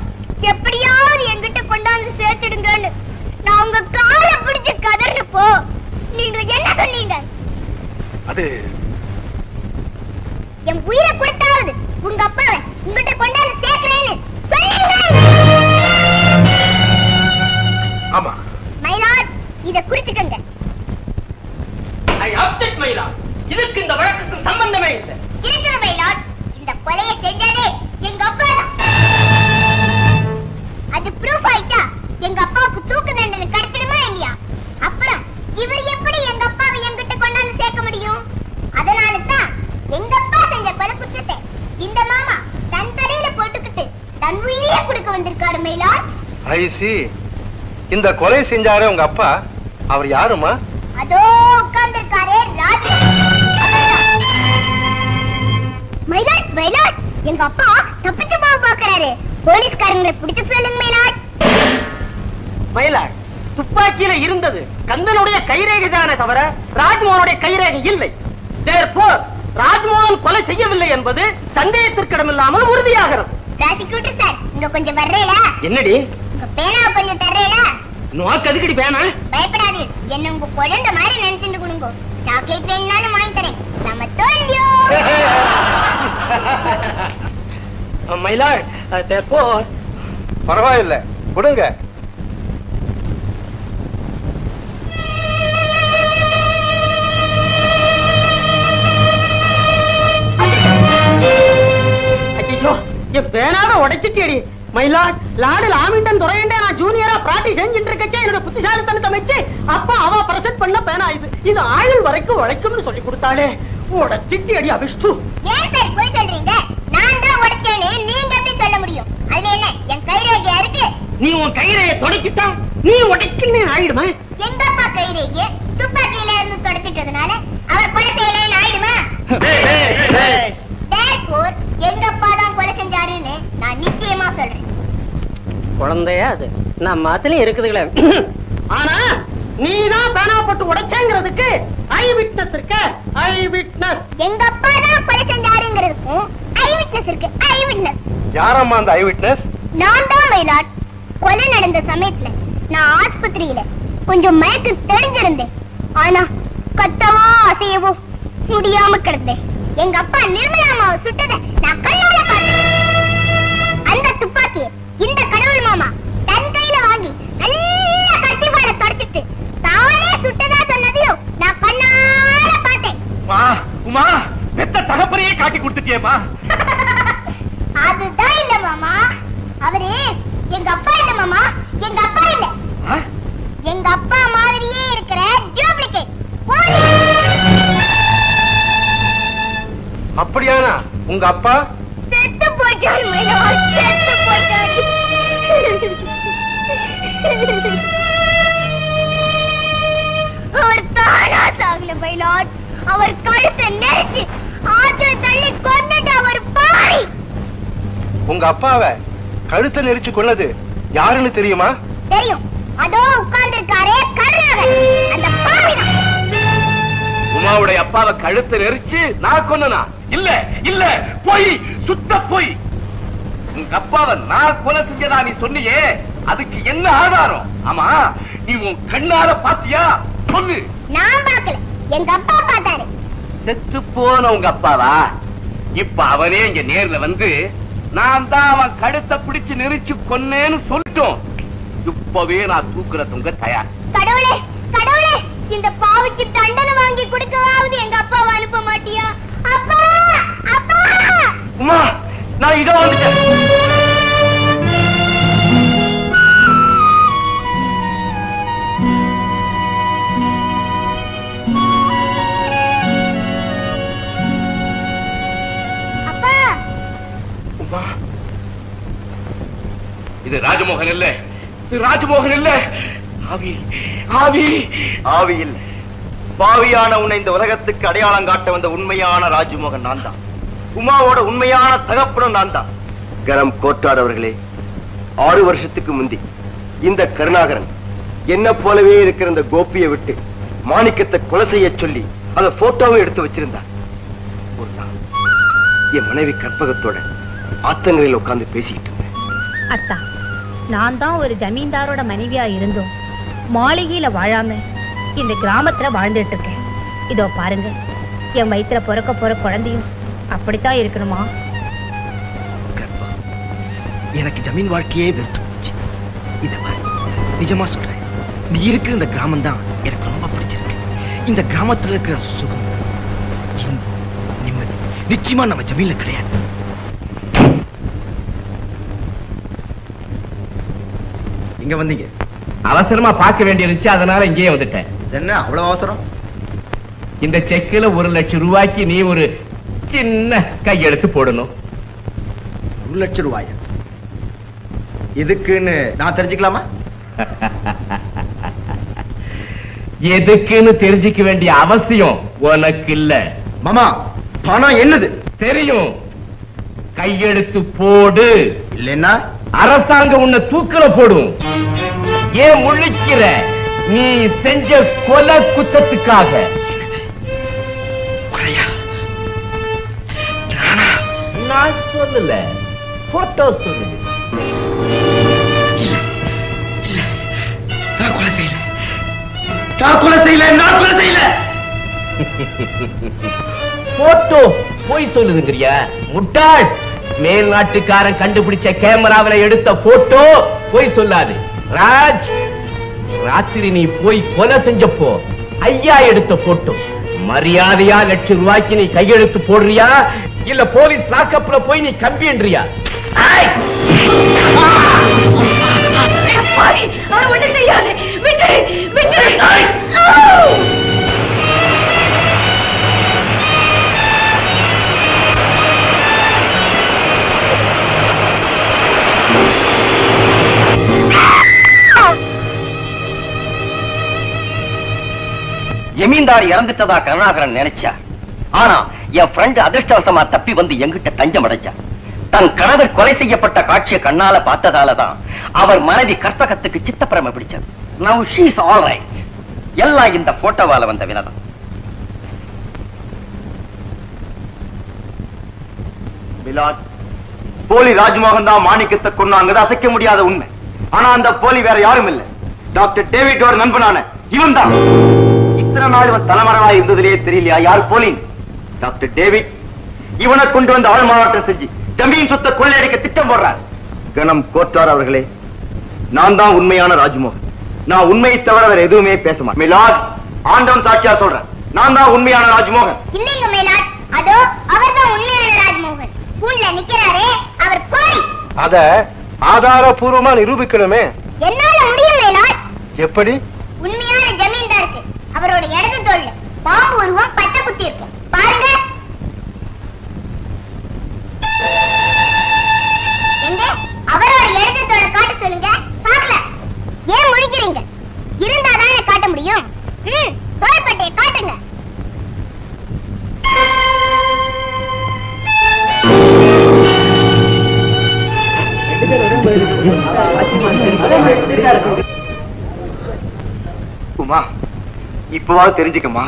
[SPEAKER 5] எப்படியாவது என்கிட்ட கொண்டாந்து சேர்த்துடுங்கன்னு நான் உங்க காலை பிடிச்சு கதறப்போ நீங்க என்ன சொன்னீங்க?
[SPEAKER 2] அது
[SPEAKER 5] என் உயிரை கொடுத்தாவது உங்க அப்பாவை உங்ககிட்ட கொண்டாந்து சேர்க்கிறேன்னு சொன்னீங்க.
[SPEAKER 2] ஆமா.
[SPEAKER 5] மயிலாட், இத குறிச்சுக்கங்க.
[SPEAKER 6] I object my lord. இதுக்கு இந்த வழக்குக்கு சம்பந்தமே இல்லை.
[SPEAKER 5] இருக்கிற மயிலாட், இந்த கொலையை செஞ்சதே எங்க அப்பா தான். அது ப்ரூஃப் ஆயிட்டா எங்க அப்பாவுக்கு தூக்கு தண்டனை கிடைச்சிடுமா இல்லையா? அப்புறம் இவர் எப்படி எங்க அப்பாவை என்கிட்ட கொண்டாந்து சேர்க்க முடியும்? அதனால தான் எங்க அப்பா செஞ்ச கொலை குற்றத்தை இந்த மாமா தன் தலையில போட்டுக்கிட்டு தன் உயிரையே கொடுக்க வந்திருக்காரு மயிலாட்.
[SPEAKER 2] ஐ சி. இந்த கொலை செஞ்சாரு உங்க அப்பா, அவர் யாருமா?
[SPEAKER 5] அதோ உட்கார்ந்திருக்காரே ராஜு. மயிலாட் மயிலாட், எங்க அப்பா தப்பிச்சு போக பாக்குறாரு. போலீஸ்காரங்களை பிடிச்சு சொல்லுங்க மயிலாட்.
[SPEAKER 6] மயிலாட், துப்பாக்கியில இருந்தது கந்தனுடைய கைரேகை தானே தவிர ராஜ்மோகனுடைய கைரேகை இல்லை. therefore ராஜ்மோகன் கொலை செய்யவில்லை என்பது சந்தேகத்திற்கிடமில்லாமல் உறுதியாகிறது.
[SPEAKER 5] ப்ராசிக்யூட்டர் சார், இங்க கொஞ்சம் வர்றேடா.
[SPEAKER 6] என்னடி?
[SPEAKER 5] உங்க பேனாவை கொஞ்சம் தர்றேடா.
[SPEAKER 6] நோக்கு எதுக்கடி பேனா?
[SPEAKER 5] பயப்படாதீர், என்ன உங்க குழந்தை மாதிரி நினைச்சுட்டு கொடுங்க. சாக்லேட் வேணும்னாலும் வாங்கி தரேன். நம்ம தோல்வியோ.
[SPEAKER 6] மயிலாட், therefore
[SPEAKER 2] பரவாயில்லை, கொடுங்க.
[SPEAKER 6] ஐயோ, என் பேனாவை உடைச்சிட்டேடி. மயிலாட், லாடு லாமிண்டன் துறையண்டே நான் ஜூனியரா பிராக்டிஸ் செஞ்சுட்டு இருக்கே என்னோட புத்திசாலித்தனத்தை வச்சு அப்பா அவ பிரசன்ட் பண்ண பேனா இது ஆயுள் வரைக்கும் உழைக்கும்னு சொல்லி கொடுத்தாளே. உடைச்சிட்டேடி அபிஷ்டு.
[SPEAKER 5] ஏன் சார் போய் சொல்றீங்க? நான் தான் உடைச்சேன்னு நீங்க எப்படி சொல்ல முடியும்? அதுல என்ன என் கைரேகையா இருக்கு?
[SPEAKER 6] நீ உன் கைரேகையை தொடச்சிட்டா நீ உடைக்குன்னு ஆயிடுமா?
[SPEAKER 5] எங்க அப்பா கைரேகையை துப்பாக்கியில இருந்து தொடச்சிட்டதுனால அவர் கொலை செய்யலன்னு ஆயிடுமா? therefore எங்க அப்பா தான் கொலை செஞ்சாருன்னு நான் நிச்சயமா சொல்றேன்.
[SPEAKER 6] குழந்தையா அது நம்ம அதுலயும் இருக்குதுங்களே. ஆனா நீதான் பேனா போட்டு உடைச்சேங்கிறதுக்கு ஐ விட்னஸ் இருக்க. ஐ விட்னஸ்.
[SPEAKER 5] எங்க அப்பா தான் கொலை செஞ்சாருங்கிறதுக்கும் ஐ விட்னஸ் இருக்கு. ஐ விட்னஸ்.
[SPEAKER 2] யாரம்மா அந்த ஐ விட்னஸ்?
[SPEAKER 5] நான் தான் மயிலாட். கொலை நடந்த சமயத்துல நான் ஆஸ்பத்திரியில கொஞ்சம் மயக்கு தெளிஞ்சிருந்தேன். ஆனா கத்தவோ அசையவோ முடியாம கிடந்தேன். எங்க அப்பா நிர்மலாமாவை சுட்டதை நான் கண்ணால பார்த்தேன். அந்த துப்பாக்கியை இந்த கடவுள் மாமா தன் கையில வாங்கி நல்ல கட்டிப்பாட தொடச்சிட்டு தானே சுட்டதா சொன்னதையும் நான் கண்ணால பார்த்தேன்.
[SPEAKER 3] உமா பெத்த தகப்பனையே காட்டி கொடுத்துட்டியேமா.
[SPEAKER 5] அதுதான் இல்ல மாமா, அவரு எங்க அப்பா இல்ல மாமா, எங்க அப்பா இல்ல, எங்க அப்பா மாதிரியே இருக்கிற டூப்ளிகேட்.
[SPEAKER 2] அப்படியானா உங்க அப்பா
[SPEAKER 5] செத்து போயிட்டாரு மயிலாட், செத்து போயிட்டாரு. அவர் தானா சாகல மயிலாட், அவர் கழுத்தை நெரிச்சு ஆற்று தள்ளி கொண்டுட்டு அவர் பாரி.
[SPEAKER 2] உங்க அப்பாவை கழுத்தை நெரிச்சு கொன்னது யாருன்னு தெரியுமா?
[SPEAKER 5] தெரியும், அதோ உட்கார்ந்து இருக்காரே கருணாகர், அந்த பாவிதான்.
[SPEAKER 4] உமாவுடைய அப்பாவை கழுத்தை நெரிச்சு நான் கொன்னனா? இல்ல இல்ல, போய் சுத்த போய். உங்க அப்பாவை நான் கொலை செஞ்சதா நீ சொன்னியே, அதுக்கு என்ன ஆதாரம்? ஆமா, நீ உன் கண்ணால பாத்தியா? சொல்லு.
[SPEAKER 5] நான் பார்க்கல, எங்க அப்பா பார்த்தாரு.
[SPEAKER 4] செத்து போன உங்க அப்பாவா? இப்ப அவனே இங்க நேர்ல வந்து நான் தான் அவன் கழுத்தை பிடிச்சு நெரிச்சு கொன்னேன்னு சொல்லிட்டோம். இப்பவே நான் தூக்குறதுங்க தயார்.
[SPEAKER 5] கடவுளே கடவுளே, இந்த பாவிக்கு தண்டனை வாங்கி கொடுக்கவாவது எங்க அப்பாவை அனுப்ப மாட்டியா? அப்பா அப்பா.
[SPEAKER 2] உமா, நான் இதோ வந்துட்டேன்.
[SPEAKER 5] அப்பா.
[SPEAKER 2] உமா,
[SPEAKER 4] இது ராஜமோகன் இல்ல, இது ராஜமோகன் இல்ல. ஆவி ஆவி
[SPEAKER 2] ஆவி இல்லை. பாவியான உன்னை இந்த உலகத்துக்கு அடையாளம் காட்ட வந்த உண்மையான ராஜமோகன் நான் தான். உமாவோட உண்மையான தகப்பனும் நான் தான். கரம் கோட்டாடவர்களே, 6 வருஷத்துக்கு முந்தி இந்த கருணாகரன் என்ன போலவே இருக்கிற இந்த கோபியை விட்டு மாணிக்கத்தை கொலை செய்ய சொல்லி அத போட்டோவை எடுத்து வச்சிருந்தார். ஒரு நாள் என் மனைவி கற்பகத்தோட ஆத்தங்கரையில் உட்கார்ந்து பேசிக்கிட்டு இருந்தேன்.
[SPEAKER 1] அத்தா, நான் தான் ஒரு ஜமீன்தாரோட மனைவியா இருந்தோம் மாளிகையில வாழாம இந்த கிராமத்துல வாழ்ந்துட்டு இருக்கேன். இதோ பாருங்க, என் வயிற்றுல பிறக்க போற குழந்தையும் அப்படித்தான் இருக்கணுமா?
[SPEAKER 2] எனக்கு ஜமீன் வாழ்க்கையே வெறுத்து போச்சு. இத பாரு, நிஜமா சொல்றேன், நீ இருக்கிற இந்த கிராமம் தான் எனக்கு ரொம்ப பிடிச்சிருக்கு. இந்த கிராமத்துல இருக்கிற சுகம், இன்பம், நிம்மதி நிச்சயமா நம்ம ஜமீன்ல கிடையாது. இங்க வந்தீங்க?
[SPEAKER 4] அவசரமா பார்க்க வேண்டியிருந்துச்சு, அதனால இங்கேயே வந்துட்டேன்.
[SPEAKER 2] என்ன அவ்வளவு அவசரம்?
[SPEAKER 4] இந்த செக்கில 1 லட்சம் ரூபாய்க்கு நீ ஒரு சின்ன கையெழுத்து போடணும்.
[SPEAKER 2] 1 லட்சம் ரூபாயா? எதுக்குன்னு நான் தெரிஞ்சுக்கலாமா?
[SPEAKER 4] எதுக்குன்னு தெரிஞ்சுக்க வேண்டிய அவசியம் உனக்கு இல்ல.
[SPEAKER 2] மாமா, பணம் என்னது?
[SPEAKER 4] தெரியும், கையெழுத்து போடு.
[SPEAKER 2] இல்லைன்னா
[SPEAKER 4] அரசாங்கம் உன்னை தூக்கல போடும். ஏன் முழிக்கிற? நீ செஞ்ச கொலை குற்றத்துக்காக. நான் சொல்லல, போட்டோ சொல்லுது.
[SPEAKER 2] நான் கொலை செய்யல, நான் கொலை செய்யல, நான் கொலை செய்யல.
[SPEAKER 4] போட்டோ போய் சொல்லுதுங்கறியா? முட்டாள். மேல் நாட்டுக்காரன் கண்டுபிடிச்ச கேமராவில எடுத்த போட்டோ போய் சொல்லாது. ராஜ், ராத்திரி நீ போய் கொலை செஞ்சப்போ ஐயா எடுத்த போட்டோ. மரியாதையா 1 லட்சம் ரூபாய்க்கு நீ கையெழுத்து போடுறியா, இல்ல போலீஸ் லாக்கப்ல போய் நீ கம்பின்றியா?
[SPEAKER 1] ஒண்ணு செய்யாது, விட்டு விட்டு.
[SPEAKER 6] ஜமீன்தார் இறந்துட்டதா கருணாகரன் நினைச்சா. ஆனா என் ஃப்ரெண்ட் அதிர்ஷ்டவசமா தப்பி வந்து எங்கிட்ட தஞ்சம் அடைஞ்சார். தன் கணவர் கொலை செய்யப்பட்ட காட்சியை கண்ணால பார்த்ததாலதான் அவர் மனைவி கற்பகத்துக்கு சித்தப்பிரமை பிடிச்சது. Now she is all right. எல்லாம் இந்த போட்டோவால வந்த வினதம்.
[SPEAKER 2] மிலாத், போலி ராஜ்மோகன் தான் மாணிக்கத்தை கொன்னாங்க, அசைக்க முடியாத உண்மை. ஆனா அந்த போலி வேற யாரும் இல்ல, டாக்டர் டேவிட்டோட நண்பனான இவன் தான். இத்தனை நாள் இவன் தலைமறைவா இருந்ததிலேயே தெரியலையா யார் போலின்? டாக்டர் டேவிட் இவனை கொண்டு வந்து ஆள் மாறாட்டம் செஞ்சு ஜமீன் சொத்தை கொள்ளையடிக்க திட்டம் போடுறார். கணம் கோட்டார் அவர்களே, நான் தான் உண்மையான ராஜ்மோகன். நான் உண்மையை தவிர வேற எதுவுமே பேச மாட்டேன். மிலாத், ஆண்டவன் சாட்சியா சொல்றேன், நான் தான் உண்மையான ராஜ்மோகன்.
[SPEAKER 5] இல்லைங்க மேலாட், அதோ அவர்தான் உண்மையான ராஜ்மோகன். கூண்ல நிக்கிறாரே அவர் போய்.
[SPEAKER 2] அத ஆதாரபூர்வமா நிரூபிக்கணுமே.
[SPEAKER 5] என்னால முடியும் மேலாட்.
[SPEAKER 2] எப்படி?
[SPEAKER 5] உண்மையான ஜமீன்தாருக்கு அவரோட இடது தோள்ல பாம்பு உருவம் பட்டை குத்தி இருக்கும் பாருங்க. எங்க அவரோட இடது தோளை காட்ட சொல்லுங்க. பார்க்கல, ஏன் முழிக்கிறீங்க? இருந்தாதானே காட்ட முடியும். தோள்பட்டையை காட்டுங்க.
[SPEAKER 2] உமா, இப்பவாது தெரிஞ்சுக்கமா,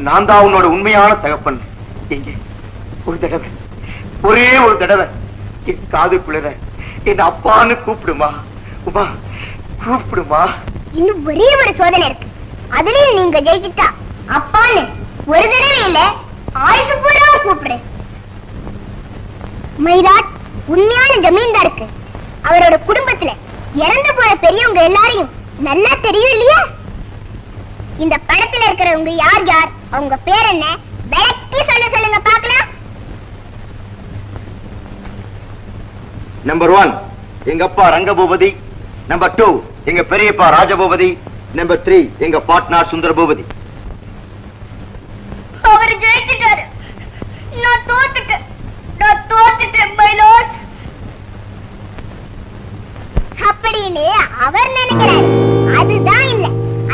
[SPEAKER 2] நான் தான் உன்னோட உண்மையான தகப்பன். எங்கே ஒரு தடவை, ஒரே ஒரு தடவை என் காதுக்குள்ள என் அப்பான்னு கூப்பிடுமா. உமா, கூப்பிடுமா.
[SPEAKER 5] இன்னும் ஒரே ஒரு சோதனை இருக்கு. அதுலயும் நீங்க ஜெயிச்சிட்டா அப்பான்னு ஒரு தடவை இல்ல, ஆயுசு பூரா கூப்பிடுறேன். மைராட், உண்மையான ஜமீன்தாருக்கு அவரோட குடும்பத்துல இறந்து போன பெரியவங்க எல்லாரையும் நல்லா தெரியும் இல்லையா? இந்த படத்துல இருக்கிறவங்க யார் யார், அவங்க பேர் என்ன, விளக்கி சொல்லுங்க பார்க்கலாம்.
[SPEAKER 2] நம்பர் 1 எங்க அப்பா ரங்கபூபதி. நம்பர் 2 எங்க பெரியப்பா ராஜபூபதி. நம்பர் 3 எங்க பார்ட்னர் சுந்தர பூபதி.
[SPEAKER 5] அவர் ஜெயிச்சிட்டாரு, நான் தோத்துட்டேன் my lord. அப்படின்னு அவர் நினைக்கிறாரு. அதுதான் இல்ல,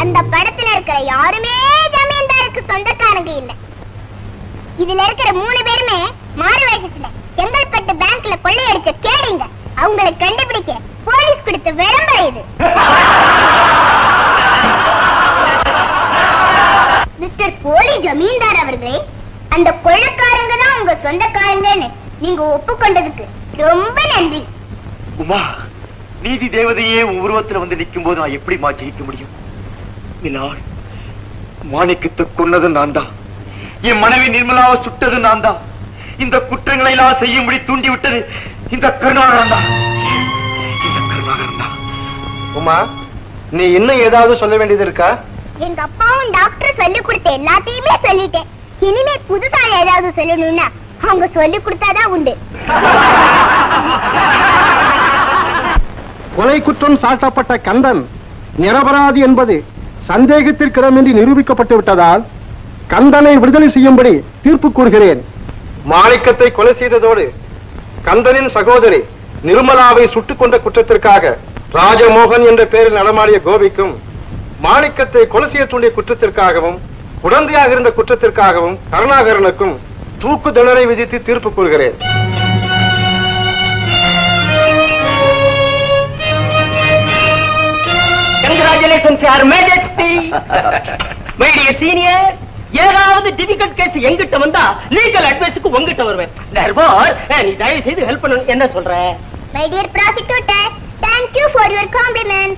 [SPEAKER 5] அந்த படத்துல இருக்கிற யாருமே ஜமீன்தாருக்கு சொந்தக்காரங்க இல்ல. இதுல இருக்கிற 3 பேருமே மாறு வேஷத்துல செங்கல்பட்டு பேங்க்ல கொள்ளையடிச்ச கேடிங்க. அவங்களை கண்டுபிடிக்க போலீஸ் கொடுத்த விளம்பரம் இது. மிஸ்டர் போலி ஜமீன்தார் அவர்களே, அந்த கொள்ளைக்காரங்க தான் உங்க சொந்தக்காரங்கன்னு நீங்க ஒப்புக்கொண்டதுக்கு ரொம்ப நன்றி.
[SPEAKER 2] உமா, நீதி தேவதையே உருவத்துல வந்து நிற்கும் போது நான் எப்படிமா ஜெயிக்க முடியும்? மிலாட், மாணிக்கத்தை கொன்னது நான் தான். என் மனைவி நிர்மலாவை சுட்டது நான் தான். இந்த குற்றங்களை எல்லாம் செய்யும்படி தூண்டி விட்டது இந்த கருணாகரன் தான். உமா, நீ இன்னும் ஏதாவது சொல்ல வேண்டியது இருக்கா?
[SPEAKER 5] எங்க அப்பாவும் டாக்டர் சொல்லி கொடுத்த எல்லாத்தையுமே சொல்லிட்டேன். இனிமே புதுசா ஏதாவது சொல்லணும்னா அவங்க சொல்லி கொடுத்தாதான் உண்டு.
[SPEAKER 9] கொலை குற்றம் சாட்டப்பட்ட கந்தன் நிரபராதி என்பது சந்தேகத்திற்கிடமின்றி நிரூபிக்கப்பட்டு விட்டதால் கந்தனை விடுதலை செய்யும்படி தீர்ப்பு கூறுகிறேன். மாணிக்கத்தை கொலை செய்ததோடு கந்தனின் சகோதரி நிர்மலாவை சுட்டுக் கொண்ட குற்றத்திற்காக ராஜமோகன் என்ற பெயரில் நடமாடிய கோபிக்கும், மாணிக்கத்தை கொலை செய்ய தூண்டிய குற்றத்திற்காகவும் உடந்தையாக இருந்த குற்றத்திற்காகவும் கருணாகரனுக்கும் தூக்கு தண்டனை விதித்து தீர்ப்பு கூறுகிறேன்.
[SPEAKER 6] Congratulations, Your Majesty. My dear senior, ஏதாவது டிஃபிகல்ட் கேஸ் எங்கிட்ட வந்தா லீகல் அட்வைஸ்க்கு உங்ககிட்ட வருவேன். தர்பார், நீ தயவு செய்து ஹெல்ப் பண்ணு. என்ன சொல்ற?
[SPEAKER 5] My dear prosecutor, thank you for your compliment.